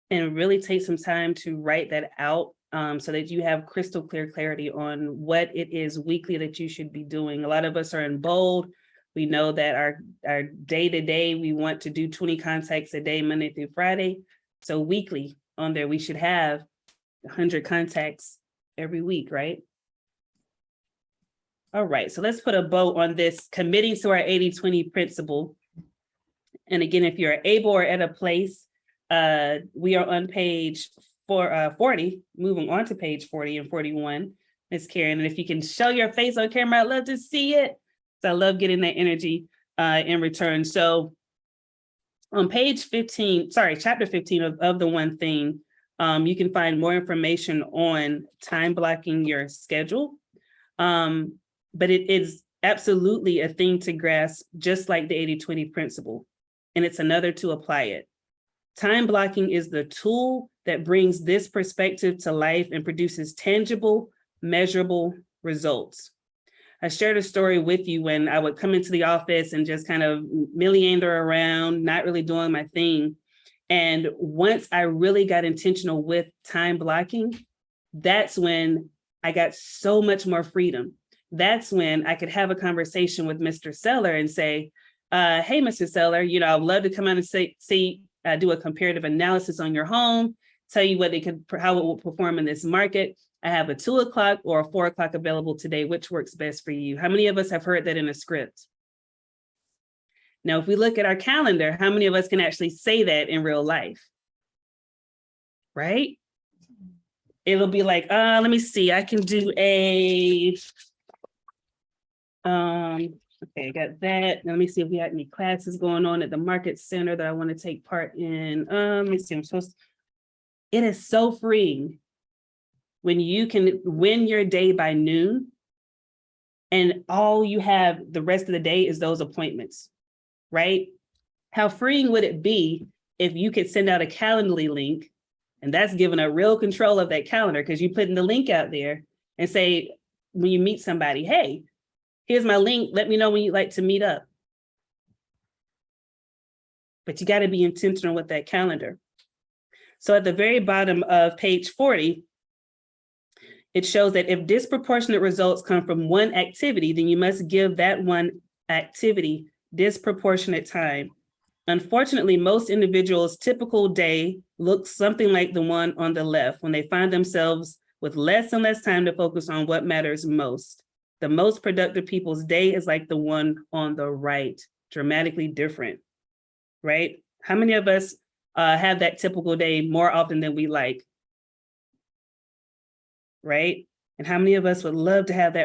And really take some time to write that out so that you have crystal clear clarity on what it is weekly that you should be doing. A lot of us are in bold. We know that our day-to-day, we want to do 20 contacts a day, Monday through Friday. So weekly on there, we should have 100 contacts every week, right? All right, so let's put a bow on this, committing to our 80-20 principle. And again, if you're able or at a place, we are on page 40, moving on to page 40 and 41, Ms. Karen. And if you can show your face on camera, I'd love to see it. So I love getting that energy in return. So on page 15, chapter 15 of the one thing, you can find more information on time blocking your schedule. But it is absolutely a thing to grasp, just like the 80-20 principle. And it's another to apply it. Time blocking is the tool that brings this perspective to life and produces tangible, measurable results. I shared a story with you when I would come into the office and just kind of meander around, not really doing my thing. And once I really got intentional with time blocking, that's when I got so much more freedom. That's when I could have a conversation with Mr. Seller and say, hey, Mr. Seller, you know, I'd love to come out and do a comparative analysis on your home, tell you how it will perform in this market. I have a 2 o'clock or a 4 o'clock available today. Which works best for you? How many of us have heard that in a script? Now, if we look at our calendar, how many of us can actually say that in real life? Right? It'll be like, let me see, I can do okay, I got that. Let me see if we had any classes going on at the market center that I want to take part in. Let me see, it is so freeing when you can win your day by noon and all you have the rest of the day is those appointments, right? How freeing would it be if you could send out a Calendly link, and that's giving a real control of that calendar because you're putting the link out there and say, when you meet somebody, hey, here's my link, let me know when you'd like to meet up. But you got to be intentional with that calendar. So at the very bottom of page 40, it shows that if disproportionate results come from one activity, then you must give that one activity disproportionate time. Unfortunately, most individuals' typical day looks something like the one on the left when they find themselves with less and less time to focus on what matters most. The most productive people's day is like the one on the right, dramatically different, right? How many of us have that typical day more often than we like? Right? And how many of us would love to have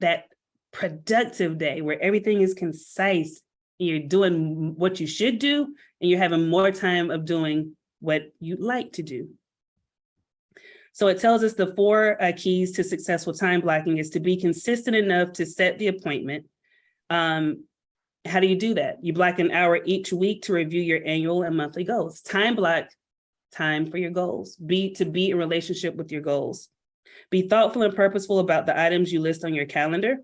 that productive day where everything is concise and you're doing what you should do and you're having more time of doing what you like to do? So it tells us the 4 keys to successful time blocking is to be consistent enough to set the appointment. How do you do that? You block an hour each week to review your annual and monthly goals. Time block time for your goals. Be in relationship with your goals. Be thoughtful and purposeful about the items you list on your calendar.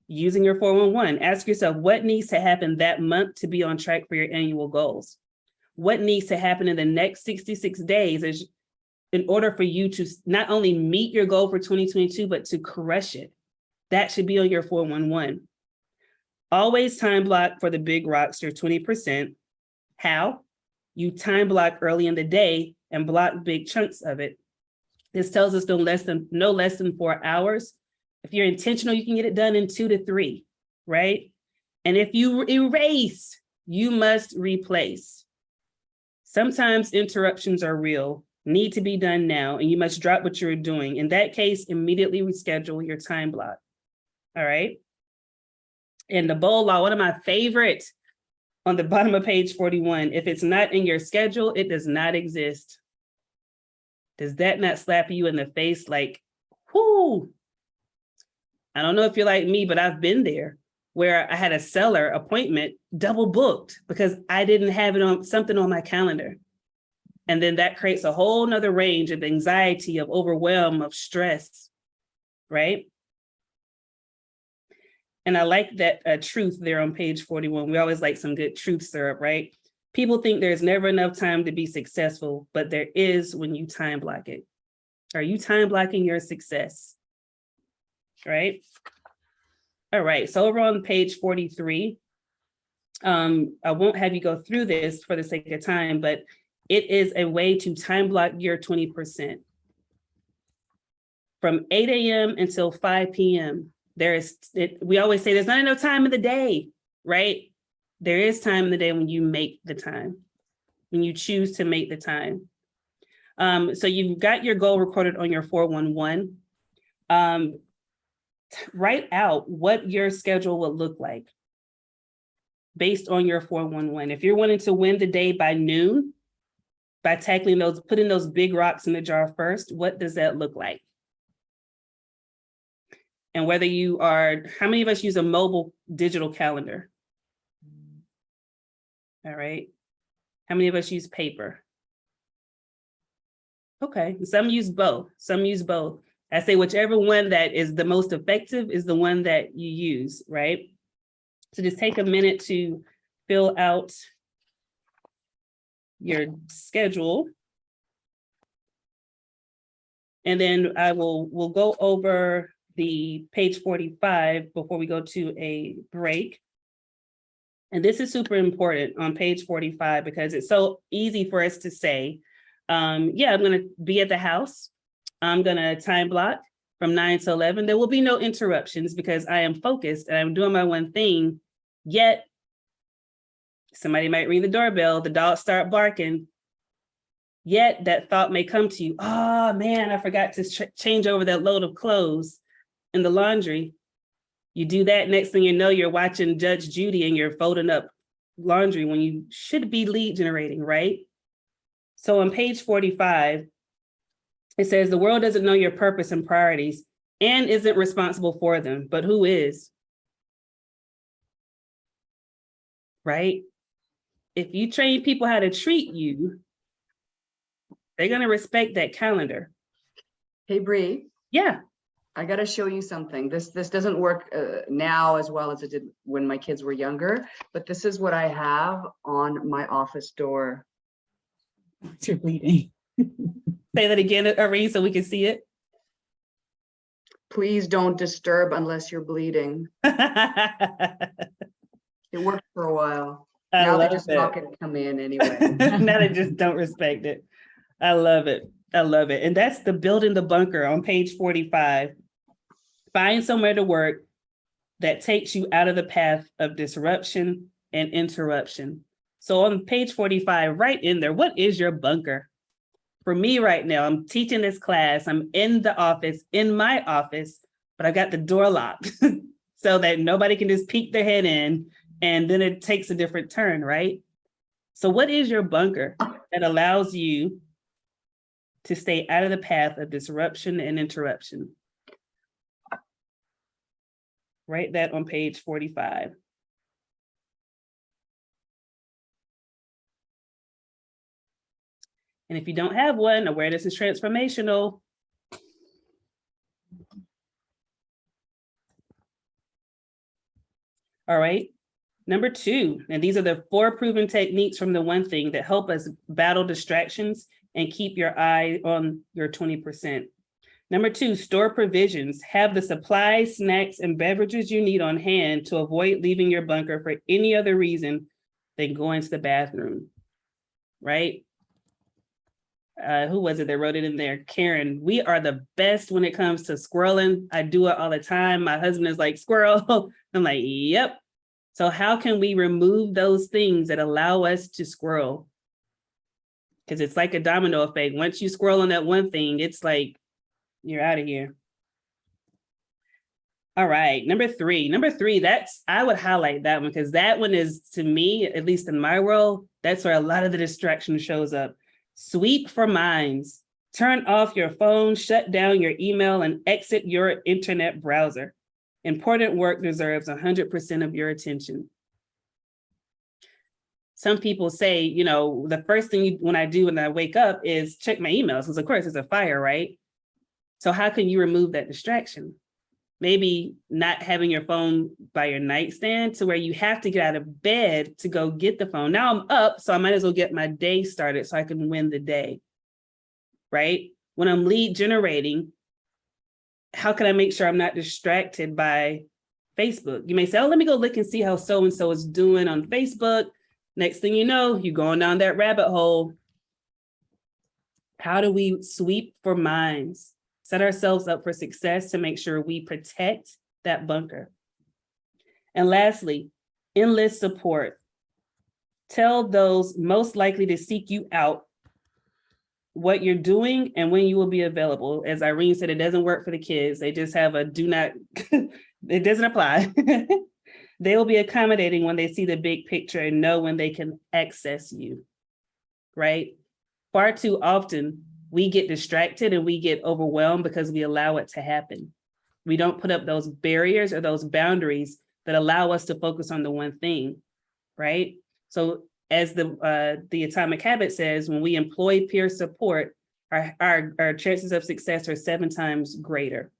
Using your 411, ask yourself what needs to happen that month to be on track for your annual goals. What needs to happen in the next 66 days in order for you to not only meet your goal for 2022, but to crush it. That should be on your 411. Always time block for the big rocks, your 20%. How? You time block early in the day and block big chunks of it. This tells us no less than 4 hours. If you're intentional, you can get it done in 2 to 3, right? And if you erase, you must replace. Sometimes interruptions are real, need to be done now, and you must drop what you're doing. In that case, immediately reschedule your time block, all right? And the bold law, one of my favorites, on the bottom of page 41, if it's not in your schedule, it does not exist. Does that not slap you in the face like, whoo? I don't know if you're like me, but I've been there where I had a seller appointment double booked because I didn't have it on something on my calendar. And then that creates a whole nother range of anxiety, of overwhelm, of stress, right? And I like that truth there on page 41. We always like some good truth syrup, right? People think there's never enough time to be successful, but there is when you time block it. Are you time blocking your success? Right? All right, so over on page 43, I won't have you go through this for the sake of time, but it is a way to time block your 20%. From 8 a.m. until 5 p.m., we always say there's not enough time in the day, right? There is time in the day when you make the time, when you choose to make the time. So you've got your goal recorded on your 411. Write out what your schedule would look like based on your 411. If you're wanting to win the day by noon, by tackling those, putting those big rocks in the jar first, what does that look like? And whether you are, how many of us use a mobile digital calendar? All right. How many of us use paper? Okay, some use both. Some use both. I say whichever one that is the most effective is the one that you use, right? So just take a minute to fill out your schedule. And then we'll go over the page 45 before we go to a break. And this is super important on page 45 because it's so easy for us to say, yeah, I'm gonna be at the house. I'm gonna time block from 9 to 11. There will be no interruptions because I am focused and I'm doing my one thing, yet somebody might ring the doorbell, the dogs start barking, yet that thought may come to you, oh man, I forgot to change over that load of clothes in the laundry. You do that, next thing you know, you're watching Judge Judy and you're folding up laundry when you should be lead generating, right? So on page 45, it says, the world doesn't know your purpose and priorities and isn't responsible for them, but who is? Right? If you train people how to treat you, they're gonna respect that calendar. Hey, Bree. Yeah. I gotta show you something. This doesn't work now as well as it did when my kids were younger, but this is what I have on my office door. You're bleeding. Say that again, Irene, so we can see it. Please don't disturb unless you're bleeding. It worked for a while. Now they just knock it and come in anyway. Now they just don't respect it. I love it. I love it. And that's the building the bunker on page 45. Find somewhere to work that takes you out of the path of disruption and interruption. So on page 45, right in there, what is your bunker? For me right now, I'm teaching this class. I'm in the office, in my office, but I got the door locked so that nobody can just peek their head in and then it takes a different turn, right? So what is your bunker that allows you to stay out of the path of disruption and interruption? Write that on page 45. And if you don't have one, awareness is transformational. All right. Number 2, and these are the 4 proven techniques from the one thing that help us battle distractions and keep your eye on your 20%. Number 2, store provisions. Have the supplies, snacks, and beverages you need on hand to avoid leaving your bunker for any other reason than going to the bathroom, right? Who was it that wrote it in there? Karen, we are the best when it comes to squirreling. I do it all the time. My husband is like, squirrel. I'm like, yep. So how can we remove those things that allow us to squirrel? Because it's like a domino effect. Once you squirrel on that one thing, it's like, you're out of here. All right, number 3, I would highlight that one because that one is, to me, at least in my world, that's where a lot of the distraction shows up. Sweep for minds. Turn off your phone, shut down your email, and exit your internet browser. Important work deserves 100% of your attention. Some people say, you know, the first thing when I wake up is check my emails, because of course it's a fire, right? So how can you remove that distraction? Maybe not having your phone by your nightstand to where you have to get out of bed to go get the phone. Now I'm up, so I might as well get my day started so I can win the day, right? When I'm lead generating, how can I make sure I'm not distracted by Facebook? You may say, oh, let me go look and see how so-and-so is doing on Facebook. Next thing you know, you're going down that rabbit hole. How do we sweep for minds? Set ourselves up for success to make sure we protect that bunker. And lastly, enlist support. Tell those most likely to seek you out what you're doing and when you will be available. As Irene said, it doesn't work for the kids. They just have a do not, it doesn't apply. They will be accommodating when they see the big picture and know when they can access you, right? Far too often, we get distracted and we get overwhelmed because we allow it to happen. We don't put up those barriers or those boundaries that allow us to focus on the one thing, right? So as the Atomic Habit says, when we employ peer support, our chances of success are 7 times greater.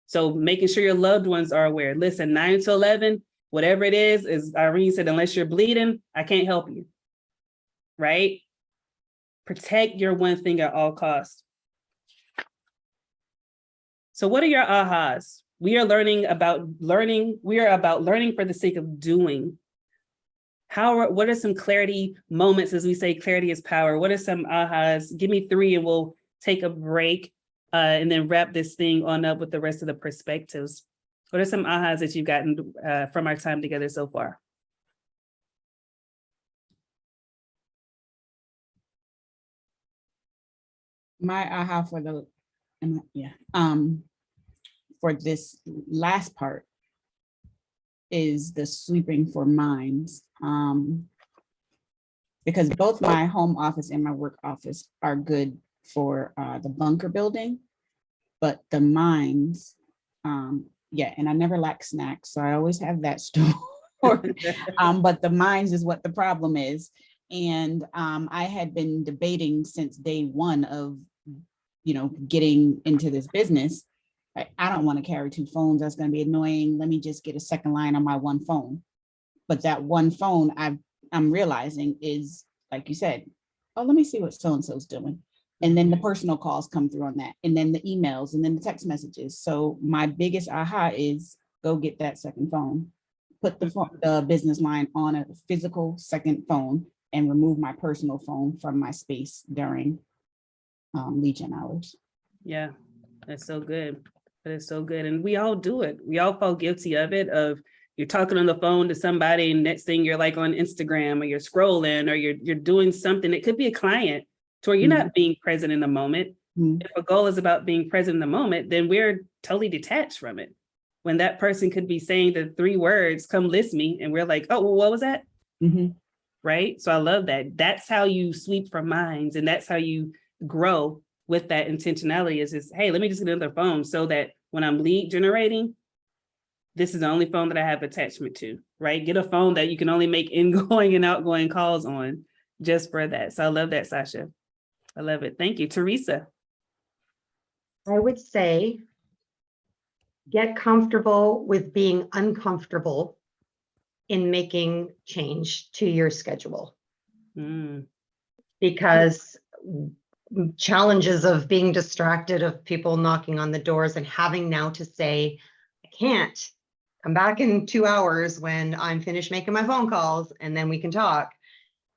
So making sure your loved ones are aware. Listen, 9 to 11, whatever it is, as Irene said, unless you're bleeding, I can't help you. Right? Protect your one thing at all costs. So what are your ahas? We are about learning for the sake of doing. What are some clarity moments, as we say, clarity is power? What are some ahas? Give me 3 and we'll take a break and then wrap this thing on up with the rest of the perspectives. What are some ahas that you've gotten from our time together so far? My aha for this last part is the sweeping for minds. Because both my home office and my work office are good for the bunker building, but the mines, and I never lack snacks, so I always have that stored. But the mines is what the problem is. And I had been debating since day one of, getting into this business. I don't want to carry 2 phones. That's going to be annoying. Let me just get a second line on my one phone. But that one phone I'm realizing is, like you said, oh, let me see what so-and-so's doing. And then the personal calls come through on that. And then the emails and then the text messages. So my biggest aha is go get that second phone. Put the business line on a physical second phone and remove my personal phone from my space during Legion hours. Yeah, that's so good. That is so good. And we all do it. We all fall guilty of it, of you're talking on the phone to somebody and next thing you're like on Instagram or you're scrolling or you're doing something. It could be a client to where you're not being present in the moment. If a goal is about being present in the moment, then we're totally detached from it. When that person could be saying the 3 words, come list me, and we're like, oh, well, what was that? Right? So I love that. That's how you sweep for minds, and that's how you grow with that intentionality is hey, let me just get another phone so that when I'm lead generating, this is the only phone that I have attachment to, right? Get a phone that you can only make ingoing and outgoing calls on just for that. So I love that, Sasha. I love it. Thank you. Teresa. I would say get comfortable with being uncomfortable in making change to your schedule. Because challenges of being distracted, of people knocking on the doors and having now to say, I can't come back in 2 hours when I'm finished making my phone calls and then we can talk,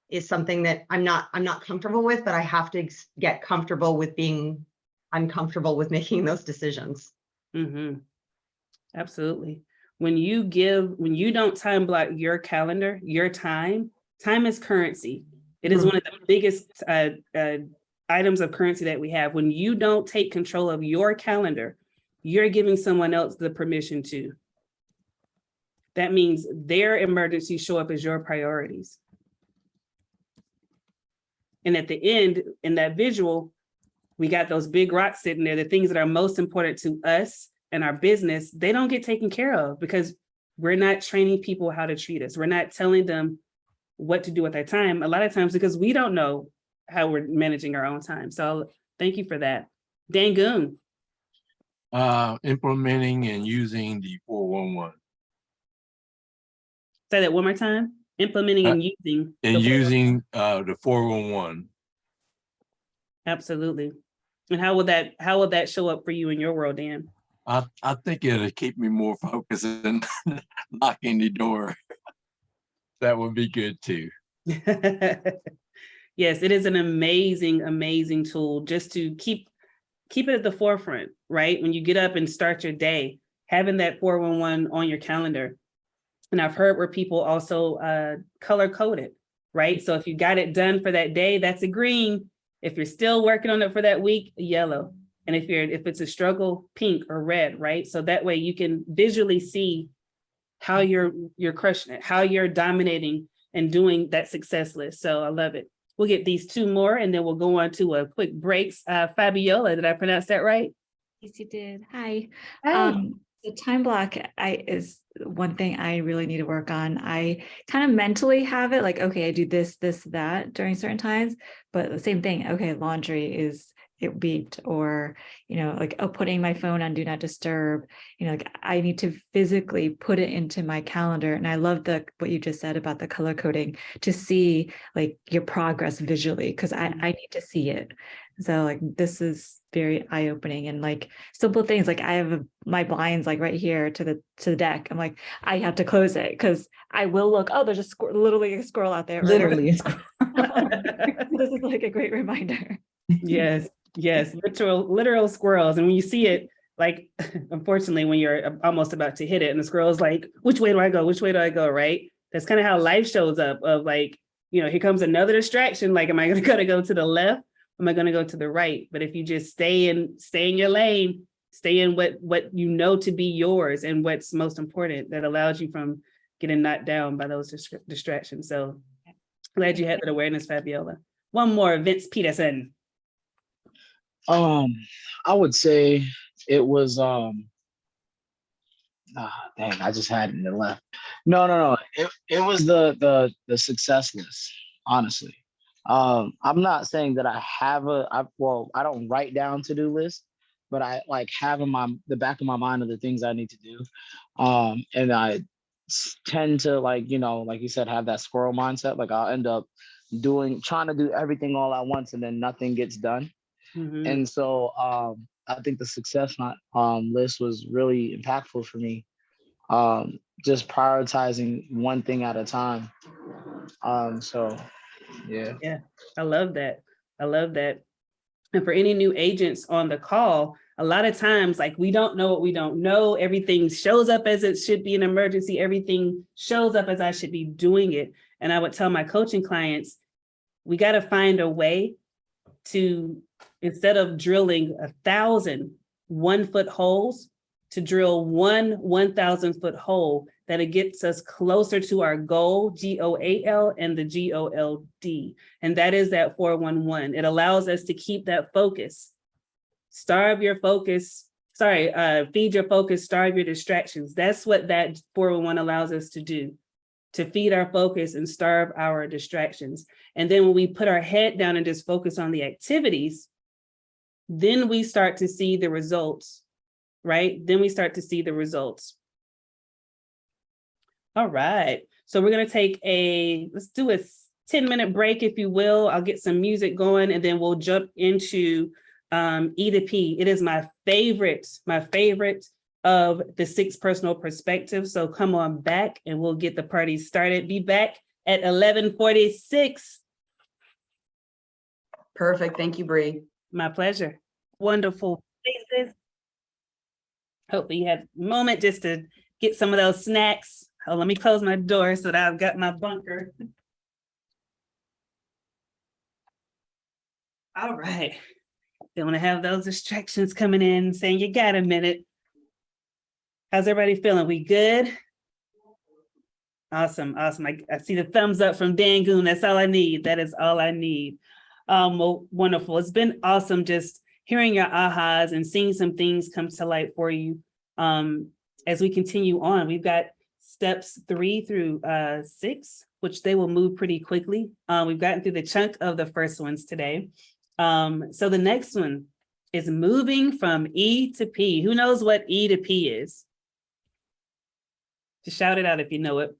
is something that I'm not comfortable with, but I have to get comfortable with being uncomfortable with making those decisions. Absolutely. When you don't time block your calendar, your time is currency. It is one of the biggest items of currency that we have. When you don't take control of your calendar, you're giving someone else the permission to. That means their emergencies show up as your priorities. And at the end, in that visual, we got those big rocks sitting there, the things that are most important to us and our business, they don't get taken care of because we're not training people how to treat us. We're not telling them what to do with their time, a lot of times because we don't know how we're managing our own time. So thank you for that. Dangoon. Implementing and using the 411. Say that one more time. Implementing and using. The 411. Absolutely. And how will that show up for you in your world, Dan? I think it'll keep me more focused than locking the door. That would be good too. Yes, it is an amazing, amazing tool just to keep it at the forefront, right? When you get up and start your day, having that 411 on your calendar. And I've heard where people also color code it, right? So if you got it done for that day, that's a green. If you're still working on it for that week, yellow. And if it's a struggle, pink or red, right? So that way you can visually see how you're crushing it, how you're dominating and doing that success list. So I love it. We'll get these 2 more and then we'll go on to a quick break. Fabiola, did I pronounce that right? Yes, you did. Hi. Hi. The time block is one thing I really need to work on. I kind of mentally have it like, okay, I do this, that during certain times, but the same thing. Okay, laundry is it beeped, or, like, oh, putting my phone on do not disturb, like I need to physically put it into my calendar. And I love what you just said about the color coding, to see like your progress visually, because I need to see it. So like, this is very eye-opening, and like simple things, like I have my blinds like right here to the deck. I'm like, I have to close it because I will look, oh, there's literally a squirrel out there. Literally a squirrel. This is like a great reminder. Yes, yes, literal squirrels. And when you see it, like, unfortunately, when you're almost about to hit it and the squirrel's like, which way do I go? Which way do I go? Right? That's kind of how life shows up, of like, here comes another distraction. Like, am I going to go to the left? Am I going to go to the right? But if you just stay in your lane, stay in what you know to be yours and what's most important, that allows you from getting knocked down by those distractions. So glad you had that awareness, Fabiola. One more, Vince Peterson. I would say it was dang, I just had it and it left. No. It was the success list, honestly. I'm not saying that I have I don't write down to-do lists, but I like have in the back of my mind of the things I need to do. And I tend to, like you said, have that squirrel mindset. Like, I'll end up trying to do everything all at once, and then nothing gets done. Mm-hmm. And so I think the success list was really impactful for me. Just prioritizing one thing at a time. So yeah. Yeah, I love that. And for any new agents on the call, a lot of times, like, we don't know what we don't know. Everything shows up as it should be an emergency. Everything shows up as I should be doing it. And I would tell my coaching clients, we got to find a way to, instead of drilling 1,000 1-foot holes, to drill one 1,000-foot hole that it gets us closer to our goal, GOAL, and the GOLD. And that is that 411. It allows us to keep that focus. Feed your focus, starve your distractions. That's what that 411 allows us to do, to feed our focus and starve our distractions. And then when we put our head down and just focus on the activities, then we start to see the results, right? Then we start to see the results. All right, so we're gonna take let's do a 10-minute break, if you will. I'll get some music going, and then we'll jump into E to P. It is my favorite of the 6 personal perspectives. So come on back and we'll get the party started. Be back at 11:46. Perfect. Thank you, Bree. My pleasure. Wonderful faces. Hopefully you have a moment just to get some of those snacks. Oh, let me close my door so that I've got my bunker. All right. Don't want to have those distractions coming in saying you got a minute. How's everybody feeling? We good? Awesome. I see the thumbs up from Dangoon. That's all I need. That is all I need. Well, wonderful. It's been awesome just hearing your ahas and seeing some things come to light for you. As we continue on, we've got steps 3 through 6, which they will move pretty quickly. We've gotten through the chunk of the first ones today. So the next one is moving from E to P. Who knows what E to P is? Just shout it out if you know it.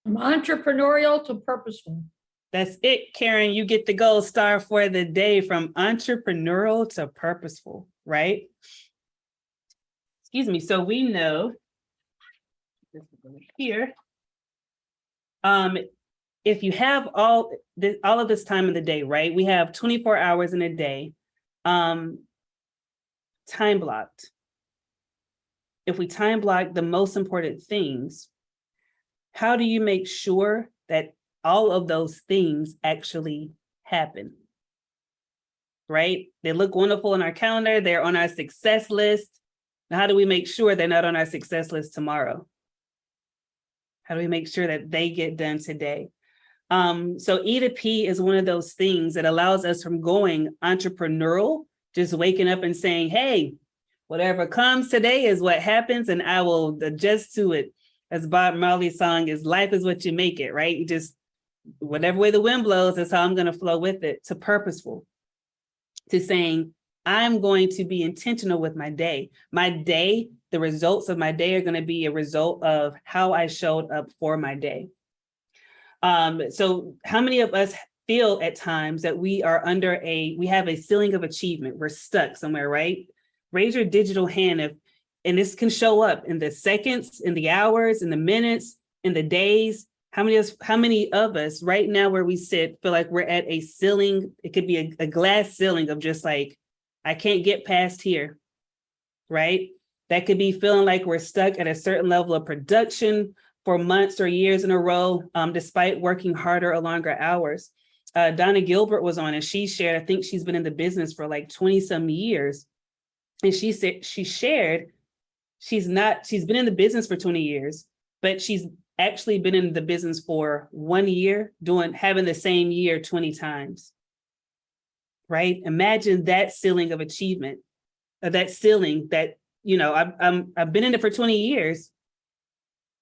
From entrepreneurial to purposeful. That's it, Karen. You get the gold star for the day, from entrepreneurial to purposeful, right? Excuse me. So we know here, if you have all of this time in the day, right? We have 24 hours in a day, time blocked. If we time block the most important things, how do you make sure that all of those things actually happen? Right? They look wonderful in our calendar. They're on our success list. Now, how do we make sure they're not on our success list tomorrow? How do we make sure that they get done today? So E to P is one of those things that allows us from going entrepreneurial, just waking up and saying, hey, whatever comes today is what happens, and I will adjust to it. As Bob Marley's song is, life is what you make it, right? You just whatever way the wind blows, that's how I'm going to flow with it, to purposeful, to saying, I'm going to be intentional with my day. My day, the results of my day are going to be a result of how I showed up for my day. So how many of us feel at times that we are we have a ceiling of achievement? We're stuck somewhere, right? Raise your digital hand and this can show up in the seconds, in the hours, in the minutes, in the days. How many of us right now where we sit feel like we're at a ceiling? It could be a glass ceiling of just like, I can't get past here, right? That could be feeling like we're stuck at a certain level of production for months or years in a row, despite working harder or longer hours. Donna Gilbert was on and she shared, I think she's been in the business for like 20 some years. And she said, she shared, she's been in the business for 20 years, but she's actually been in the business for 1 year, having the same year 20 times, right? Imagine that ceiling of achievement, that ceiling that, I've been in it for 20 years,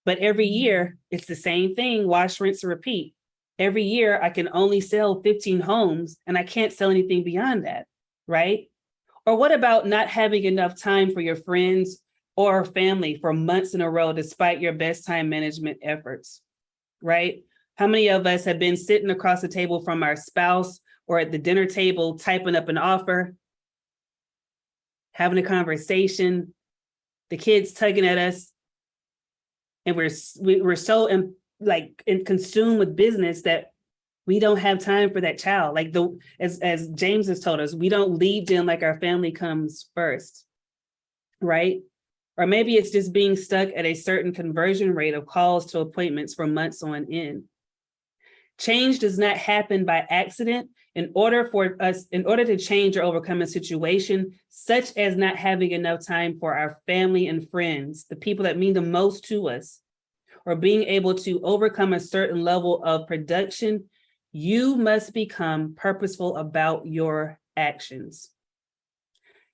but every year it's the same thing, wash, rinse, and repeat. Every year I can only sell 15 homes and I can't sell anything beyond that, right? Or what about not having enough time for your friends or family for months in a row, despite your best time management efforts, right? How many of us have been sitting across the table from our spouse or at the dinner table, typing up an offer, having a conversation, the kids tugging at us, and we're so consumed with business that we don't have time for that child. Like as James has told us, we don't lead them like our family comes first, right? Or maybe it's just being stuck at a certain conversion rate of calls to appointments for months on end. Change does not happen by accident. In order to change or overcome a situation, such as not having enough time for our family and friends, the people that mean the most to us, or being able to overcome a certain level of production, you must become purposeful about your actions.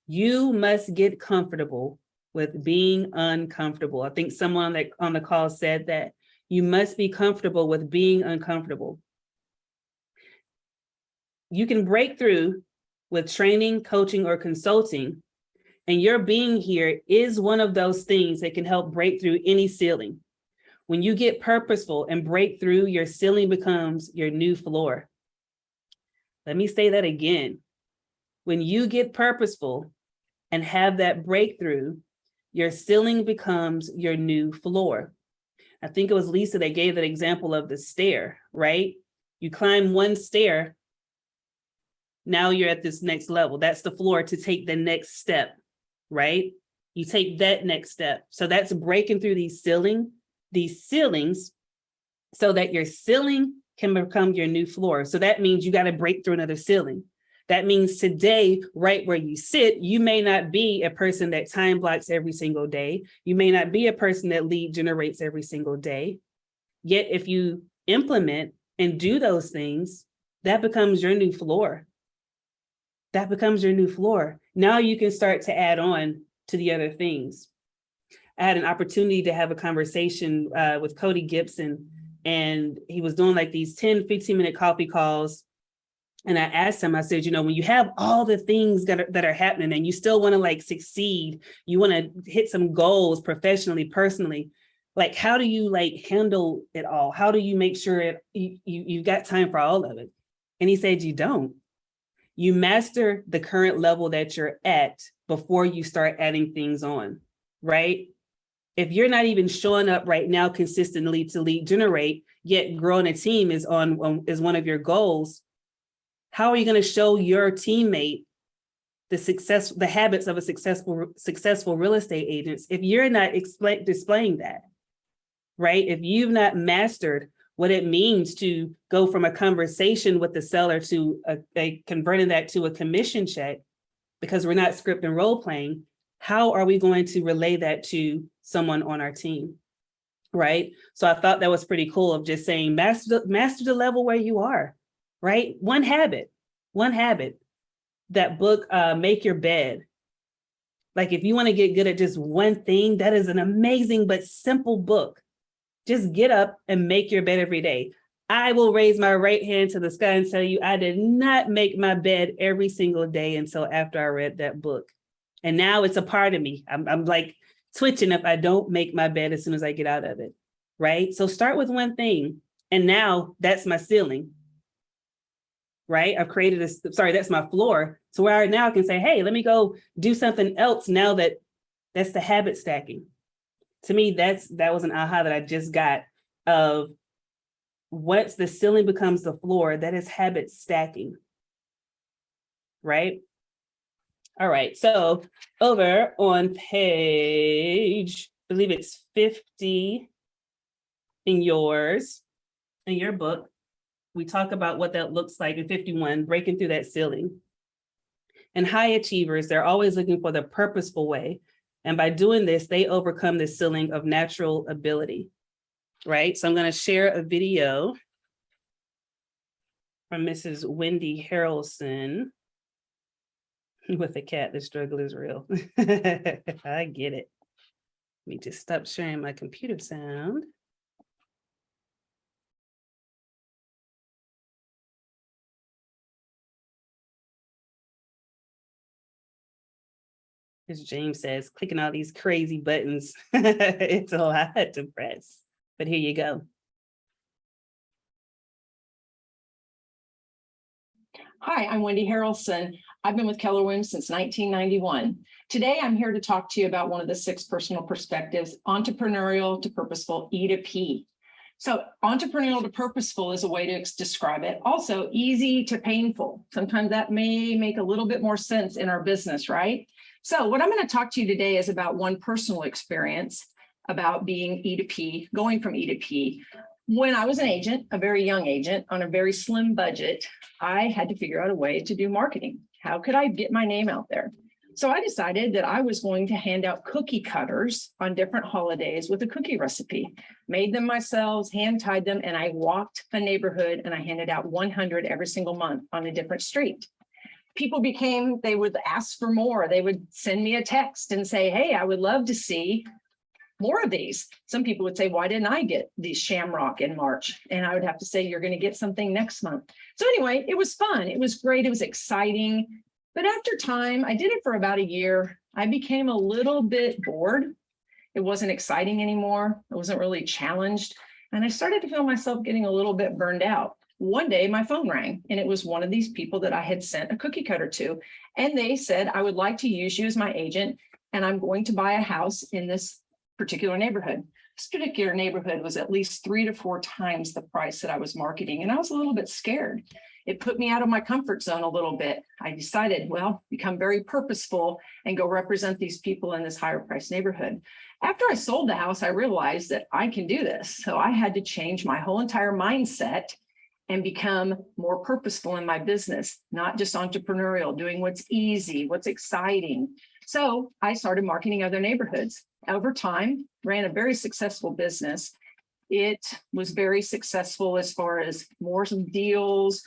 You must get comfortable with being uncomfortable. I think someone on the call said that you must be comfortable with being uncomfortable. You can break through with training, coaching, or consulting, and your being here is one of those things that can help break through any ceiling. When you get purposeful and break through, your ceiling becomes your new floor. Let me say that again. When you get purposeful and have that breakthrough, your ceiling becomes your new floor. I think it was Lisa that gave that example of the stair, right? You climb one stair, now you're at this next level. That's the floor to take the next step, right? You take that next step. So that's breaking through these ceilings so that your ceiling can become your new floor. So that means you got to break through another ceiling. That means today, right where you sit, you may not be a person that time blocks every single day. You may not be a person that lead generates every single day. Yet if you implement and do those things, that becomes your new floor. That becomes your new floor. Now you can start to add on to the other things. I had an opportunity to have a conversation with Cody Gibson, and he was doing like these 10, 15-minute coffee calls. And I asked him, I said, when you have all the things that are happening and you still want to succeed, you want to hit some goals professionally, personally, how do you handle it all? How do you make sure you've got time for all of it? And he said, you don't. You master the current level that you're at before you start adding things on, right? If you're not even showing up right now consistently to lead generate, yet growing a team is one of your goals, how are you going to show your teammate the habits of a successful real estate agent if you're not displaying that, right? If you've not mastered what it means to go from a conversation with the seller to converting that to a commission check, because we're not script and role playing, how are we going to relay that to someone on our team, right? So I thought that was pretty cool of just saying, master the level where you are, right? One habit, that book, Make Your Bed. If you want to get good at just one thing, that is an amazing but simple book. Just get up and make your bed every day. I will raise my right hand to the sky and tell you, I did not make my bed every single day until after I read that book. And now it's a part of me. I'm like twitching if I don't make my bed as soon as I get out of it, right? So start with one thing. And now that's my ceiling, right? I've created that's my floor. So where now I can say, hey, let me go do something else now that's the habit stacking. To me, that was an aha that I just got of once the ceiling becomes the floor, that is habit stacking, right? All right, so over on page, I believe it's 50 in your book, we talk about what that looks like in 51, breaking through that ceiling. And high achievers, they're always looking for the purposeful way. And by doing this, they overcome the ceiling of natural ability, right? So I'm going to share a video from Mrs. Wendy Harrelson with a cat. The struggle is real. I get it. Let me just stop sharing my computer sound. As James says, clicking all these crazy buttons, it's a lot to press, but here you go. Hi, I'm Wendy Harrelson. I've been with Keller Williams since 1991. Today, I'm here to talk to you about one of the 6 personal perspectives, entrepreneurial to purposeful, E to P. So entrepreneurial to purposeful is a way to describe it. Also, easy to painful. Sometimes that may make a little bit more sense in our business, right? So what I'm going to talk to you today is about one personal experience about being E to P, going from E to P. When I was an agent, a very young agent on a very slim budget, I had to figure out a way to do marketing. How could I get my name out there? So I decided that I was going to hand out cookie cutters on different holidays with a cookie recipe, made them myself, hand tied them, and I walked a neighborhood and I handed out 100 every single month on a different street. People they would ask for more. They would send me a text and say, hey, I would love to see more of these. Some people would say, why didn't I get these shamrock in March? And I would have to say, you're going to get something next month. So anyway, it was fun. It was great. It was exciting. But after time, I did it for about a year. I became a little bit bored. It wasn't exciting anymore. I wasn't really challenged. And I started to feel myself getting a little bit burned out. One day my phone rang and it was one of these people that I had sent a cookie cutter to. And they said, I would like to use you as my agent and I'm going to buy a house in this particular neighborhood. This particular neighborhood was at least 3 to 4 times the price that I was marketing. And I was a little bit scared. It put me out of my comfort zone a little bit. I decided, well, become very purposeful and go represent these people in this higher price neighborhood. After I sold the house, I realized that I can do this. So I had to change my whole entire mindset and become more purposeful in my business, not just entrepreneurial, doing what's easy, what's exciting. So I started marketing other neighborhoods. Over time, ran a very successful business. It was very successful as far as more deals,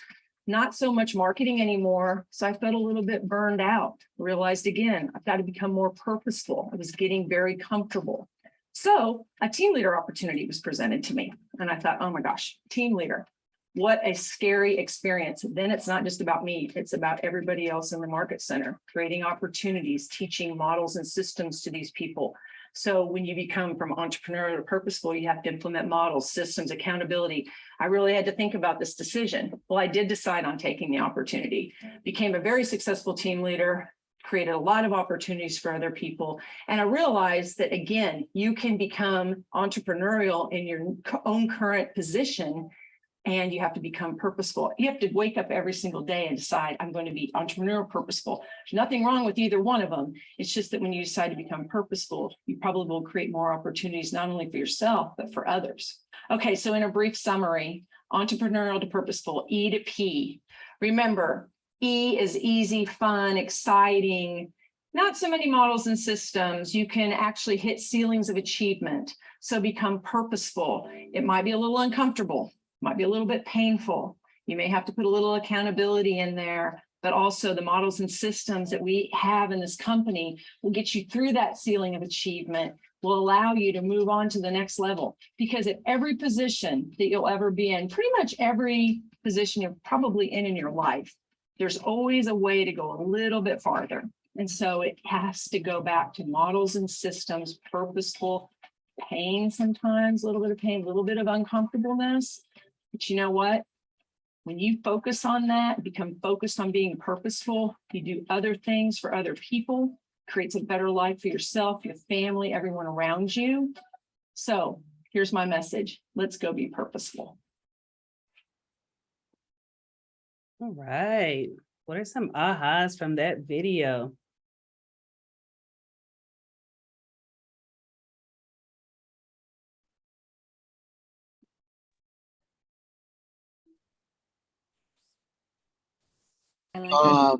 not so much marketing anymore. So I felt a little bit burned out, realized again, I've got to become more purposeful. I was getting very comfortable. So a team leader opportunity was presented to me. And I thought, oh my gosh, team leader. What a scary experience. Then it's not just about me, it's about everybody else in the market center, creating opportunities, teaching models and systems to these people. So when you become from entrepreneurial to purposeful, you have to implement models, systems, accountability. I really had to think about this decision. Well, I did decide on taking the opportunity, became a very successful team leader, created a lot of opportunities for other people. And I realized that, again, you can become entrepreneurial in your own current position. And you have to become purposeful. You have to wake up every single day and decide, I'm going to be entrepreneurial purposeful. There's nothing wrong with either one of them. It's just that when you decide to become purposeful, you probably will create more opportunities, not only for yourself, but for others. Okay, so in a brief summary, entrepreneurial to purposeful, E to P. Remember, E is easy, fun, exciting, not so many models and systems. You can actually hit ceilings of achievement. So become purposeful. It might be a little uncomfortable. Might be a little bit painful. You may have to put a little accountability in there, but also the models and systems that we have in this company will get you through that ceiling of achievement, will allow you to move on to the next level. Because at every position that you'll ever be in, pretty much every position you're probably in your life, there's always a way to go a little bit farther. And so it has to go back to models and systems, purposeful pain sometimes, a little bit of pain, a little bit of uncomfortableness. But you know what? When you focus on that, become focused on being purposeful, you do other things for other people, creates a better life for yourself, your family, everyone around you. So here's my message. Let's go be purposeful. All right. What are some ahas from that video? I like how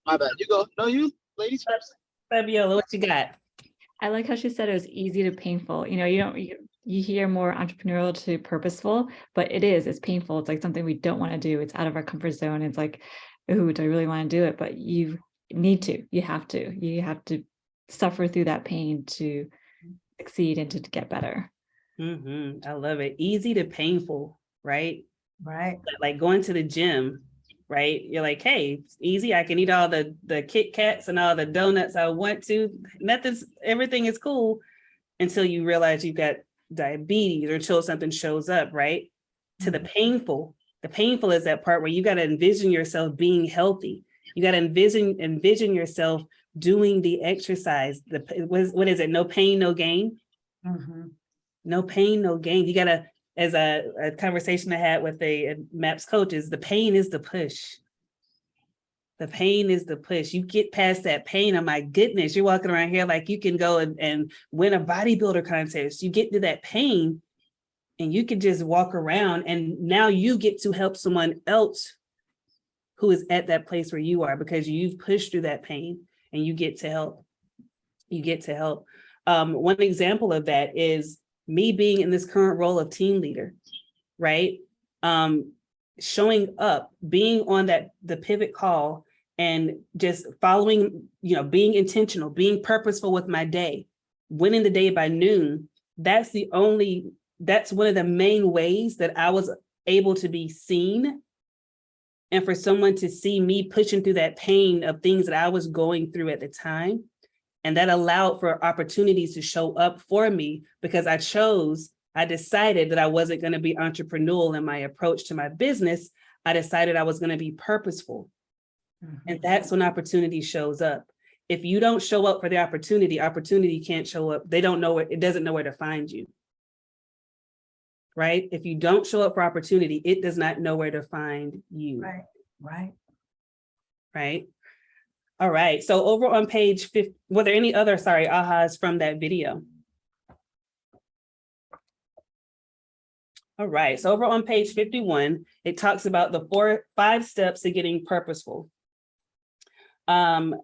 My bad. You go. No, you ladies first. Fabiola, what you got? I like how she said it was easy to painful. You know, you hear more entrepreneurial to purposeful, but it's painful. It's like something we don't want to do. It's out of our comfort zone. It's like, ooh, do I really want to do it? But you need to, you have to suffer through that pain to succeed and to get better. I love it. Easy to painful, right? Right. Like going to the gym, right? You're like, hey, it's easy. I can eat all the Kit Kats and all the donuts I want to. Everything is cool until you realize you've got diabetes or until something shows up, right? To the painful. The painful is that part where you got to envision yourself being healthy. You got to envision yourself doing the exercise. What is it? No pain, no gain. No pain, no gain. You got to, as a conversation I had with a MAPS coach, is the pain is the push. The pain is the push. You get past that pain. Oh my goodness, you're walking around here like you can go and win a bodybuilder contest. You get to that pain and you can just walk around, and now you get to help someone else who is at that place where you are, because you've pushed through that pain and you get to help. You get to help. One example of that is me being in this current role of team leader, right? Showing up, being on the pivot call and just following, being intentional, being purposeful with my day, winning the day by noon. That's one of the main ways that I was able to be seen. And for someone to see me pushing through that pain of things that I was going through at the time. And that allowed for opportunities to show up for me, because I decided that I wasn't going to be entrepreneurial in my approach to my business. I decided I was going to be purposeful. And that's when opportunity shows up. If you don't show up for the opportunity can't show up. It doesn't know where to find you. Right? If you don't show up for opportunity, it does not know where to find you. Right. All right. So over on page 50, were there any other, ahas from that video? All right. So over on page 51, it talks about the 5 steps to getting purposeful. And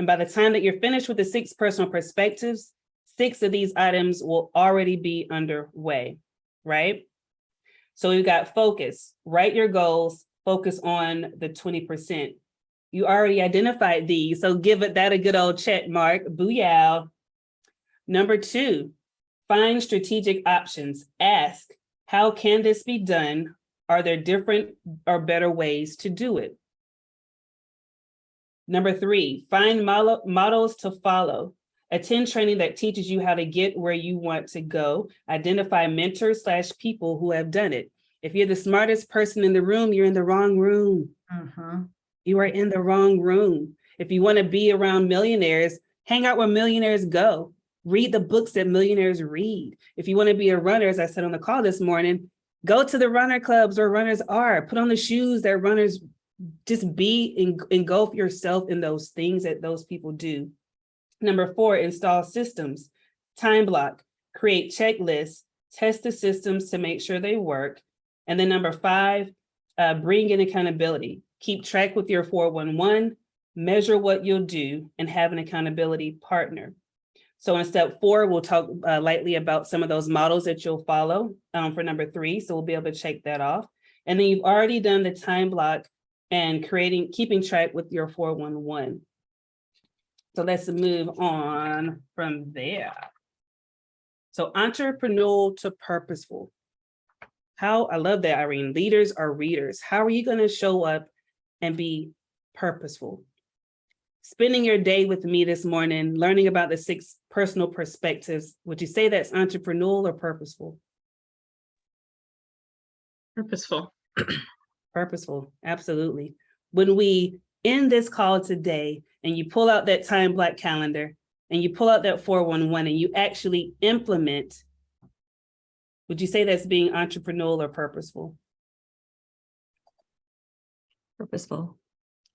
by the time that you're finished with the 6 personal perspectives, 6 of these items will already be underway, right? So we've got focus, write your goals, focus on the 20%. You already identified these, so give that a good old check mark. Booyah. Number 2, find strategic options. Ask, how can this be done? Are there different or better ways to do it? Number 3, find models to follow. Attend training that teaches you how to get where you want to go. Identify mentors / people who have done it. If you're the smartest person in the room, you're in the wrong room. You are in the wrong room. If you want to be around millionaires, hang out where millionaires go. Read the books that millionaires read. If you want to be a runner, as I said on the call this morning, go to the runner clubs where runners are. Put on the shoes that runners, just be, engulf yourself in those things that those people do. Number 4, install systems. Time block, create checklists, test the systems to make sure they work. And then number 5, bring in accountability. Keep track with your 411, measure what you'll do, and have an accountability partner. So in step 4, we'll talk lightly about some of those models that you'll follow for number 3. So we'll be able to check that off. And then you've already done the time block and keeping track with your 411. So let's move on from there. So entrepreneurial to purposeful. I love that, Irene. Leaders are readers. How are you going to show up and be purposeful? Spending your day with me this morning, learning about the 6 personal perspectives. Would you say that's entrepreneurial or purposeful? Purposeful. Purposeful, absolutely. When we end this call today and you pull out that time block calendar and you pull out that 411 and you actually implement, would you say that's being entrepreneurial or purposeful? Purposeful.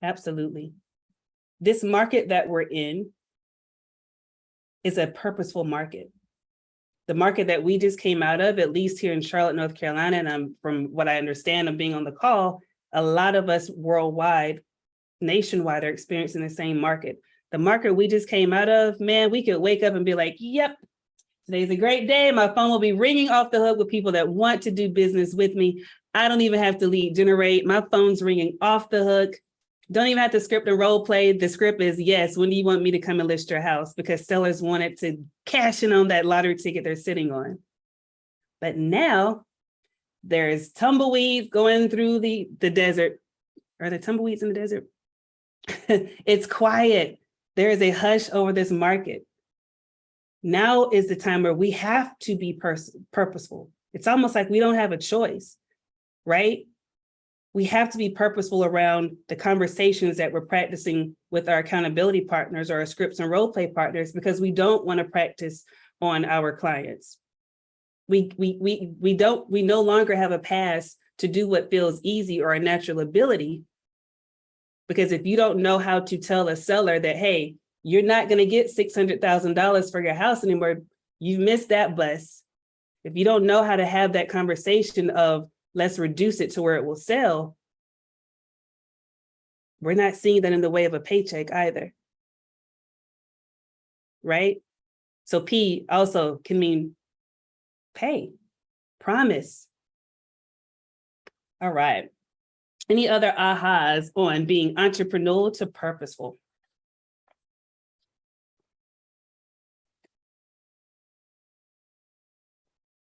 Absolutely. This market that we're in is a purposeful market. The market that we just came out of, at least here in Charlotte, North Carolina, and from what I understand of being on the call, a lot of us worldwide, nationwide, are experiencing the same market. The market we just came out of, man, we could wake up and be like, yep, today's a great day. My phone will be ringing off the hook with people that want to do business with me. I don't even have to lead generate. My phone's ringing off the hook. Don't even have to script and role play. The script is, yes, when do you want me to come and list your house? Because sellers wanted to cash in on that lottery ticket they're sitting on. But now there's tumbleweeds going through the desert. Are there tumbleweeds in the desert? It's quiet. There is a hush over this market. Now is the time where we have to be purposeful. It's almost like we don't have a choice, right? We have to be purposeful around the conversations that we're practicing with our accountability partners or our scripts and role play partners, because we don't want to practice on our clients. We no longer have a pass to do what feels easy or a natural ability. Because if you don't know how to tell a seller that, hey, you're not going to get $600,000 for your house anymore, you've missed that bus. If you don't know how to have that conversation of, let's reduce it to where it will sell, we're not seeing that in the way of a paycheck either. Right? So P also can mean pay, promise. All right. Any other ahas on being entrepreneurial to purposeful?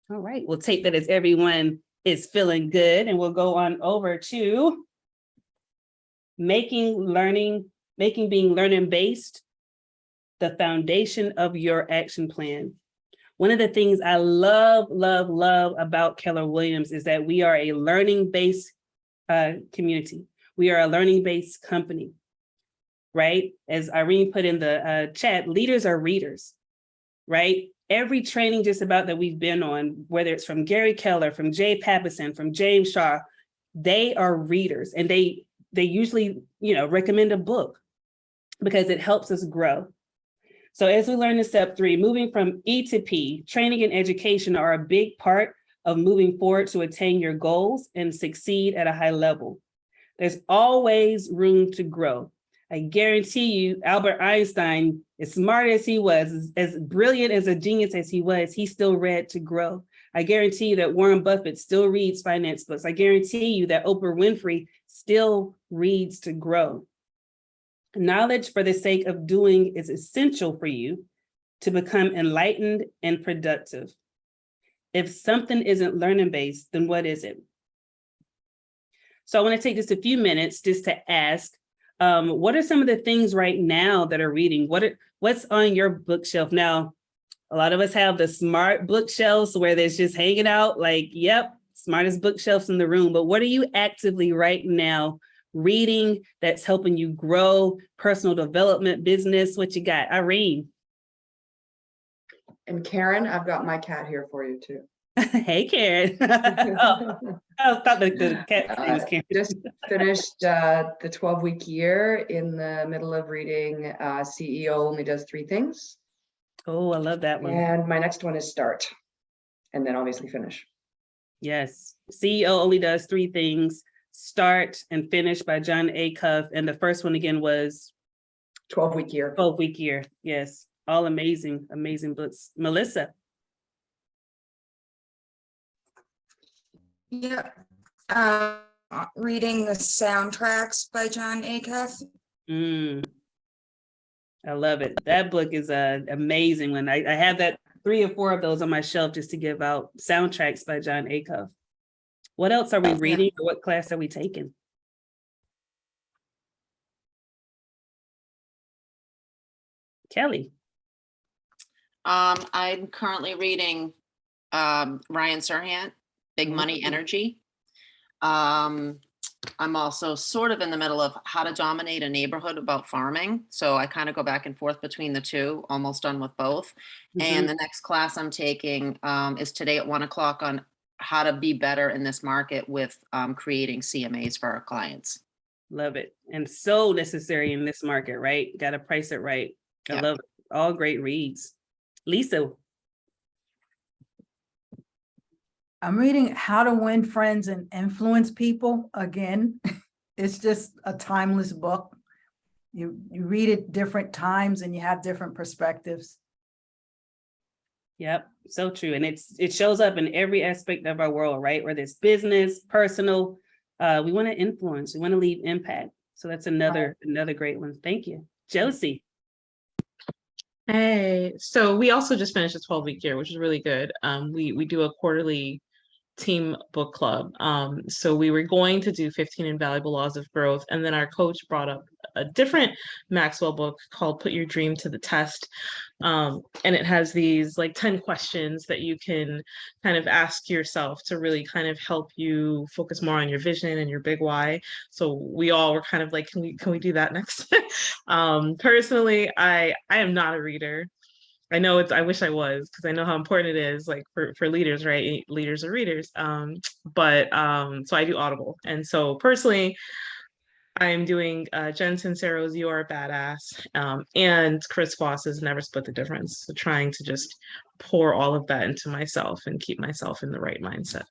All right, we'll take that as everyone is feeling good, and we'll go on over to making being learning-based the foundation of your action plan. One of the things I love about Keller Williams is that we are a learning-based community. We are a learning-based company, right? As Irene put in the chat, leaders are readers, right? Every training just about that we've been on, whether it's from Gary Keller, from Jay Pappison, from James Shaw, they are readers, and they usually, recommend a book because it helps us grow. So as we learn in step 3, moving from E to P, training and education are a big part of moving forward to attain your goals and succeed at a high level. There's always room to grow. I guarantee you, Albert Einstein, as smart as he was, as brilliant as a genius as he was, he still read to grow. I guarantee you that Warren Buffett still reads finance books. I guarantee you that Oprah Winfrey still reads to grow. Knowledge for the sake of doing is essential for you to become enlightened and productive. If something isn't learning-based, then what is it? So I want to take just a few minutes just to ask, what are some of the things right now that are reading? What's on your bookshelf? Now, a lot of us have the smart bookshelves where there's just hanging out like, yep, smartest bookshelves in the room. But what are you actively right now reading that's helping you grow, personal development, business? What you got, Irene? And Karen, I've got my cat here for you too. Hey, Karen. I thought the cat name was Karen. Just finished the 12-week year, in the middle of reading CEO Only Does 3 Things. Oh, I love that one. And my next one is Start, and then obviously Finish. Yes, CEO Only Does 3 Things, Start and Finish by John Acuff. And the first one again was 12-week year. 12-week year, yes. All amazing, amazing books. Melissa. Yeah. reading the soundtracks by John Acuff. I love it. That book is an amazing one. I have that 3 or 4 of those on my shelf just to give out, soundtracks by John Acuff. What else are we reading, or what class are we taking? Kelly. I'm currently reading Ryan Serhant, Big Money Energy. I'm also sort of in the middle of How to Dominate a Neighborhood about farming. So I kind of go back and forth between the two, almost done with both. And the next class I'm taking is today at 1 o'clock on how to be better in this market with creating CMAs for our clients. Love it. And so necessary in this market, right? Got to price it right. I love it. All great reads. Lisa. I'm reading How to Win Friends and Influence People. Again, it's just a timeless book. You read it different times and you have different perspectives. Yep, so true. And it shows up in every aspect of our world, right? Whether it's business, personal, we want to influence, we want to leave impact. So that's another great one. Thank you. Josie. Hey, so we also just finished a 12-week year, which is really good. We do a quarterly team book club. So we were going to do 15 Invaluable Laws of Growth, and then our coach brought up a different Maxwell book called Put Your Dream to the Test. And it has these like 10 questions that you can kind of ask yourself to really kind of help you focus more on your vision and your big why. So we all were kind of like, can we do that next? Personally, I am not a reader. I know I wish I was, because I know how important it is, like for leaders, right? Leaders are readers. So I do Audible. And so personally, I am doing Jen Sincero's You Are a Badass, and Chris Voss's Never Split the Difference. So trying to just pour all of that into myself and keep myself in the right mindset.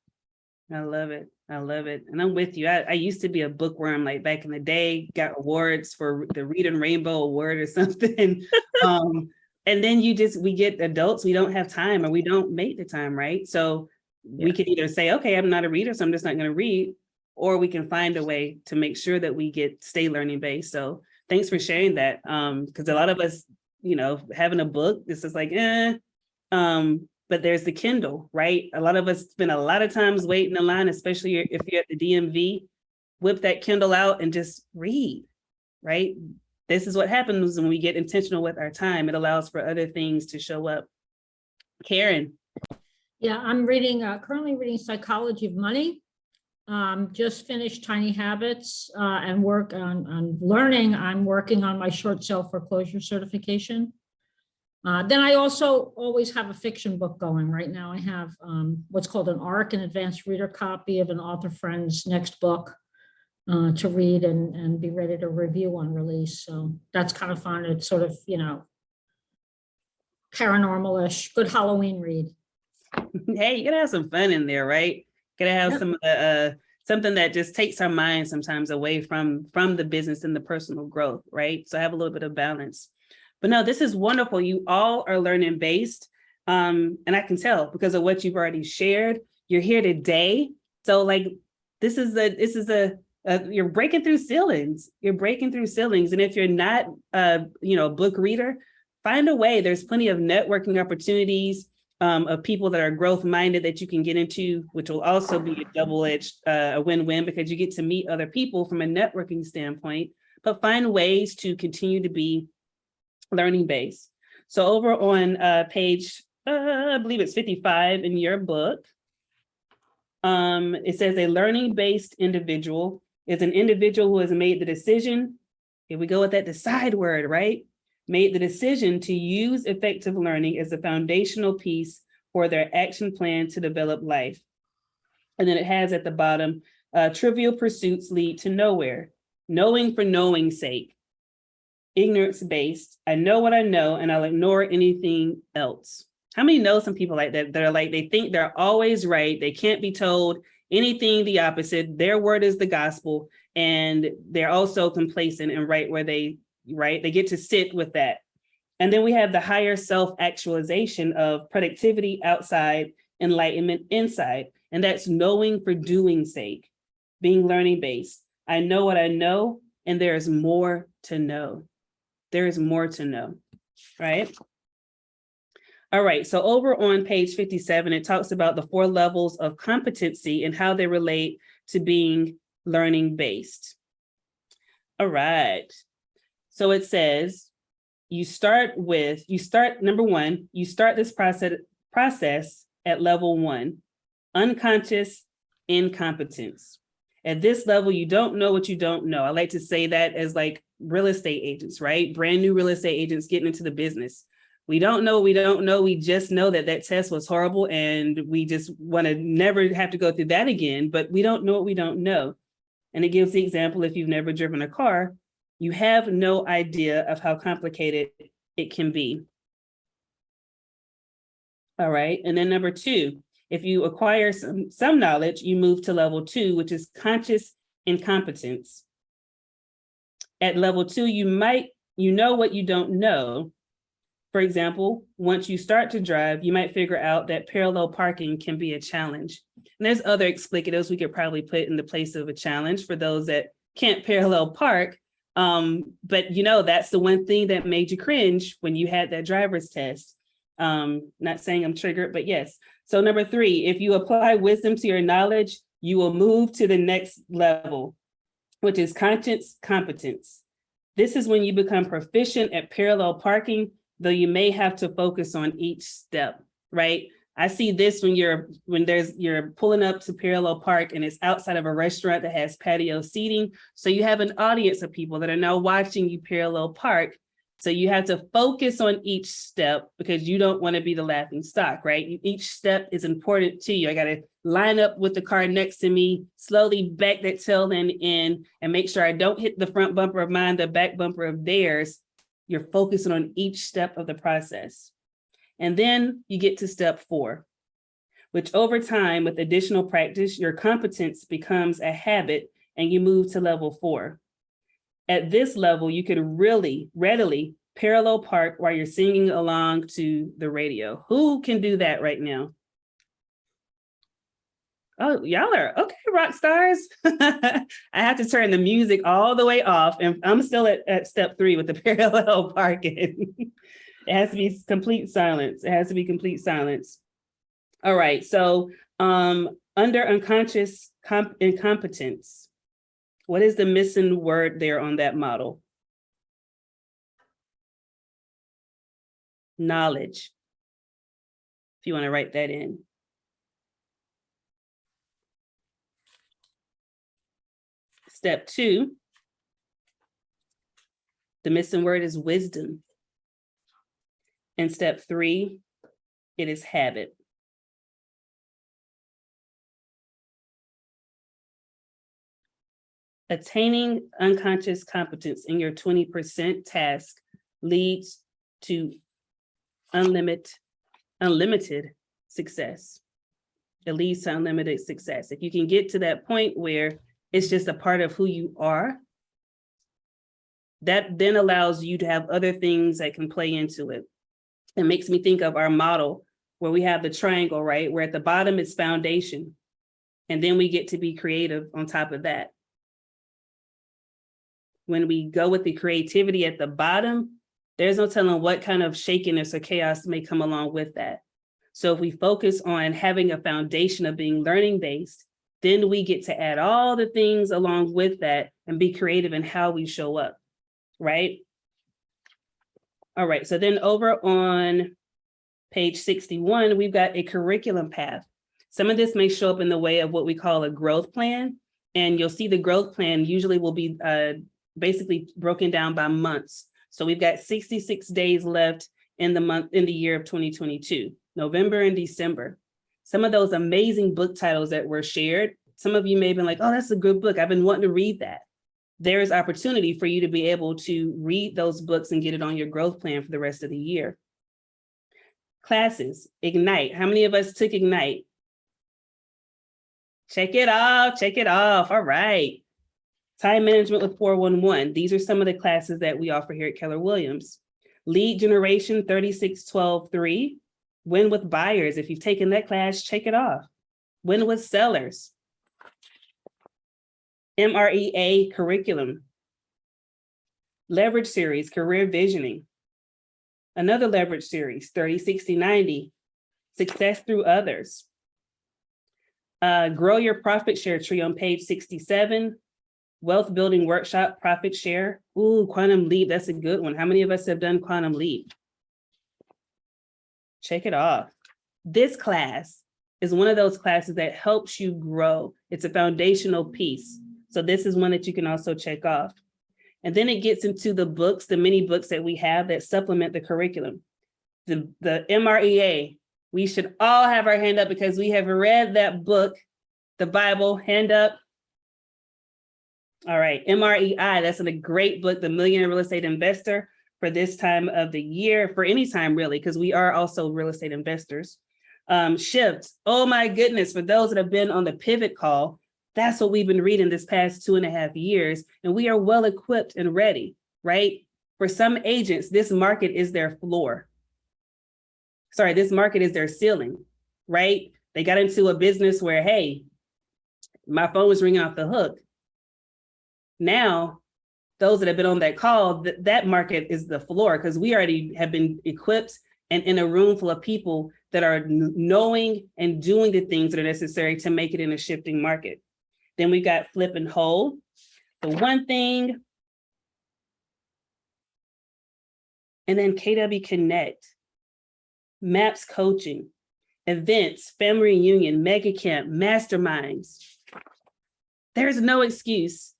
I love it. I love it. And I'm with you. I used to be a bookworm, like back in the day, got awards for the Reading Rainbow Award or something. And then we get adults, we don't have time, or we don't make the time, right? So we could either say, okay, I'm not a reader, so I'm just not going to read, or we can find a way to make sure that we stay learning based. So thanks for sharing that. Because a lot of us, having a book, this is like, but there's the Kindle, right? A lot of us spend a lot of times waiting in line, especially if you're at the DMV, whip that Kindle out and just read, right? This is what happens when we get intentional with our time. It allows for other things to show up. Karen. Yeah, I'm currently reading Psychology of Money. Just finished Tiny Habits and work on learning. I'm working on my short sale foreclosure certification. Then I also always have a fiction book going. Right now I have what's called an ARC, an advanced reader copy of an author friend's next book to read and be ready to review on release. So that's kind of fun. It's sort of, paranormal-ish, good Halloween read. Hey, you gotta have some fun in there, right? Gotta have some of the something that just takes our mind sometimes away from the business and the personal growth, right? So have a little bit of balance. But no, this is wonderful. You all are learning based. And I can tell because of what you've already shared. You're here today. So like this is you're breaking through ceilings. You're breaking through ceilings. And if you're not a book reader, find a way. There's plenty of networking opportunities of people that are growth minded that you can get into, which will also be a double-edged win-win because you get to meet other people from a networking standpoint, but find ways to continue to be learning based. So over on page, I believe it's 55 in your book, it says a learning based individual is an individual who has made the decision, here we go with that decide word, right? Made the decision to use effective learning as a foundational piece for their action plan to develop life. And then it has at the bottom, trivial pursuits lead to nowhere, knowing for knowing's sake, ignorance-based, I know what I know and I'll ignore anything else. How many know some people like that are like, they think they're always right, they can't be told anything the opposite, their word is the gospel, and they're also complacent and right where they get to sit with that. And then we have the higher self-actualization of productivity outside, enlightenment inside, and that's knowing for doing's sake. being learning based. I know what I know, and there is more to know. There is more to know, right? All right, so over on page 57, it talks about the 4 levels of competency and how they relate to being learning based. All right, so it says, number 1, you start this process at level 1, unconscious incompetence. At this level, you don't know what you don't know. I like to say that as like real estate agents, right? Brand new real estate agents getting into the business. We don't know, we don't know. We just know that that test was horrible and we just want to never have to go through that again, but we don't know what we don't know. And it gives the example, if you've never driven a car, you have no idea of how complicated it can be. All right, and then number 2, if you acquire some knowledge, you move to level 2, which is conscious incompetence. At level 2, you know what you don't know. For example, once you start to drive, you might figure out that parallel parking can be a challenge. And there's other explicatives we could probably put in the place of a challenge for those that can't parallel park. But that's the one thing that made you cringe when you had that driver's test. Not saying I'm triggered, but yes. So number 3, if you apply wisdom to your knowledge, you will move to the next level, which is conscious competence. This is when you become proficient at parallel parking, though you may have to focus on each step, right? I see this when you're pulling up to parallel park and it's outside of a restaurant that has patio seating. So you have an audience of people that are now watching you parallel park. So you have to focus on each step because you don't want to be the laughing stock, right? Each step is important to you. I got to line up with the car next to me, slowly back that tail end in and make sure I don't hit the front bumper of mine, the back bumper of theirs. You're focusing on each step of the process. And then you get to step 4, which over time with additional practice, your competence becomes a habit and you move to level 4. At this level, you could really readily parallel park while you're singing along to the radio. Who can do that right now? Oh, y'all are okay, rock stars. I have to turn the music all the way off, and I'm still at step 3 with the parallel parking. It has to be complete silence. It has to be complete silence. All right, so under unconscious incompetence, what is the missing word there on that model? Knowledge. If you want to write that in. Step 2, the missing word is wisdom. And step 3, it is habit. Attaining unconscious competence in your 20% task leads to unlimited success. It leads to unlimited success. If you can get to that point where it's just a part of who you are, that then allows you to have other things that can play into it. It makes me think of our model where we have the triangle, right? Where at the bottom is foundation. And then we get to be creative on top of that. When we go with the creativity at the bottom, there's no telling what kind of shakiness or chaos may come along with that. So if we focus on having a foundation of being learning based, then we get to add all the things along with that and be creative in how we show up, right? All right, so then over on page 61, we've got a curriculum path. Some of this may show up in the way of what we call a growth plan. And you'll see the growth plan usually will be basically broken down by months. So we've got 66 days left in the year of 2022, November and December. Some of those amazing book titles that were shared, some of you may have been like, oh, that's a good book. I've been wanting to read that. There is opportunity for you to be able to read those books and get it on your growth plan for the rest of the year. Classes, Ignite. How many of us took Ignite? Check it off. All right. Time management with 411. These are some of the classes that we offer here at Keller Williams. Lead generation 3612-3. Win with buyers. If you've taken that class, check it off. Win with sellers. MREA curriculum. Leverage series, career visioning. Another leverage series, 30, 60, 90, success through others. Grow your profit share tree on page 67. Wealth building workshop, profit share. Ooh, quantum leap, that's a good one. How many of us have done quantum leap? Check it off. This class is one of those classes that helps you grow. It's a foundational piece. So this is one that you can also check off. And then it gets into the books, the many books that we have that supplement the curriculum. The MREA, we should all have our hand up because we have read that book, the Bible, hand up. All right, MREI, that's a great book, The Millionaire Real Estate Investor, for this time of the year, for any time really, because we are also real estate investors. Shift, oh my goodness, for those that have been on the pivot call, that's what we've been reading this past 2.5 years, and we are well equipped and ready, right? For some agents, this market is their floor. Sorry, this market is their ceiling, right? They got into a business where, hey, my phone was ringing off the hook. Now, those that have been on that call, that market is the floor because we already have been equipped and in a room full of people that are knowing and doing the things that are necessary to make it in a shifting market. Then we got flip and hold. The one thing. And then KW Connect, MAPS coaching, events, family reunion, mega camp, masterminds. There's no excuse,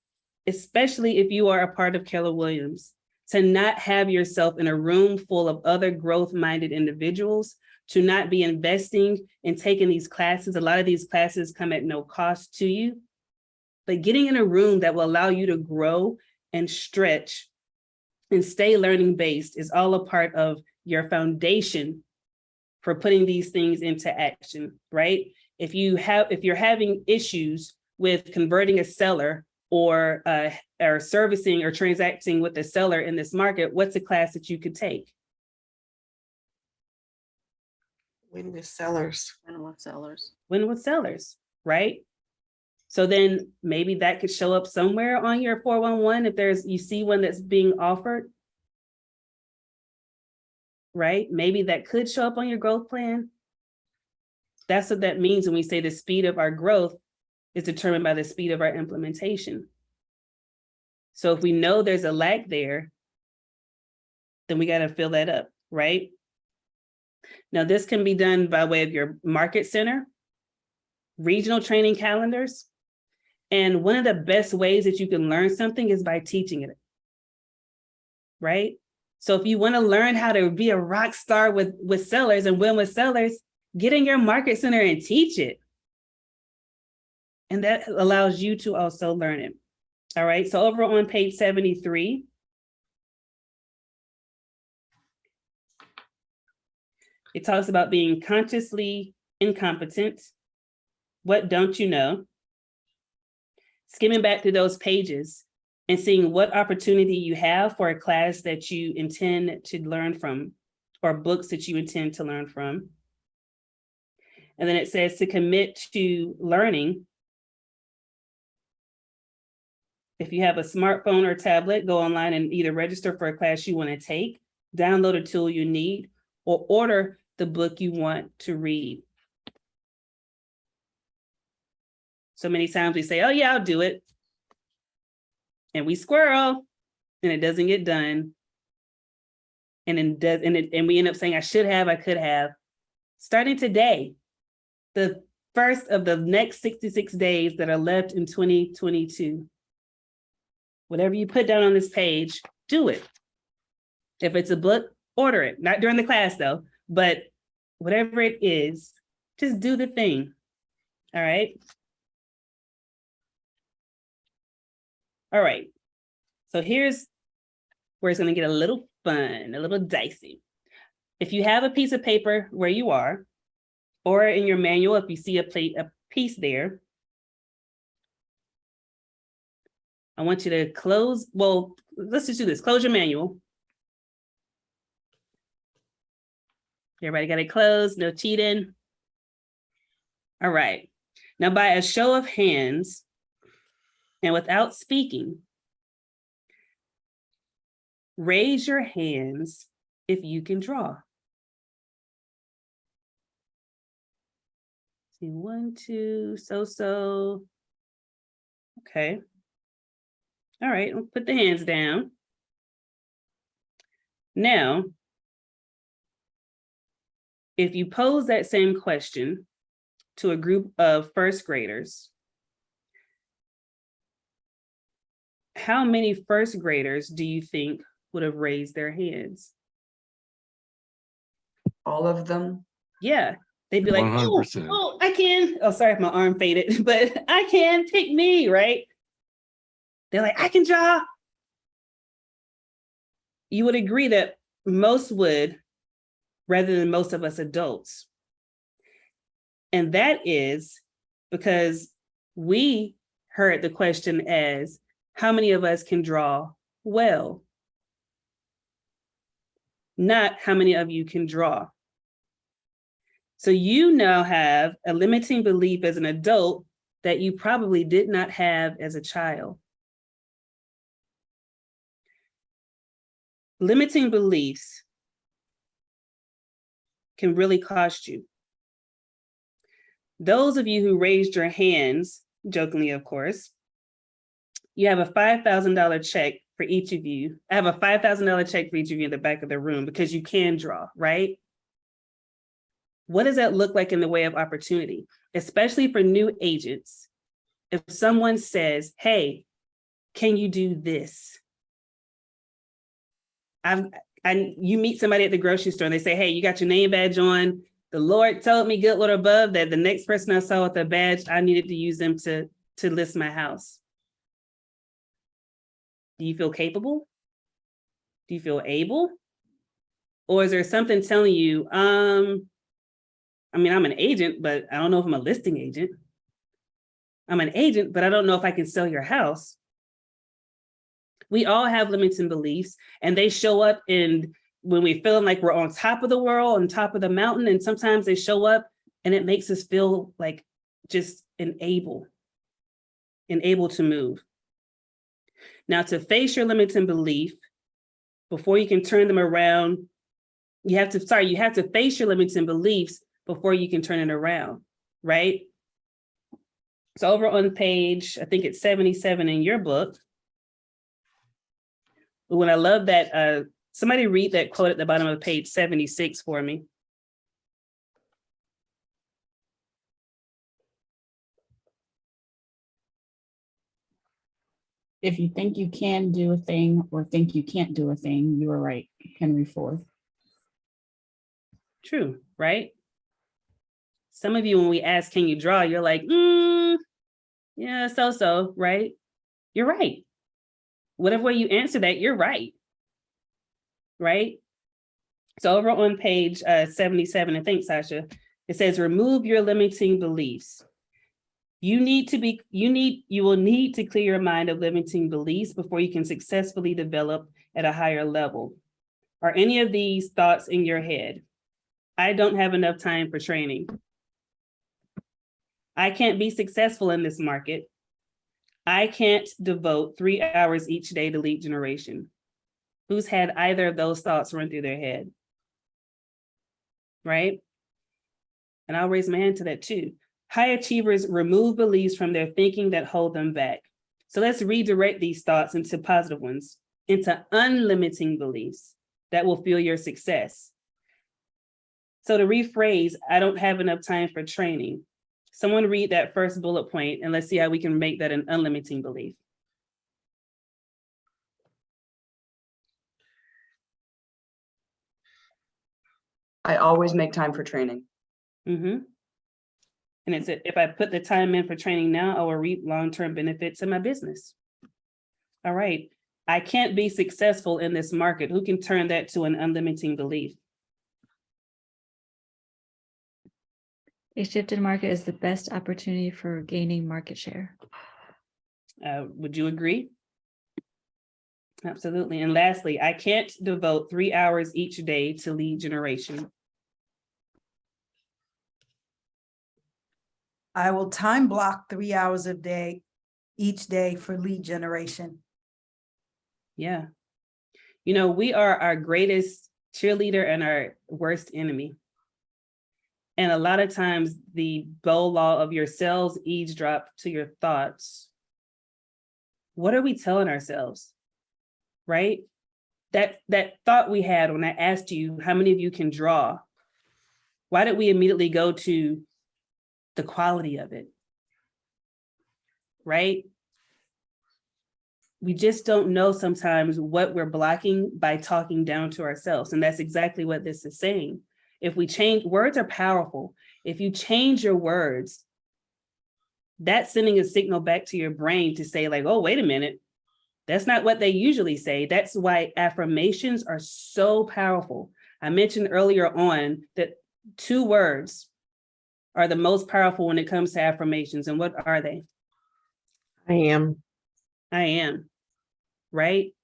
especially if you are a part of Keller Williams, to not have yourself in a room full of other growth-minded individuals, to not be investing and taking these classes. A lot of these classes come at no cost to you, but getting in a room that will allow you to grow and stretch and stay learning based is all a part of your foundation for putting these things into action, right? If you're having issues with converting a seller or servicing or transacting with a seller in this market, what's a class that you could take? Win with sellers. Win with sellers. Win with sellers, right? So then maybe that could show up somewhere on your 411 if you see one that's being offered, right? Maybe that could show up on your growth plan. That's what that means when we say the speed of our growth is determined by the speed of our implementation. So if we know there's a lack there, then we got to fill that up, right? Now, this can be done by way of your market center, regional training calendars. And one of the best ways that you can learn something is by teaching it, right? So if you want to learn how to be a rock star with sellers and win with sellers, get in your market center and teach it. And that allows you to also learn it. All right, so over on page 73, it talks about being consciously incompetent. What don't you know? Skimming back through those pages and seeing what opportunity you have for a class that you intend to learn from or books that you intend to learn from. And then it says to commit to learning. If you have a smartphone or tablet, go online and either register for a class you want to take, download a tool you need, or order the book you want to read. So many times we say, oh yeah, I'll do it. And we squirrel and it doesn't get done. And we end up saying, I should have, I could have. Starting today, the first of the next 66 days that are left in 2022. Whatever you put down on this page, do it. If it's a book, order it. Not during the class though, but whatever it is, just do the thing. All right. All right. So here's where it's going to get a little fun, a little dicey. If you have a piece of paper where you are, or in your manual, if you see a piece there, I want you to close, well, let's just do this. Close your manual. Everybody got it closed, no cheating. All right. Now, by a show of hands, And without speaking, raise your hands if you can draw. See, 1, 2, so. Okay. All right, we'll put the hands down. Now, if you pose that same question to a group of first graders, how many first graders do you think would have raised their hands? All of them? Yeah, they'd be like, oh, 100%. oh, I can. Oh, sorry if my arm faded, but I can, pick me, right? They're like, I can draw. You would agree that most would, rather than most of us adults. And that is because we heard the question as, how many of us can draw well? Not how many of you can draw. So you now have a limiting belief as an adult that you probably did not have as a child. Limiting beliefs can really cost you. Those of you who raised your hands, jokingly, of course, you have a $5,000 check for each of you. I have a $5,000 check for each of you in the back of the room because you can draw, right? What does that look like in the way of opportunity, especially for new agents? If someone says, hey, can you do this? You meet somebody at the grocery store and they say, hey, you got your name badge on. The Lord told me, good Lord above, that the next person I saw with a badge, I needed to use them to list my house. Do you feel capable? Do you feel able? Or is there something telling you, I mean, I'm an agent, but I don't know if I'm a listing agent. I'm an agent, but I don't know if I can sell your house. We all have limiting beliefs, and they show up in when we feel like we're on top of the world, on top of the mountain, and sometimes they show up and it makes us feel like just unable to move. Now, to face your limiting belief, before you can turn them around, you have to face your limiting beliefs before you can turn it around, right? So over on page, I think it's 77 in your book, when I love that, somebody read that quote at the bottom of page 76 for me. If you think you can do a thing or think you can't do a thing, you are right. Henry Ford. True, right? Some of you, when we ask, can you draw? You're like, yeah, so, right? You're right. Whatever way you answer that, you're right. Right? So over on page 77, and thanks, Sasha, it says, remove your limiting beliefs. You will need to clear your mind of limiting beliefs before you can successfully develop at a higher level. Are any of these thoughts in your head? I don't have enough time for training. I can't be successful in this market. I can't devote 3 hours each day to lead generation. Who's had either of those thoughts run through their head? Right? And I'll raise my hand to that too. High achievers remove beliefs from their thinking that hold them back. So let's redirect these thoughts into positive ones, into unlimiting beliefs that will fuel your success. So to rephrase, I don't have enough time for training. Someone read that first bullet point and let's see how we can make that an unlimiting belief. I always make time for training. Mm-hmm. And it's if I put the time in for training now, I will reap long-term benefits in my business. All right. I can't be successful in this market. Who can turn that to an unlimiting belief? A shifted market is the best opportunity for gaining market share. Would you agree? Absolutely. And lastly, I can't devote 3 hours each day to lead generation. I will time block 3 hours a day each day for lead generation. Yeah. You know, we are our greatest cheerleader and our worst enemy. And a lot of times the Bow law of your cells eavesdrop to your thoughts. What are we telling ourselves? Right? That thought we had when I asked you how many of you can draw, why did we immediately go to the quality of it? Right? We just don't know sometimes what we're blocking by talking down to ourselves. And that's exactly what this is saying. If we change, words are powerful. If you change your words, that's sending a signal back to your brain to say like, oh, wait a minute. That's not what they usually say. That's why affirmations are so powerful. I mentioned earlier on that 2 words are the most powerful when it comes to affirmations. And what are they? I am. I am, right?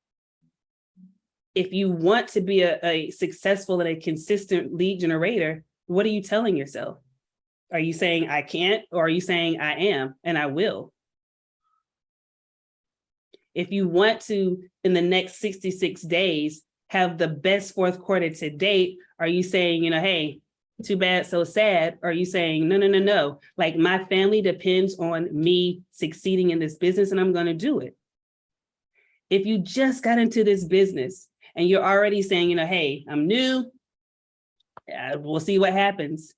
If you want to be a successful and a consistent lead generator, what are you telling yourself? Are you saying I can't, or are you saying I am and I will? If you want to, in the next 66 days, have the best 4th quarter to date, are you saying, you know, hey, too bad, so sad? Or are you saying, no, no, no, no, like my family depends on me succeeding in this business and I'm going to do it. If you just got into this business and you're already saying, you know, hey, I'm new, we'll see what happens.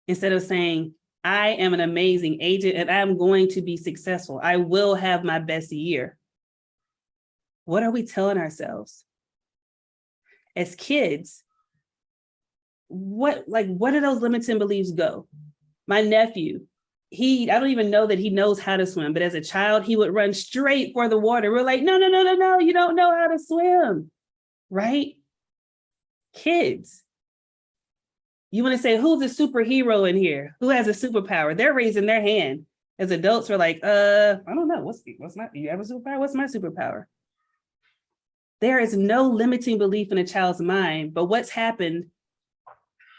Instead of saying, I am an amazing agent and I'm going to be successful. I will have my best year. What are we telling ourselves? As kids, where do those limiting beliefs go? My nephew, I don't even know that he knows how to swim, but as a child, he would run straight for the water. We're like, no, no, no, no, no, you don't know how to swim, right? Kids. You want to say, who's a superhero in here? Who has a superpower? They're raising their hand. As adults, we're like, I don't know. What's my, you have a superpower? What's my superpower? There is no limiting belief in a child's mind, but what's happened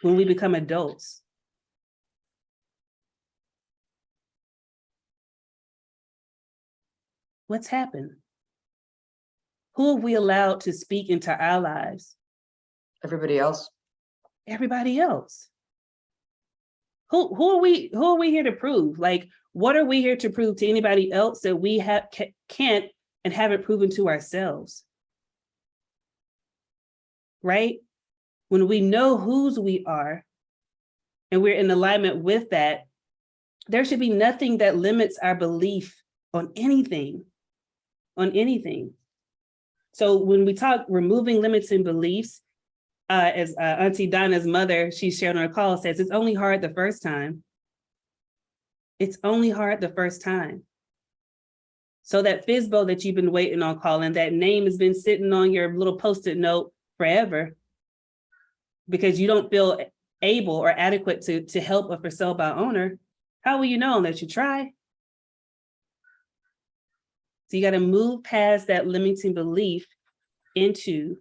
when we become adults? What's happened? Who have we allowed to speak into our lives? Everybody else. Everybody else. Who are we here to prove? Like, what are we here to prove to anybody else that we can't and haven't proven to ourselves? Right? When we know whose we are and we're in alignment with that, there should be nothing that limits our belief on anything, So when we talk removing limiting beliefs, as Auntie Donna's mother, she shared on a call, says, it's only hard the first time. It's only hard the first time. So that FSBO that you've been waiting on calling, that name has been sitting on your little Post-it note forever because you don't feel able or adequate to help a for sale by owner. How will you know unless you try? So you got to move past that limiting belief into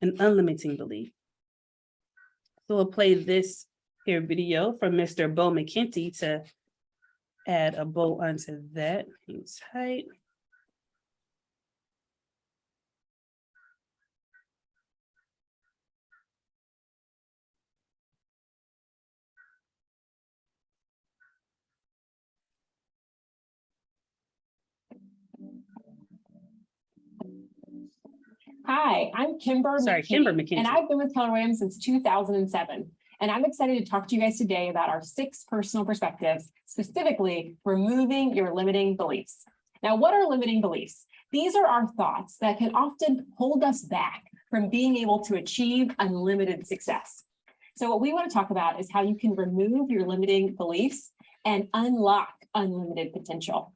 an unlimiting belief. So we'll play this here video from Mr. Bo McKenty to add a bow onto that. Hang tight. Hi, I'm Kimber McKinney, and I've been with Keller Williams since 2007. And I'm excited to talk to you guys today about our 6 personal perspectives, specifically removing your limiting beliefs. Now, what are limiting beliefs? These are our thoughts that can often hold us back from being able to achieve unlimited success. So what we want to talk about is how you can remove your limiting beliefs and unlock unlimited potential.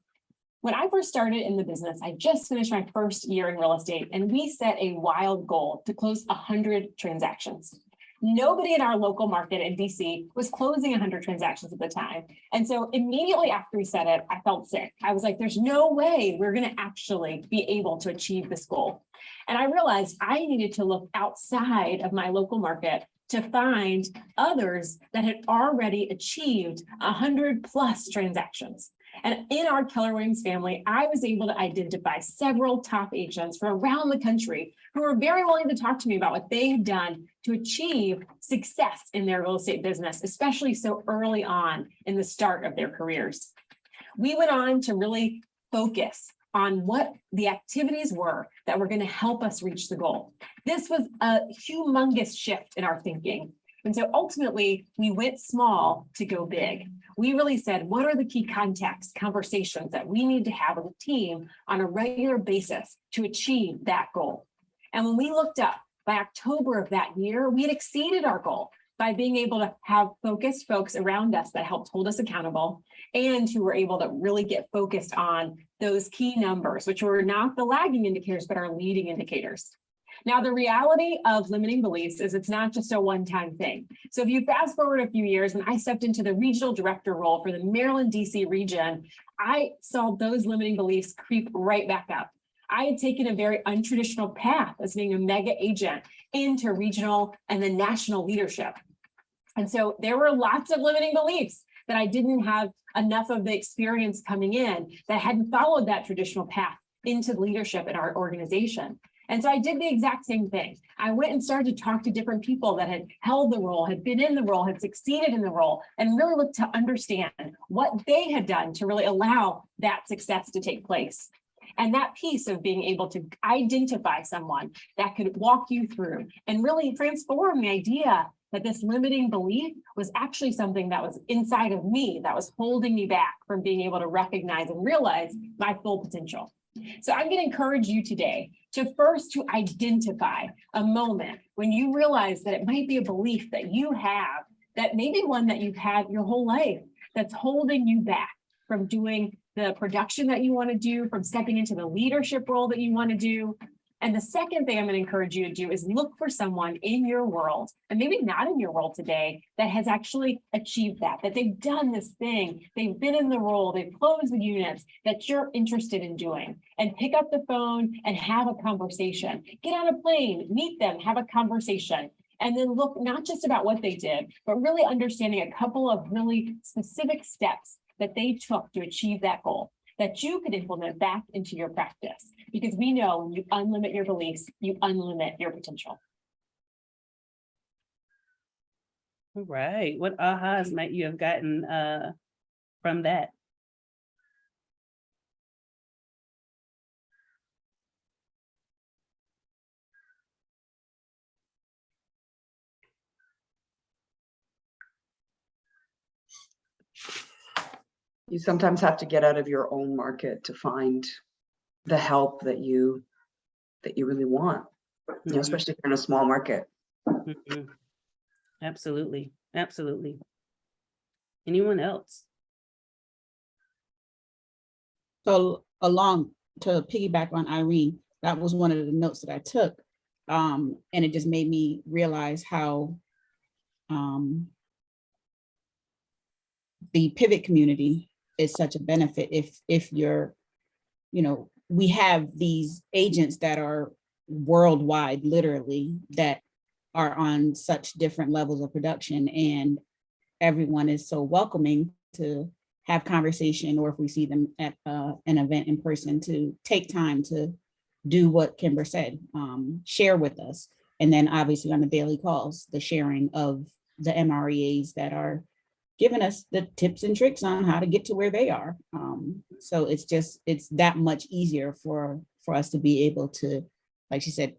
When I first started in the business, I just finished my first year in real estate, and we set a wild goal to close 100 transactions. Nobody in our local market in DC was closing 100 transactions at the time. And so immediately after we set it, I felt sick. I was like, there's no way we're going to actually be able to achieve this goal. And I realized I needed to look outside of my local market to find others that had already achieved 100+ transactions. And in our Keller Williams family, I was able to identify several top agents from around the country who were very willing to talk to me about what they had done to achieve success in their real estate business, especially so early on in the start of their careers. We went on to really focus on what the activities were that were going to help us reach the goal. This was a humongous shift in our thinking. And so ultimately, we went small to go big. We really said, what are the key contacts, conversations that we need to have with a team on a regular basis to achieve that goal? And when we looked up, by October of that year, we had exceeded our goal by being able to have focused folks around us that helped hold us accountable and who were able to really get focused on those key numbers, which were not the lagging indicators, but our leading indicators. Now, the reality of limiting beliefs is it's not just a one-time thing. So if you fast forward a few years, when I stepped into the regional director role for the Maryland, DC region, I saw those limiting beliefs creep right back up. I had taken a very untraditional path as being a mega agent into regional and then national leadership. And so there were lots of limiting beliefs that I didn't have enough of the experience coming in, that hadn't followed that traditional path into leadership in our organization. And so I did the exact same thing. I went and started to talk to different people that had held the role, had been in the role, had succeeded in the role, and really looked to understand what they had done to really allow that success to take place. And that piece of being able to identify someone that could walk you through and really transform the idea that this limiting belief was actually something that was inside of me, that was holding me back from being able to recognize and realize my full potential. So I'm going to encourage you today to first to identify a moment when you realize that it might be a belief that you have, that maybe one that you've had your whole life, that's holding you back from doing the production that you want to do, from stepping into the leadership role that you want to do. And the second thing I'm going to encourage you to do is look for someone in your world, and maybe not in your world today, that has actually achieved that they've done this thing, they've been in the role, they've closed the units that you're interested in doing, and pick up the phone and have a conversation. Get on a plane, meet them, have a conversation, and then look not just about what they did, but really understanding a couple of really specific steps that they took to achieve that goal, that you could implement back into your practice. Because we know when you unlimit your beliefs, you unlimit your potential. All right. What ahas might you have gotten from that? You sometimes have to get out of your own market to find the help that you really want, you know, especially if you're in a small market. Mm-hmm. Absolutely. Absolutely. Anyone else? So along to piggyback on Irene, that was one of the notes that I took. And it just made me realize how the pivot community is such a benefit if you're, you know, we have these agents that are worldwide, literally, that are on such different levels of production, and everyone is so welcoming to have conversation, or if we see them at an event in person, to take time to do what Kimber said, share with us. And then obviously on the daily calls, the sharing of the MREAs that are giving us the tips and tricks on how to get to where they are. So it's that much easier for us to be able to, like she said,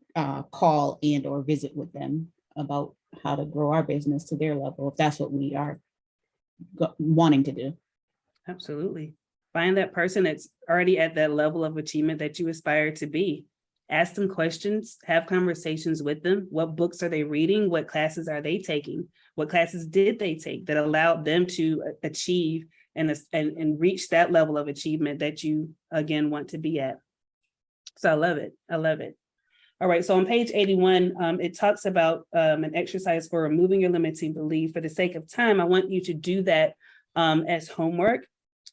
call and or visit with them about how to grow our business to their level, if that's what we are wanting to do. Absolutely. Find that person that's already at that level of achievement that you aspire to be. Ask them questions, have conversations with them. What books are they reading? What classes are they taking? What classes did they take that allowed them to achieve and reach that level of achievement that you, again, want to be at? So I love it. I love it. All right, so on page 81, it talks about an exercise for removing your limiting belief. For the sake of time, I want you to do that as homework.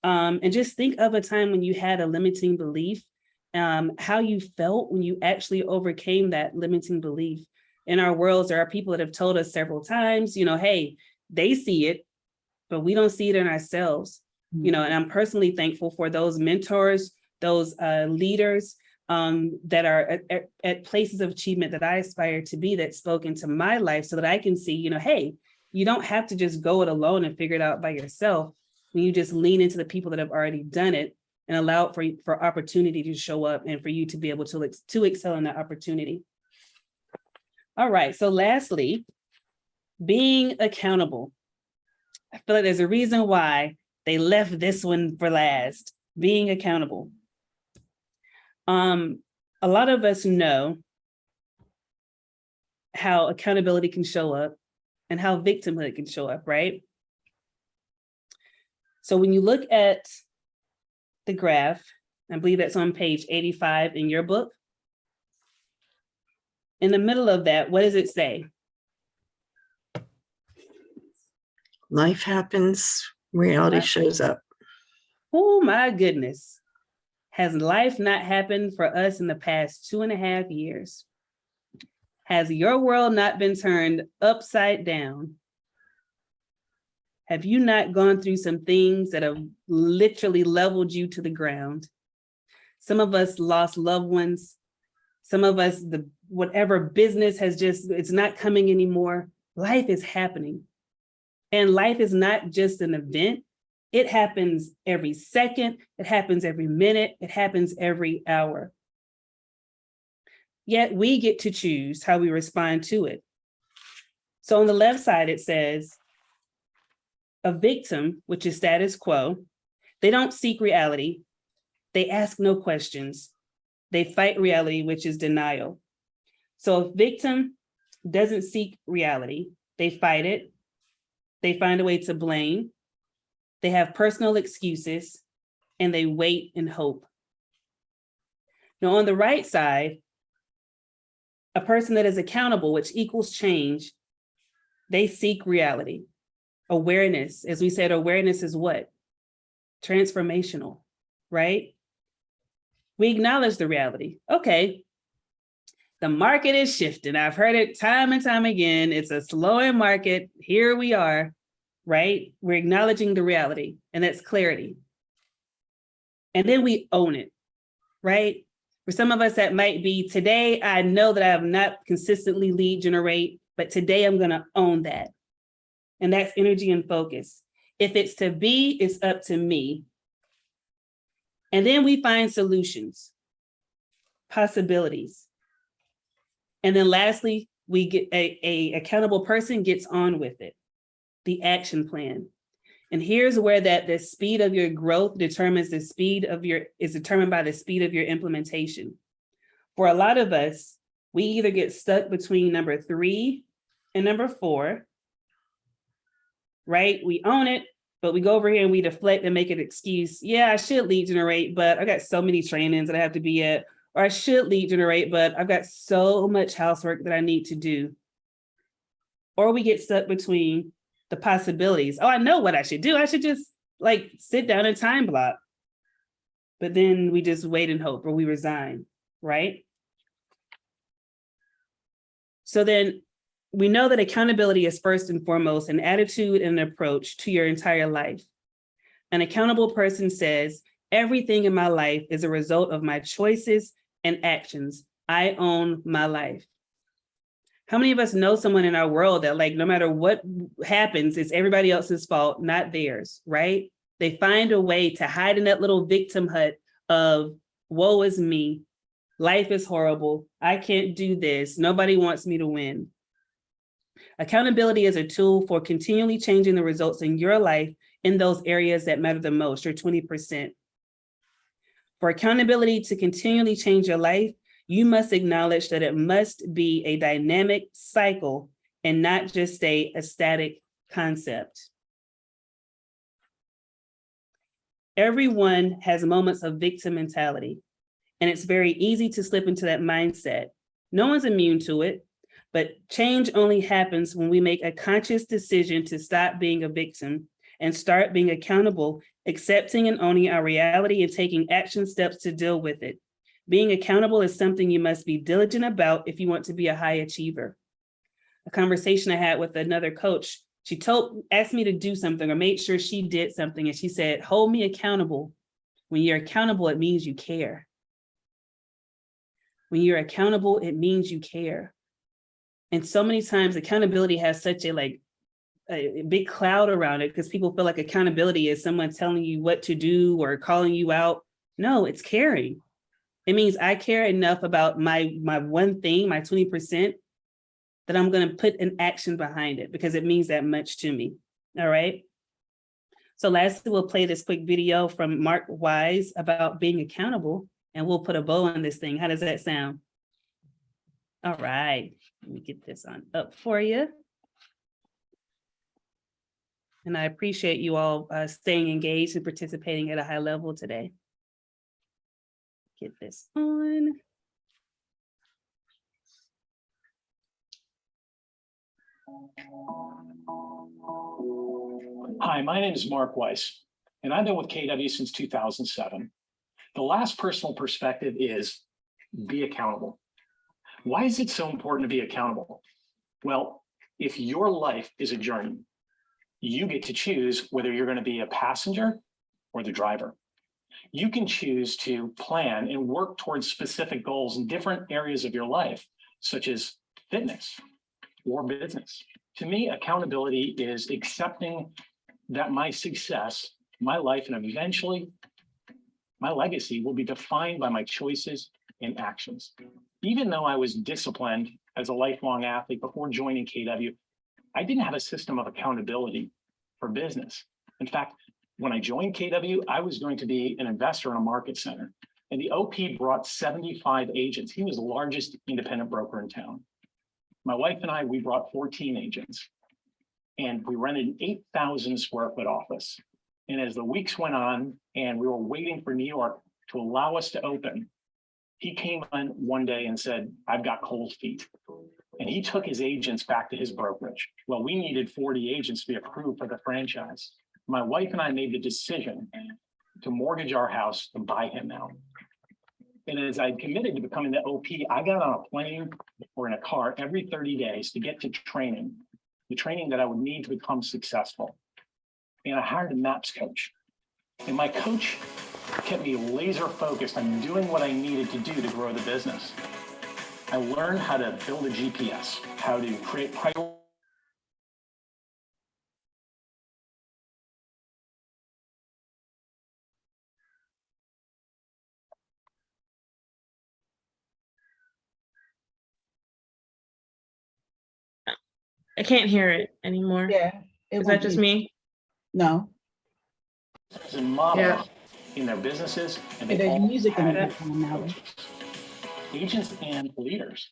And just think of a time when you had a limiting belief, how you felt when you actually overcame that limiting belief. In our worlds, there are people that have told us several times, you know, hey, they see it, but we don't see it in ourselves. You know, and I'm personally thankful for those mentors, those leaders that are at places of achievement that I aspire to be, that spoke into my life so that I can see, you know, hey, you don't have to just go it alone and figure it out by yourself. When you just lean into the people that have already done it and allow for opportunity to show up and for you to be able to excel in that opportunity. All right, so lastly, being accountable. I feel like there's a reason why they left this one for last, being accountable. A lot of us know how accountability can show up and how victimhood can show up, right? So when you look at the graph, I believe that's on page 85 in your book. In the middle of that, what does it say? Life happens, reality shows up. Oh my goodness. Has life not happened for us in the past 2.5 years? Has your world not been turned upside down? Have you not gone through some things that have literally leveled you to the ground? Some of us lost loved ones. Some of us, whatever business has it's not coming anymore. Life is happening. And life is not just an event. It happens every second. It happens every minute. It happens every hour. Yet we get to choose how we respond to it. So on the left side, it says, a victim, which is status quo, they don't seek reality. They ask no questions. They fight reality, which is denial. So a victim doesn't seek reality. They fight it. They find a way to blame. They have personal excuses, and they wait and hope. Now, on the right side, a person that is accountable, which equals change, they seek reality. Awareness, as we said, awareness is what? Transformational, right? We acknowledge the reality. Okay, the market is shifting. I've heard it time and time again. It's a slowing market. Here we are, right? We're acknowledging the reality, and that's clarity. And then we own it, right? For some of us, that might be today, I know that I have not consistently lead generate, but today I'm going to own that. And that's energy and focus. If it's to be, it's up to me. And then we find solutions, possibilities. And then lastly, we get a accountable person gets on with it, the action plan. And here's where the speed of your growth determines is determined by the speed of your implementation. For a lot of us, we either get stuck between number 3 and number 4, right? We own it, but we go over here and we deflect and make an excuse. Yeah, I should lead generate, but I got so many trainings that I have to be at, or I should lead generate, but I've got so much housework that I need to do. Or we get stuck between the possibilities. Oh, I know what I should do. I should just sit down and time block. But then we just wait and hope, or we resign, right? So then we know that accountability is first and foremost an attitude and an approach to your entire life. An accountable person says, everything in my life is a result of my choices and actions. I own my life. How many of us know someone in our world that no matter what happens, it's everybody else's fault, not theirs, right? They find a way to hide in that little victim hut of woe is me. Life is horrible. I can't do this. Nobody wants me to win. Accountability is a tool for continually changing the results in your life in those areas that matter the most, your 20%. For accountability to continually change your life, you must acknowledge that it must be a dynamic cycle and not just a static concept. Everyone has moments of victim mentality, and it's very easy to slip into that mindset. No one's immune to it, but change only happens when we make a conscious decision to stop being a victim and start being accountable, accepting and owning our reality and taking action steps to deal with it. Being accountable is something you must be diligent about if you want to be a high achiever. A conversation I had with another coach, She asked me to do something or made sure she did something. And she said, hold me accountable. When you're accountable, it means you care. When you're accountable, it means you care. And so many times accountability has such a big cloud around it because people feel like accountability is someone telling you what to do or calling you out. No, it's caring. It means I care enough about my one thing, my 20%, that I'm going to put an action behind it because it means that much to me. All right. So lastly, we'll play this quick video from Mark Wise about being accountable, and we'll put a bow on this thing. How does that sound? All right. Let me get this on up for you. And I appreciate you all staying engaged and participating at a high level today. Get this on. Hi, my name is Mark Weiss, and I've been with KW since 2007. The last personal perspective is be accountable. Why is it so important to be accountable? Well, if your life is a journey, you get to choose whether you're going to be a passenger or the driver. You can choose to plan and work towards specific goals in different areas of your life, such as fitness or business. To me, accountability is accepting that my success, my life, and eventually my legacy will be defined by my choices and actions. Even though I was disciplined as a lifelong athlete before joining KW, I didn't have a system of accountability for business. In fact, when I joined KW, I was going to be an investor in a market center. And the OP brought 75 agents. He was the largest independent broker in town. My wife and I, we brought 14 agents. And we rented an 8,000 square foot office. And as the weeks went on and we were waiting for New York to allow us to open, he came on one day and said, I've got cold feet. And he took his agents back to his brokerage. Well, we needed 40 agents to be approved for the franchise. My wife and I made the decision to mortgage our house to buy him out. And as I committed to becoming the OP, I got on a plane or in a car every 30 days to get to training, the training that I would need to become successful. And I hired a MAPS coach. And my coach kept me laser focused on doing what I needed to do to grow the business. I learned how to build a GPS, how to create priorities. I can't hear it anymore. Yeah. Is that just me? No. And models in their businesses, and they There's all music in the had background now. coaches, agents and leaders.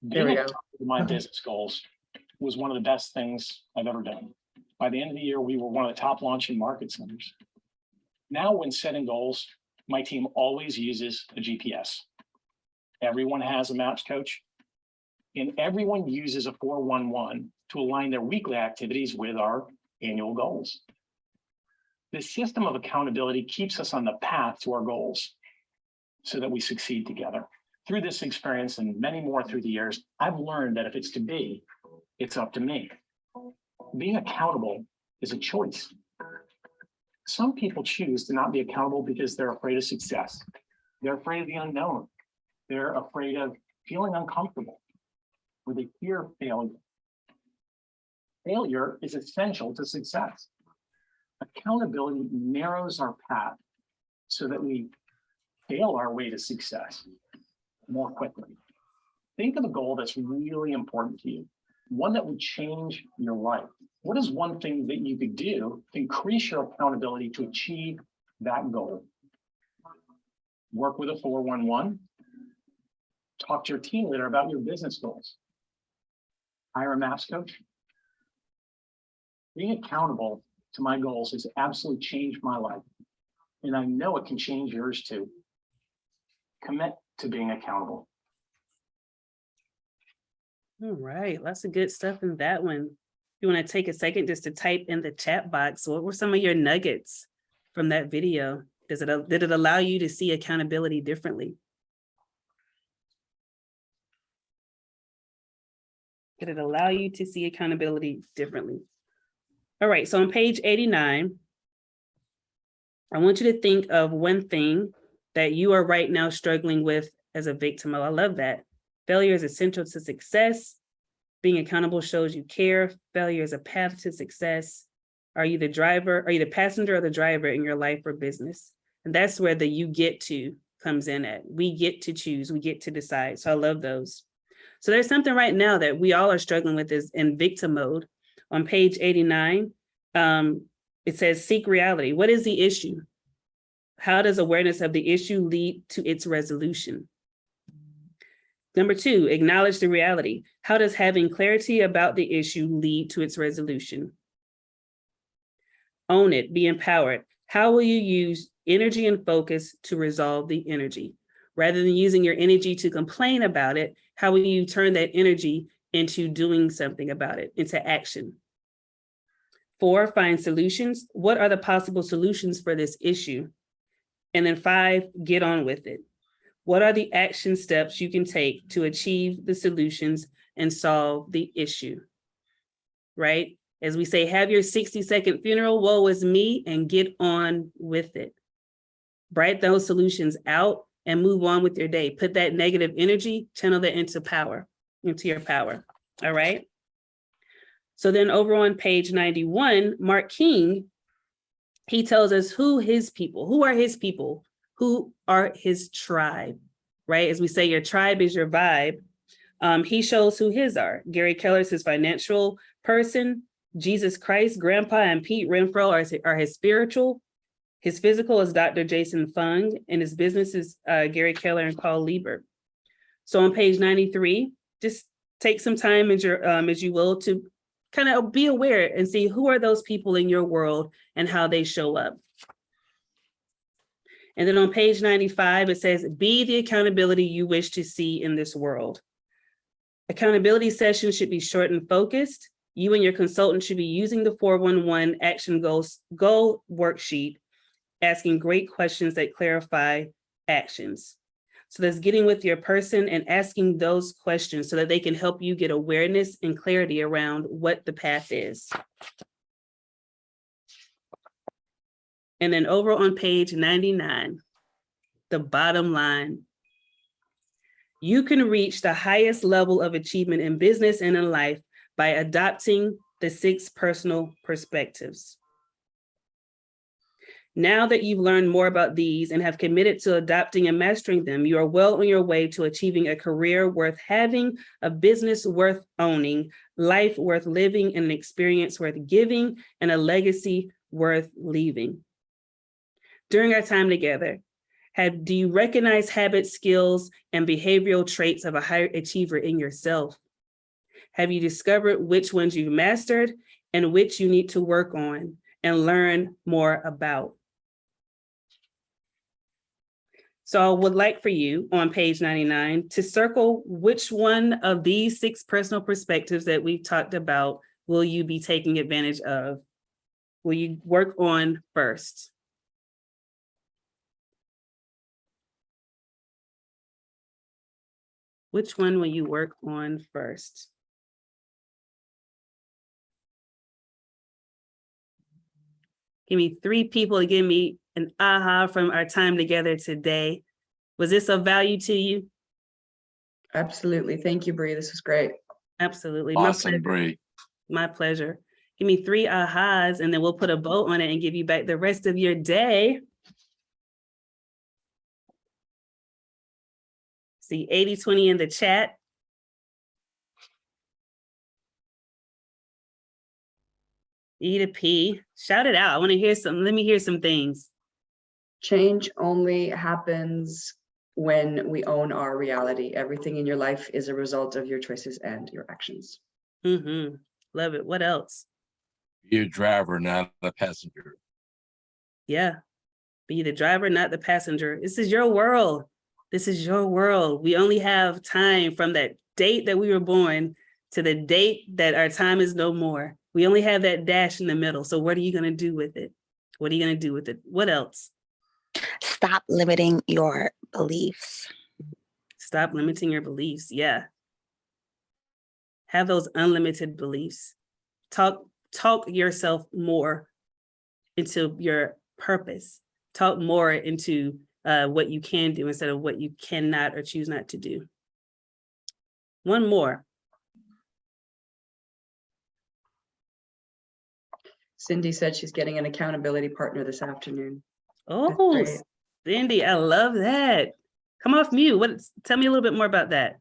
There we Being go. accountable to my business goals was one of the best things I've ever done. By the end of the year, we were one of the top launching market centers. Now, when setting goals, my team always uses a GPS. Everyone has a MAPS coach, and everyone uses a 411 to align their weekly activities with our annual goals. This system of accountability keeps us on the path to our goals so that we succeed together. Through this experience and many more through the years, I've learned that if it's to be, it's up to me. Being accountable is a choice. Some people choose to not be accountable because they're afraid of success. They're afraid of the unknown. They're afraid of feeling uncomfortable, or they fear failure. Failure is essential to success. Accountability narrows our path so that we fail our way to success more quickly. Think of a goal that's really important to you, one that would change your life. What is one thing that you could do to increase your accountability to achieve that goal? Work with a 411. Talk to your team leader about your business goals. Hire a MAPS coach. Being accountable to my goals has absolutely changed my life. And I know it can change yours too. Commit to being accountable. All right, lots of good stuff in that one. You want to take a second just to type in the chat box, what were some of your nuggets from that video? Did it allow you to see accountability differently? Did it allow you to see accountability differently? All right, so on page 89, I want you to think of one thing that you are right now struggling with as a victim. Oh, I love that. Failure is essential to success. Being accountable shows you care. Failure is a path to success. Are you the driver? Are you the passenger or the driver in your life or business? And that's where the you get to comes in at. We get to choose, we get to decide. So I love those. So there's something right now that we all are struggling with is in victim mode. On page 89, it says seek reality. What is the issue? How does awareness of the issue lead to its resolution? Number 2, acknowledge the reality. How does having clarity about the issue lead to its resolution? Own it, be empowered. How will you use energy and focus to resolve the energy? Rather than using your energy to complain about it, how will you turn that energy into doing something about it, into action? 4, find solutions. What are the possible solutions for this issue? And then 5, get on with it. What are the action steps you can take to achieve the solutions and solve the issue? Right? As we say, have your 60-second funeral, woe is me, and get on with it. Write those solutions out and move on with your day. Put that negative energy, channel that into power, into your power. All right? So then over on page 91, Mark King, he tells us who are his people, who are his tribe, right? As we say, your tribe is your vibe. He shows who his are. Gary Keller is his financial person. Jesus Christ, Grandpa, and Pete Renfro are his spiritual. His physical is Dr. Jason Fung, and his business is Gary Keller and Paul Lieber. So on page 93, just take some time as you will to kind of be aware and see who are those people in your world and how they show up. And then on page 95, it says, be the accountability you wish to see in this world. Accountability sessions should be short and focused. You and your consultant should be using the 411 action goal worksheet, asking great questions that clarify actions. So that's getting with your person and asking those questions so that they can help you get awareness and clarity around what the path is. And then over on page 99, the bottom line. You can reach the highest level of achievement in business and in life by adopting the 6 personal perspectives. Now that you've learned more about these and have committed to adopting and mastering them, you are well on your way to achieving a career worth having, a business worth owning, life worth living, and an experience worth giving, and a legacy worth leaving. During our time together, do you recognize habits, skills, and behavioral traits of a high achiever in yourself? Have you discovered which ones you've mastered and which you need to work on and learn more about? So I would like for you on page 99 to circle which one of these 6 personal perspectives that we've talked about will you be taking advantage of? Will you work on first? Which one will you work on first? Give me 3 people to give me an aha from our time together today. Was this of value to you? Absolutely. Thank you, Bree. This was great. Absolutely. Awesome, Bree. My pleasure. Give me 3 ahas and then we'll put a bow on it and give you back the rest of your day. See 80-20 in the chat. E to P. Shout it out. I want to hear some. Let me hear some things. Change only happens when we own our reality. Everything in your life is a result of your choices and your actions. Mm-hmm. Love it. What else? You're a driver, not a passenger. Yeah. Be the driver, not the passenger. This is your world. This is your world. We only have time from that date that we were born to the date that our time is no more. We only have that dash in the middle. So what are you going to do with it? What are you going to do with it? What else? Stop limiting your beliefs. Stop limiting your beliefs. Yeah. Have those unlimited beliefs. Talk talk yourself more into your purpose. Talk more into what you can do instead of what you cannot or choose not to do. One more. Cindy said she's getting an accountability partner this afternoon. Oh, great. Cindy, I love that. Come off mute. Tell me a little bit more about that.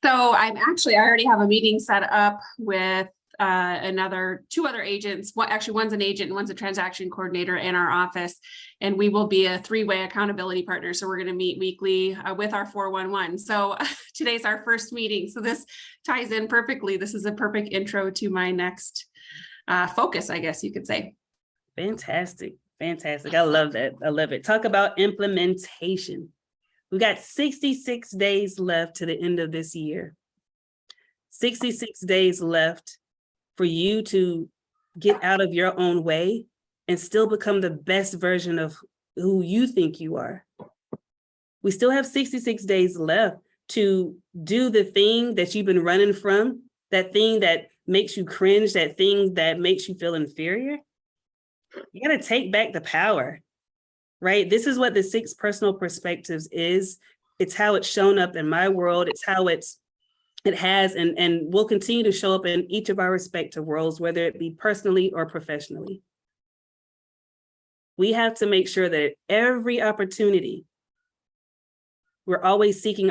So I already have a meeting set up with two other agents. One's an agent and one's a transaction coordinator in our office, and we will be a three-way accountability partner. So we're going to meet weekly with our 411. So today's our first meeting. So this ties in perfectly. This is a perfect intro to my next focus, I guess you could say. Fantastic. Fantastic. I love that. I love it. Talk about implementation. We got 66 days left to the end of this year. 66 days left for you to get out of your own way and still become the best version of who you think you are. We still have 66 days left to do the thing that you've been running from, that thing that makes you cringe, that thing that makes you feel inferior. You got to take back the power, right? This is what the 6 personal perspectives is. It's how it's shown up in my world. It's how it has and will continue to show up in each of our respective worlds, whether it be personally or professionally. We have to make sure that every opportunity, we're always seeking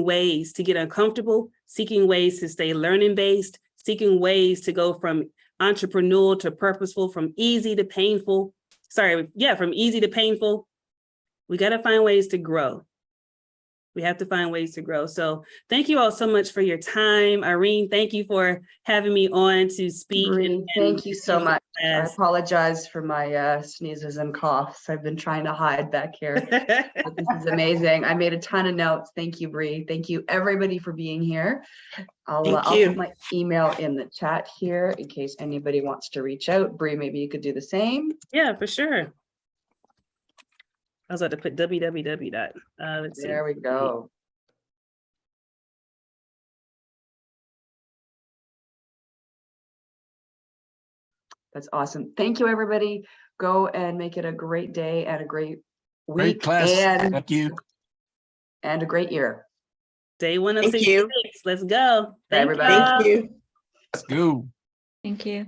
ways to get uncomfortable, seeking ways to stay learning based, seeking ways to go from entrepreneurial to purposeful, from easy to painful. From easy to painful. We got to find ways to grow. We have to find ways to grow. So thank you all so much for your time. Irene, thank you for having me on to speak. Bree, thank you so much. I apologize for my sneezes and coughs. I've been trying to hide back here. But this is amazing. I made a ton of notes. Thank you, Bree. Thank you, everybody, for being here. I'll put my email in the chat here in case anybody wants to reach out. Bree, maybe you could do the same. Yeah, for sure. I was about to put www. Let's see. There we go. That's awesome. Thank you, everybody. Go and make it a great day and a great week. Great class. Thank you. And a great year. Day 1 of Thank 66. you. Let's go. Bye, everybody. Thank you. Let's go. Thank you.